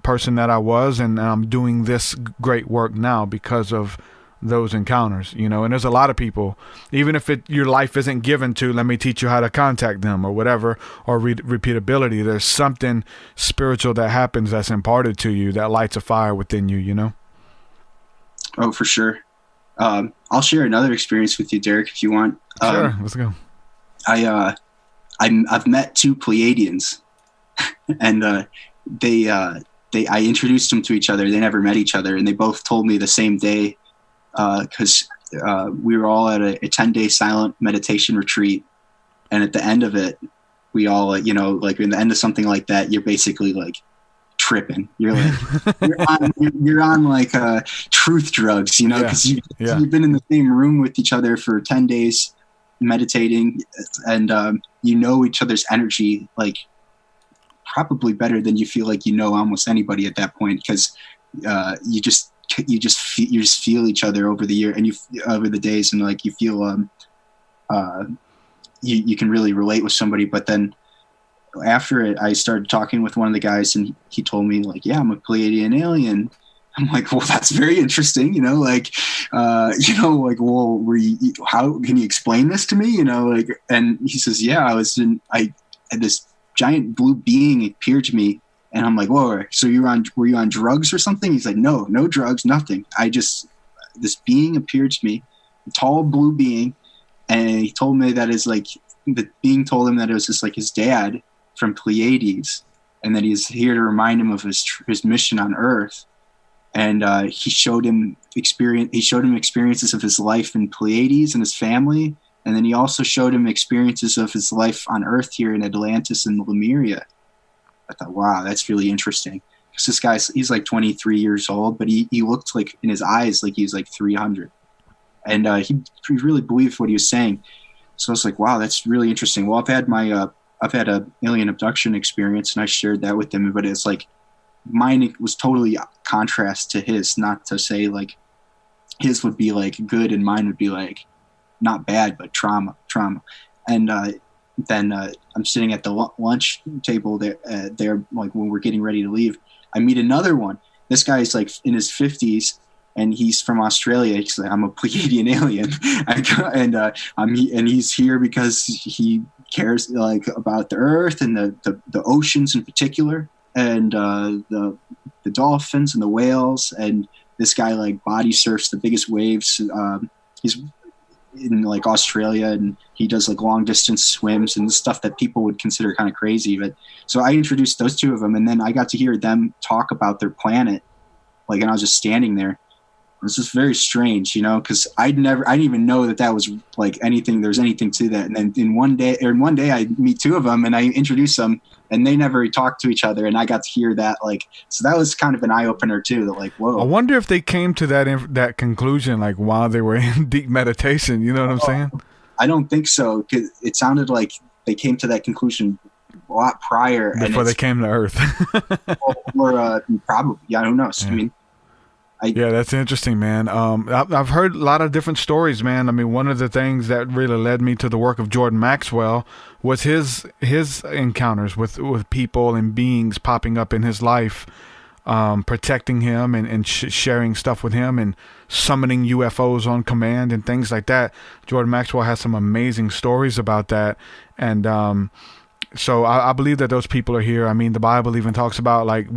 person that I was, and I'm doing this great work now because of those encounters, you know. And there's a lot of people, even if your life isn't given to, let me teach you how to contact them or whatever, or repeatability, there's something spiritual that happens that's imparted to you that lights a fire within you, you know. Oh, for sure. I'll share another experience with you, Derek, if you want. Sure, let's go. I've met two Pleiadians, and I introduced them to each other. They never met each other, and they both told me the same day, because we were all at a 10-day silent meditation retreat, and at the end of it, we all, in the end of something like that, you're basically tripping. You're you're on truth drugs, you know, because you've been in the same room with each other for 10 days. Meditating, and you know each other's energy probably better than you feel almost anybody at that point, because you just feel each other over the year and over the days, and like you feel you can really relate with somebody. But then after it, I started talking with one of the guys, and he told me like, yeah, I'm a Pleiadian alien. I'm like, well, that's very interesting, like, well, how can you explain this to me? Like, and he says, yeah, I had this giant blue being appeared to me, and I'm like, whoa, so were you on drugs or something? He's like, no drugs, nothing. This being appeared to me, a tall blue being, and he told me that the being told him that it was just like his dad from Pleiades, and that he's here to remind him of his mission on Earth. And he showed him experiences of his life in Pleiades and his family, and then he also showed him experiences of his life on Earth here in Atlantis and Lemuria. I thought, wow, that's really interesting. Because this guy, he's like 23 years old, but he looked like in his eyes like he was like 300, and he really believed what he was saying. So I was like, wow, that's really interesting. Well, I've had a alien abduction experience, and I shared that with him, but it's like, mine was totally contrast to his. Not to say like his would be like good and mine would be like not bad, but trauma. And then I'm sitting at the lunch table there like when we're getting ready to leave, I meet another one. This guy's like in his 50s, and he's from Australia. He's like, I'm a Pleiadian alien, and he's here because he cares like about the Earth and the oceans in particular, and the dolphins and the whales. And this guy like body surfs the biggest waves. He's in like Australia, and he does like long distance swims and stuff that people would consider kind of crazy. But so I introduced those two of them, and then I got to hear them talk about their planet. Like, and I was just standing there. It was just very strange, because I didn't even know that was like anything. There's anything to that. And then in one day I meet two of them, and I introduce them, and they never talked to each other. And I got to hear that, like, so that was kind of an eye opener too. That like, whoa. I wonder if they came to that conclusion like while they were in deep meditation. You know what I'm saying? I don't think so, because it sounded like they came to that conclusion a lot prior before they came to Earth. or probably, yeah, who knows? Yeah. I mean. Yeah, that's interesting, man. I've heard a lot of different stories, man. I mean, one of the things that really led me to the work of Jordan Maxwell was his encounters with people and beings popping up in his life, protecting him and sharing stuff with him and summoning UFOs on command and things like that. Jordan Maxwell has some amazing stories about that. And so I believe that those people are here. I mean, the Bible even talks about like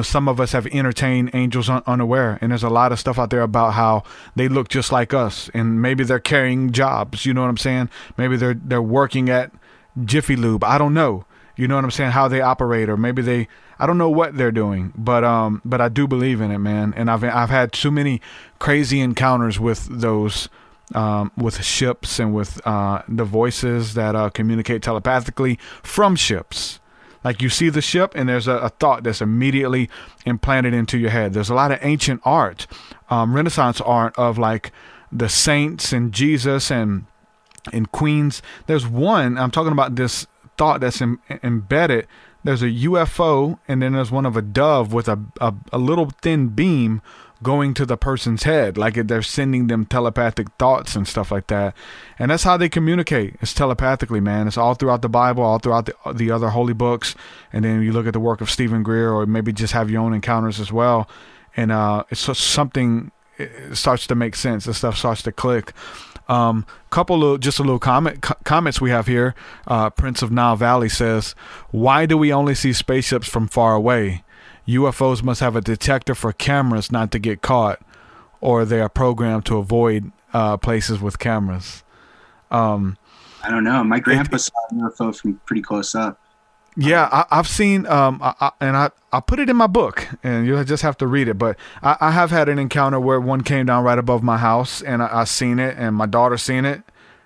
some of us have entertained angels unaware. And there's a lot of stuff out there about how they look just like us. And maybe they're carrying jobs. You know what I'm saying? Maybe they're working at Jiffy Lube. I don't know. You know what I'm saying? How they operate, or maybe I don't know what they're doing, but I do believe in it, man. And I've had too many crazy encounters with those. With ships and with the voices that communicate telepathically from ships. Like you see the ship and there's a thought that's immediately implanted into your head. There's a lot of ancient art, Renaissance art of like the saints and Jesus and queens. There's one, I'm talking about this thought that's embedded. There's a UFO, and then there's one of a dove with a little thin beam going to the person's head, like they're sending them telepathic thoughts and stuff like that. And that's how they communicate. It's telepathically, man. It's all throughout the Bible, all throughout the other holy books. And then you look at the work of Stephen Greer, or maybe just have your own encounters as well. And it's just something, it starts to make sense. The stuff starts to click. Comments we have here. Prince of Nile Valley says, why do we only see spaceships from far away? UFOs must have a detector for cameras not to get caught, or they are programmed to avoid places with cameras. I don't know. My grandpa saw a UFO from pretty close up. Yeah, I've seen, and I put it in my book, and you'll just have to read it. But I have had an encounter where one came down right above my house, and I seen it, and my daughter seen it.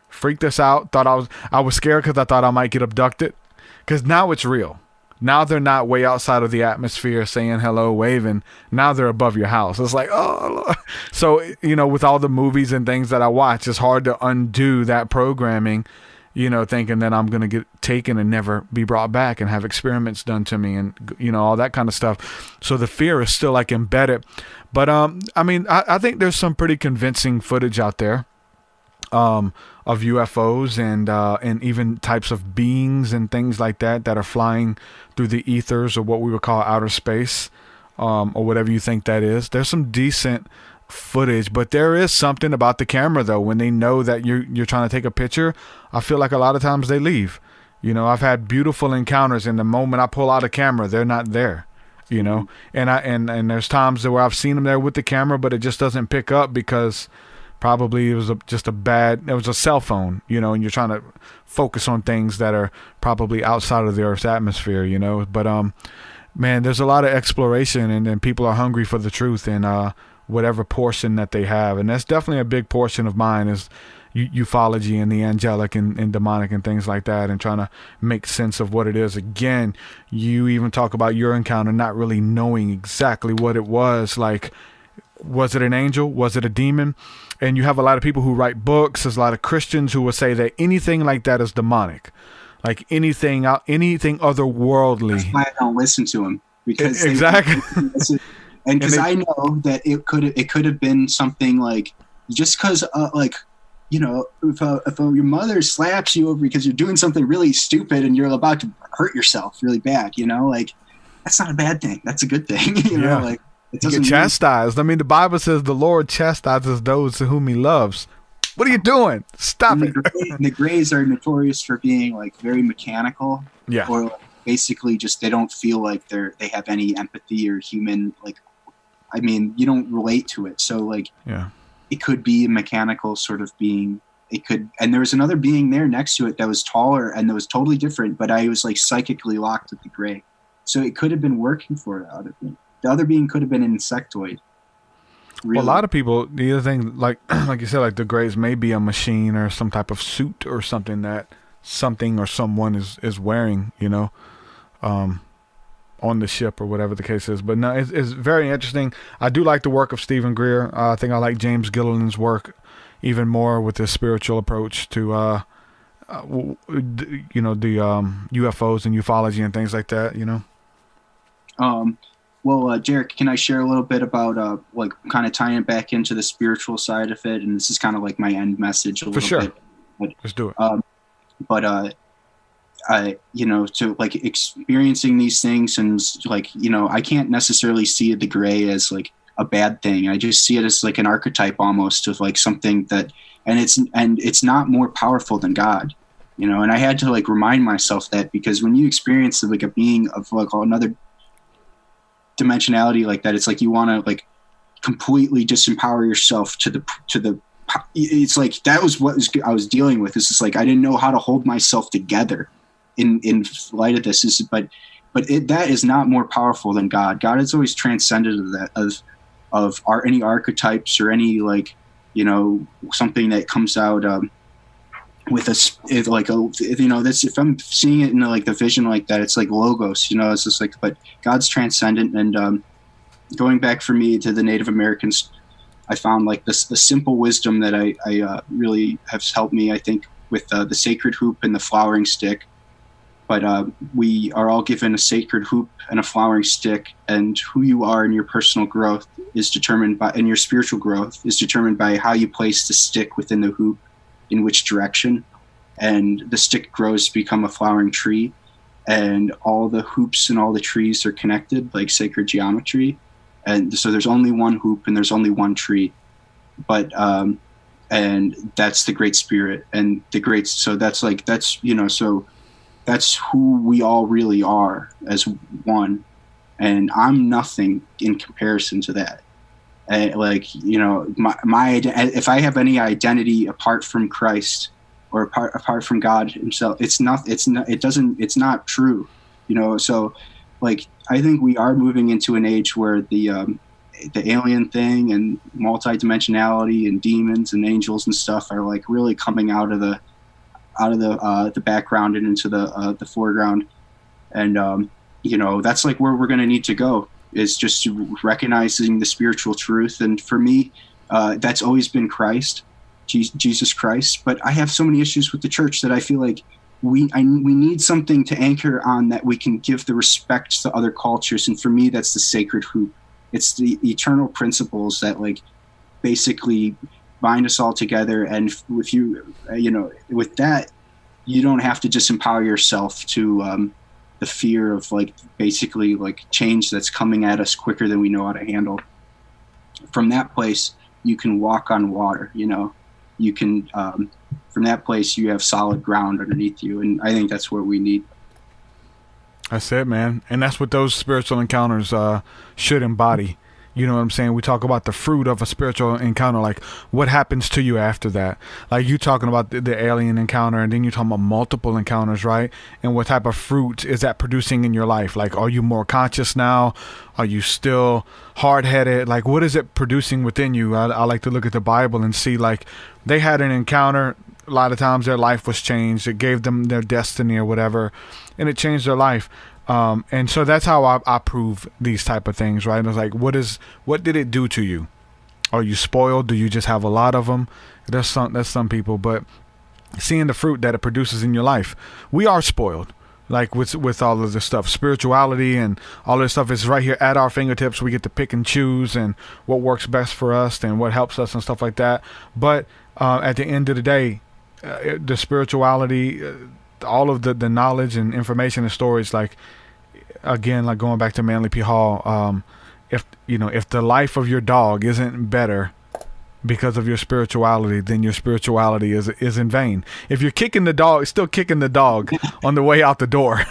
Freaked us out. Thought I was scared because I thought I might get abducted. Because now it's real. Now they're not way outside of the atmosphere saying hello, waving. Now they're above your house. It's like, oh. So, with all the movies and things that I watch, it's hard to undo that programming. thinking that I'm going to get taken and never be brought back and have experiments done to me and, all that kind of stuff. So the fear is still like embedded. But, I think there's some pretty convincing footage out there of UFOs and even types of beings and things like that are flying through the ethers, or what we would call outer space, or whatever you think that is. There's some decent footage, but there is something about the camera though. When they know that you're trying to take a picture, I feel like a lot of times they leave. I've had beautiful encounters, and the moment I pull out a camera, they're not there. And there's times where I've seen them there with the camera, but it just doesn't pick up because probably it was it was a cell phone, and you're trying to focus on things that are probably outside of the Earth's atmosphere, But man, there's a lot of exploration, and people are hungry for the truth and whatever portion that they have. And that's definitely a big portion of mine is ufology and the angelic and demonic and things like that, and trying to make sense of what it is. Again, you even talk about your encounter not really knowing exactly what it was. Like, was it an angel? Was it a demon? And you have a lot of people who write books. There's a lot of Christians who will say that anything like that is demonic, like anything otherworldly. That's why I don't listen to them, because exactly. And because I know that it could have been something like, just because if your mother slaps you over because you're doing something really stupid and you're about to hurt yourself really bad, that's not a bad thing. That's a good thing. It doesn't get chastised. The Bible says the Lord chastises those to whom he loves. What are you doing? Stop it. The Greys are notorious for being like very mechanical. Yeah. Or basically just, they don't feel like they have any empathy or human, you don't relate to it. So it could be a mechanical sort of being. And there was another being there next to it that was taller and that was totally different, but I was like psychically locked with the Grey. So it could have been working for the other being. The other being could have been an insectoid. Really. Well, a lot of people, the other thing, like you said, like the Greys may be a machine or some type of suit or something that something or someone is wearing, on the ship or whatever the case is. But no, it's very interesting. I do like the work of Stephen Greer. I think I like James Gilliland's work even more with his spiritual approach to, the UFOs and ufology and things like that, Well, Jarek, can I share a little bit about kind of tying it back into the spiritual side of it? And this is kind of like my end message a little For sure. bit. But, let's do it. So like experiencing these things and I can't necessarily see the Grey as like a bad thing. I just see it as like an archetype almost of like something that, and it's not more powerful than God, and I had to like remind myself that, because when you experience like a being of like another dimensionality like that, it's like you want to like completely disempower yourself to the it's like that was what I was dealing with. It's just like I didn't know how to hold myself together in light of this. But that is not more powerful than God. God has always transcended that of any archetypes or any something that comes out with this if I'm seeing it in like the vision like that, it's like logos, it's just like, but God's transcendent. And going back for me to the Native Americans, I found like the simple wisdom that I really has helped me, I think, with the sacred hoop and the flowering stick. But we are all given a sacred hoop and a flowering stick, and who you are in your personal growth is determined by, and your spiritual growth is determined by how you place the stick within the hoop, in which direction, and the stick grows to become a flowering tree, and all the hoops and all the trees are connected like sacred geometry. And so there's only one hoop and there's only one tree, but and that's the Great Spirit and the great. So that's that's who we all really are as one, and I'm nothing in comparison to that. My if I have any identity apart from Christ or apart from God himself, it's not true, so like I think we are moving into an age where the alien thing and multidimensionality and demons and angels and stuff are like really coming out of the background and into the foreground, and that's like where we're going to need to go, is just recognizing the spiritual truth. And for me, that's always been Christ. Jesus Christ. But I have so many issues with the church that I feel like we need something to anchor on, that we can give the respect to other cultures. And for me, that's the sacred hoop. It's the eternal principles that like basically bind us all together. And if you with that, you don't have to disempower yourself to the fear of like basically like change that's coming at us quicker than we know how to handle. From that place, you can walk on water. You can from that place you have solid ground underneath you, and I think that's what we need. That's it, man. And that's what those spiritual encounters should embody. You know what I'm saying? We talk about the fruit of a spiritual encounter, like what happens to you after that. Like you talking about the alien encounter, and then you're talking about multiple encounters, right? And what type of fruit is that producing in your life? Like, are you more conscious now? Are you still hard-headed? Like, what is it producing within you? I like to look at the Bible and see, like, they had an encounter. A lot of times their life was changed. It gave them their destiny or whatever, and it changed their life. And so that's how I prove these type of things, right? It's like, what did it do to you? Are you spoiled? Do you just have a lot of them? That's some people, but seeing the fruit that it produces in your life, we are spoiled. Like with all of this stuff, spirituality and all this stuff is right here at our fingertips. We get to pick and choose and what works best for us and what helps us and stuff like that. But at the end of the day, the spirituality, all of the knowledge and information and stories, like again, like going back to Manly P. Hall, if the life of your dog isn't better because of your spirituality, then your spirituality is in vain. If you're kicking the dog, still kicking the dog on the way out the door,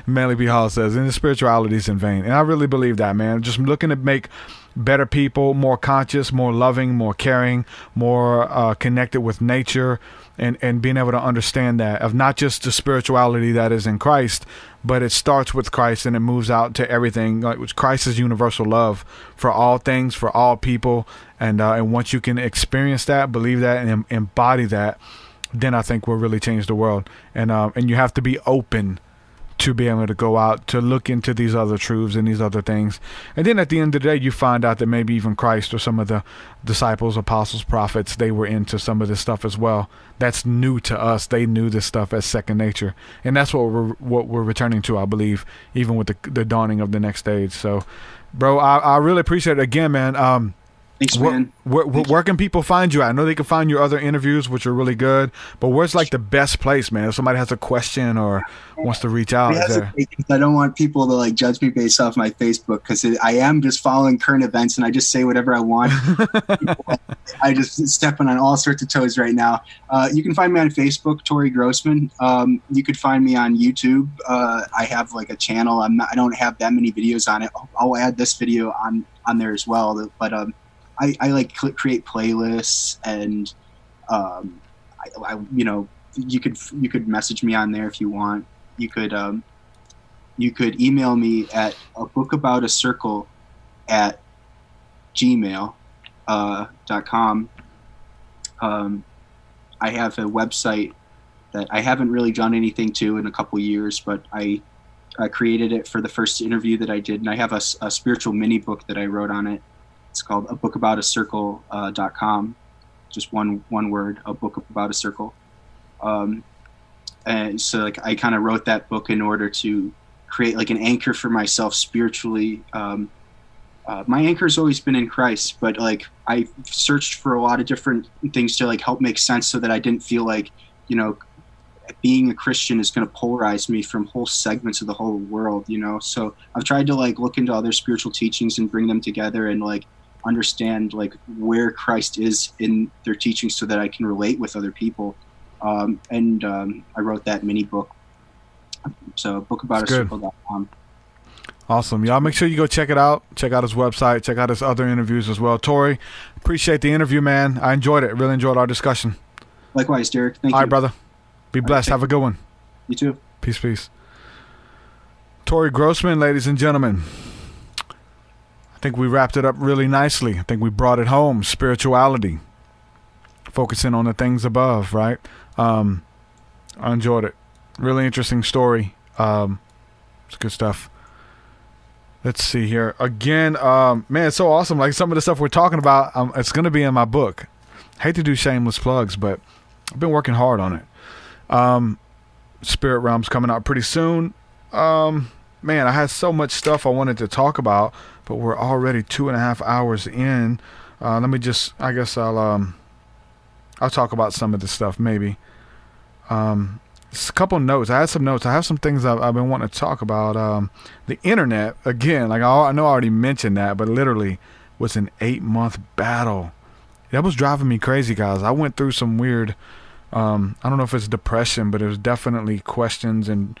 Manly P. Hall says, and the spirituality is in vain. And I really believe that, man. Just looking to make better people, more conscious, more loving, more caring, more connected with nature, and being able to understand that of not just the spirituality that is in Christ, but it starts with Christ and it moves out to everything. Like Christ's universal love for all things, for all people, and once you can experience that, believe that, and embody that, then I think we'll really change the world. And you have to be open to be able to go out to look into these other truths and these other things. And then at the end of the day, you find out that maybe even Christ or some of the disciples, apostles, prophets, they were into some of this stuff as well. That's new to us. They knew this stuff as second nature. And that's what we're returning to, I believe, even with the dawning of the next stage. So, bro, I really appreciate it again, man. Thanks, man. Where can people find you at? I know they can find your other interviews, which are really good, but where's like the best place, man? If somebody has a question or wants to reach out, I don't want people to like judge me based off my Facebook, because I am just following current events and I just say whatever I want. I just stepping on all sorts of toes right now. You can find me on Facebook, Torrey Grossman. You could find me on YouTube. I have like a channel. I don't have that many videos on it. I'll add this video on there as well, but I like create playlists, and you could message me on there if you want. You could email me at abookaboutacircle@gmail.com. I have a website that I haven't really done anything to in a couple years, but I created it for the first interview that I did, and I have a spiritual mini book that I wrote on it. It's called abookaboutacircle.com. Just one word, a book about a circle. And so like I kind of wrote that book in order to create like an anchor for myself spiritually. My anchor's always been in Christ, but like I searched for a lot of different things to like help make sense, so that I didn't feel like, being a Christian is going to polarize me from whole segments of the whole world, So I've tried to like look into other spiritual teachings and bring them together and like understand like where Christ is in their teachings, so that I can relate with other people. I wrote that mini book. So bookaboutasircle.com. Awesome. Y'all make sure you go check it out. Check out his website. Check out his other interviews as well. Torrey, appreciate the interview, man. I enjoyed it. Really enjoyed our discussion. Likewise, Derek. Thank you. All right, brother. Be blessed. Have a good one. You too. Peace, peace. Torrey Grossman, ladies and gentlemen. I think we wrapped it up really nicely. I think we brought it home. Spirituality. Focusing on the things above, right? I enjoyed it. Really interesting story. It's good stuff. Let's see here. Again, man, it's so awesome. Like some of the stuff we're talking about, it's going to be in my book. hate to do shameless plugs, but I've been working hard on it. Spirit Realm's coming out pretty soon. Man, I had so much stuff I wanted to talk about, but we're already 2.5 hours in. I guess I'll talk about some of the stuff maybe. Just a couple notes. I had some notes. I have some things I've been wanting to talk about. The internet, again, like I know I already mentioned that, but literally was an 8-month battle. That was driving me crazy, guys. I went through some weird, I don't know if it's depression, but it was definitely questions and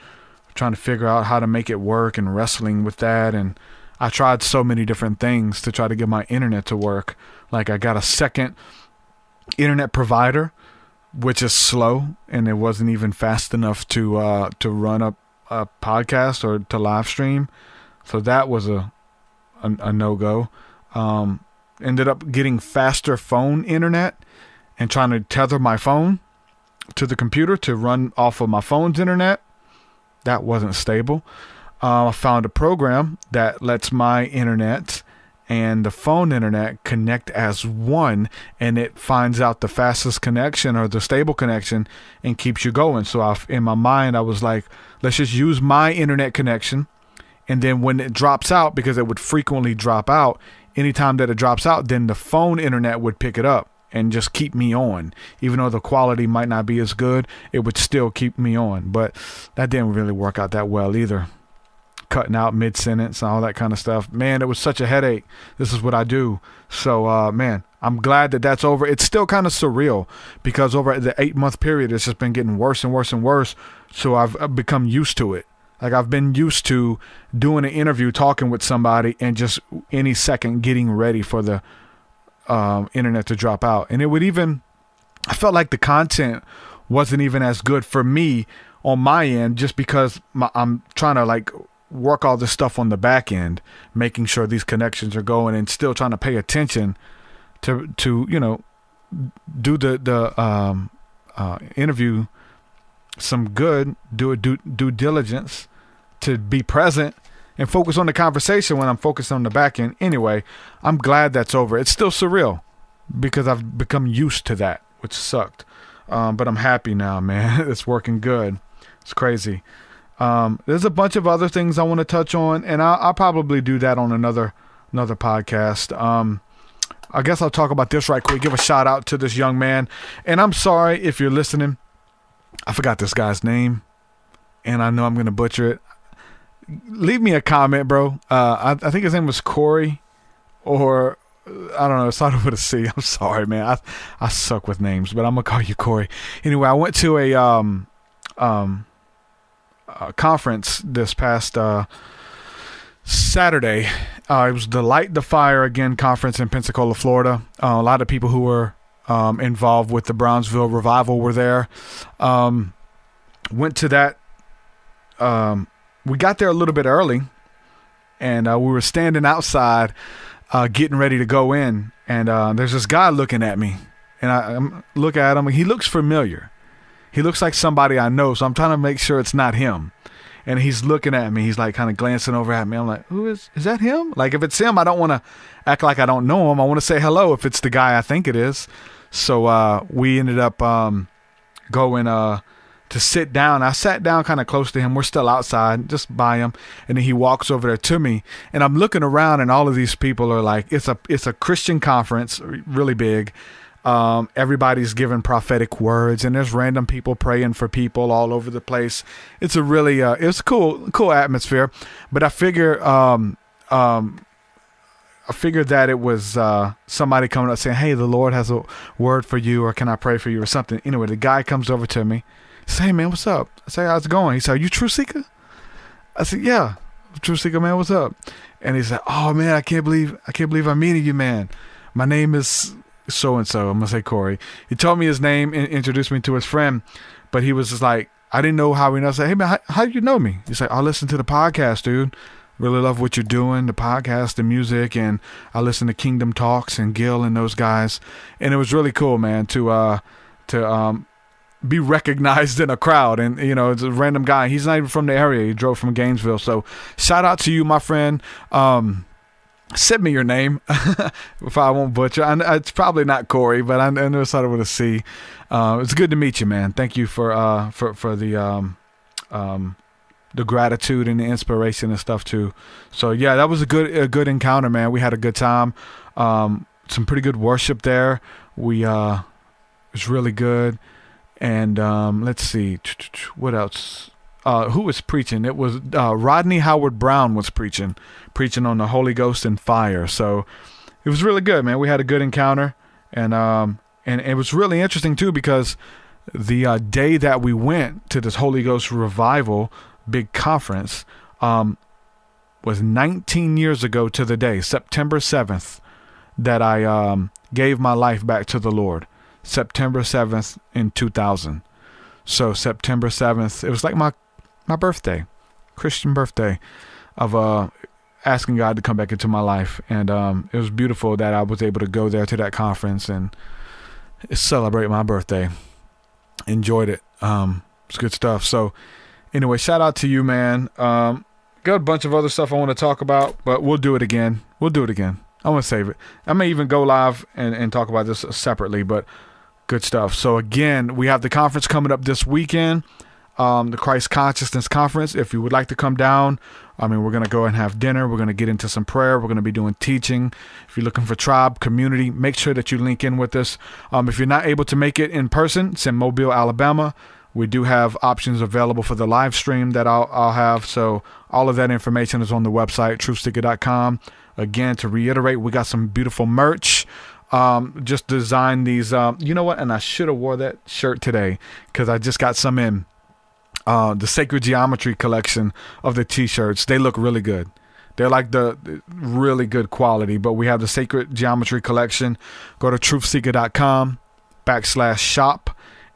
trying to figure out how to make it work and wrestling with that. And I tried so many different things to try to get my internet to work. Like I got a second internet provider, which is slow, and it wasn't even fast enough to run a podcast or to live stream. So that was a no-go. Ended up getting faster phone internet and trying to tether my phone to the computer to run off of my phone's internet. That wasn't stable. I found a program that lets my internet and the phone internet connect as one, and it finds out the fastest connection or the stable connection and keeps you going. So in my mind, I was like, let's just use my internet connection. And then when it drops out, because it would frequently drop out, anytime that it drops out, then the phone internet would pick it up and just keep me on. Even though the quality might not be as good, it would still keep me on. But that didn't really work out that well either. Cutting out mid-sentence and all that kind of stuff. Man, it was such a headache. This is what I do. So, man, I'm glad that that's over. It's still kind of surreal because over the 8-month period, it's just been getting worse and worse and worse. So I've become used to it. Like I've been used to doing an interview, talking with somebody, and just any second getting ready for the internet to drop out. And it would even, I felt like the content wasn't even as good for me on my end, just because I'm trying to like work all this stuff on the back end, making sure these connections are going, and still trying to pay attention to do the interview some good, do due diligence to be present and focus on the conversation when I'm focused on the back end. Anyway, I'm glad that's over. It's still surreal because I've become used to that, which sucked. But I'm happy now, man. It's working good. It's crazy. There's a bunch of other things I want to touch on, and I'll probably do that on another podcast. I guess I'll talk about this right quick. Give a shout out to this young man. And I'm sorry if you're listening. I forgot this guy's name, and I know I'm going to butcher it. Leave me a comment, bro. I think his name was Corey, or I don't know. It started with a C. I'm sorry, man. I suck with names, but I'm going to call you Corey. Anyway, I went to a conference this past Saturday. It was the Light the Fire Again conference in Pensacola, Florida. A lot of people who were involved with the Brownsville revival were there. Went to that. We got there a little bit early, and we were standing outside getting ready to go in, and there's this guy looking at me, and I look at him, and he looks familiar. He looks like somebody I know, so I'm trying to make sure it's not him. And he's looking at me. He's like kind of glancing over at me. I'm like, is that him? Like if it's him, I don't want to act like I don't know him. I want to say hello if it's the guy I think it is. So we ended up going to sit down. I sat down kind of close to him. We're still outside, just by him. And then he walks over there to me. And I'm looking around, and all of these people are like, it's a Christian conference, really big. Everybody's giving prophetic words, and there's random people praying for people all over the place. It's a really it's a cool atmosphere. But I figure that it was somebody coming up saying, hey, the Lord has a word for you, or can I pray for you, or something. Anyway, the guy comes over to me, says, hey, man, what's up? I say, how's it going? He said, are you TruthSeekah? I said, yeah, TruthSeekah, man, what's up? And he said, oh, man, I can't believe I'm meeting you, man. My name is so-and-so. I'm going to say Corey. He told me his name and introduced me to his friend, but he was just like, I didn't know how we know. I said, hey, man, how do you know me? He's like, I listen to the podcast, dude. Really love what you're doing, the podcast, the music, and I listen to Kingdom Talks and Gil and those guys. And it was really cool, man, to be recognized in a crowd. And, you know, it's a random guy. He's not even from the area. He drove from Gainesville. So shout out to you, my friend. send me your name if I won't butcher. It's probably not Corey, but I know it's started with a C. It's good to meet you, man. Thank you for the gratitude and the inspiration and stuff too. So yeah, that was a good encounter, man. We had a good time. Some pretty good worship there. It was really good. And let's see, what else? Who was preaching? It was Rodney Howard Brown was preaching on the Holy Ghost and fire. So it was really good, man. We had a good encounter, and it was really interesting too, because the day that we went to this Holy Ghost revival big conference was 19 years ago to the day, September 7th, that I gave my life back to the Lord. September 7th in 2000. So September 7th, it was like my birthday, Christian birthday, of asking God to come back into my life. And it was beautiful that I was able to go there to that conference and celebrate my birthday. Enjoyed it. It's good stuff. So anyway, shout out to you, man. Got a bunch of other stuff I want to talk about, but we'll do it again. I want to save it. I may even go live and talk about this separately, but good stuff. So again, we have the conference coming up this weekend, the Christ Consciousness Conference. If you would like to come down, we're going to go and have dinner. We're going to get into some prayer. We're going to be doing teaching. If you're looking for tribe, community, make sure that you link in with us. If you're not able to make it in person, it's in Mobile, Alabama. We do have options available for the live stream that I'll have. So all of that information is on the website, TruthSeekah.com. Again, to reiterate, we got some beautiful merch. Just designed these, you know what? And I should have wore that shirt today, because I just got some in, the Sacred Geometry collection of the t-shirts. They look really good. They're like the really good quality, but we have the Sacred Geometry collection. Go to TruthSeekah.com/shop.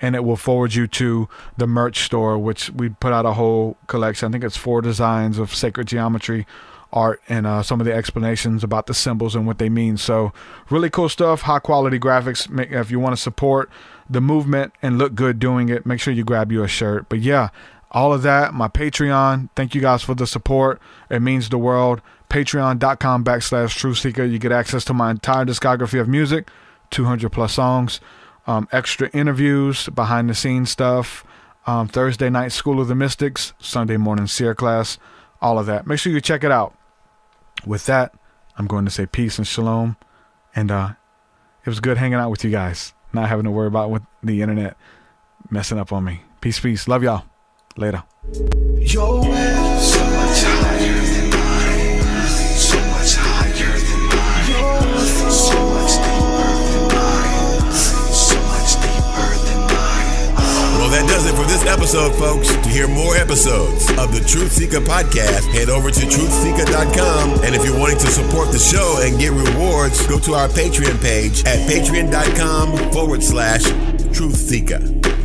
And it will forward you to the merch store, which we put out a whole collection. I think it's 4 designs of sacred geometry art and some of the explanations about the symbols and what they mean. So really cool stuff, high quality graphics. If you want to support the movement and look good doing it, make sure you grab you a shirt. But yeah, all of that, my Patreon. Thank you guys for the support. It means the world. Patreon.com/TruthSeekah. You get access to my entire discography of music, 200 plus songs. Extra interviews, behind the scenes stuff, Thursday night School of the Mystics, Sunday morning Seer class, all of that. Make sure you check it out. With that, I'm going to say peace and shalom. And it was good hanging out with you guys, not having to worry about with the internet messing up on me. Peace, peace. Love y'all. Later. Your way so much higher than mine, so much higher than mine, so much deeper than mine, so much deeper than mine. Well, that does it for this episode, folks. To hear more episodes of the TruthSeekah podcast, head over to TruthSeekah.com. And if you're wanting to support the show and get rewards, go to our Patreon page at patreon.com/TruthSeekah.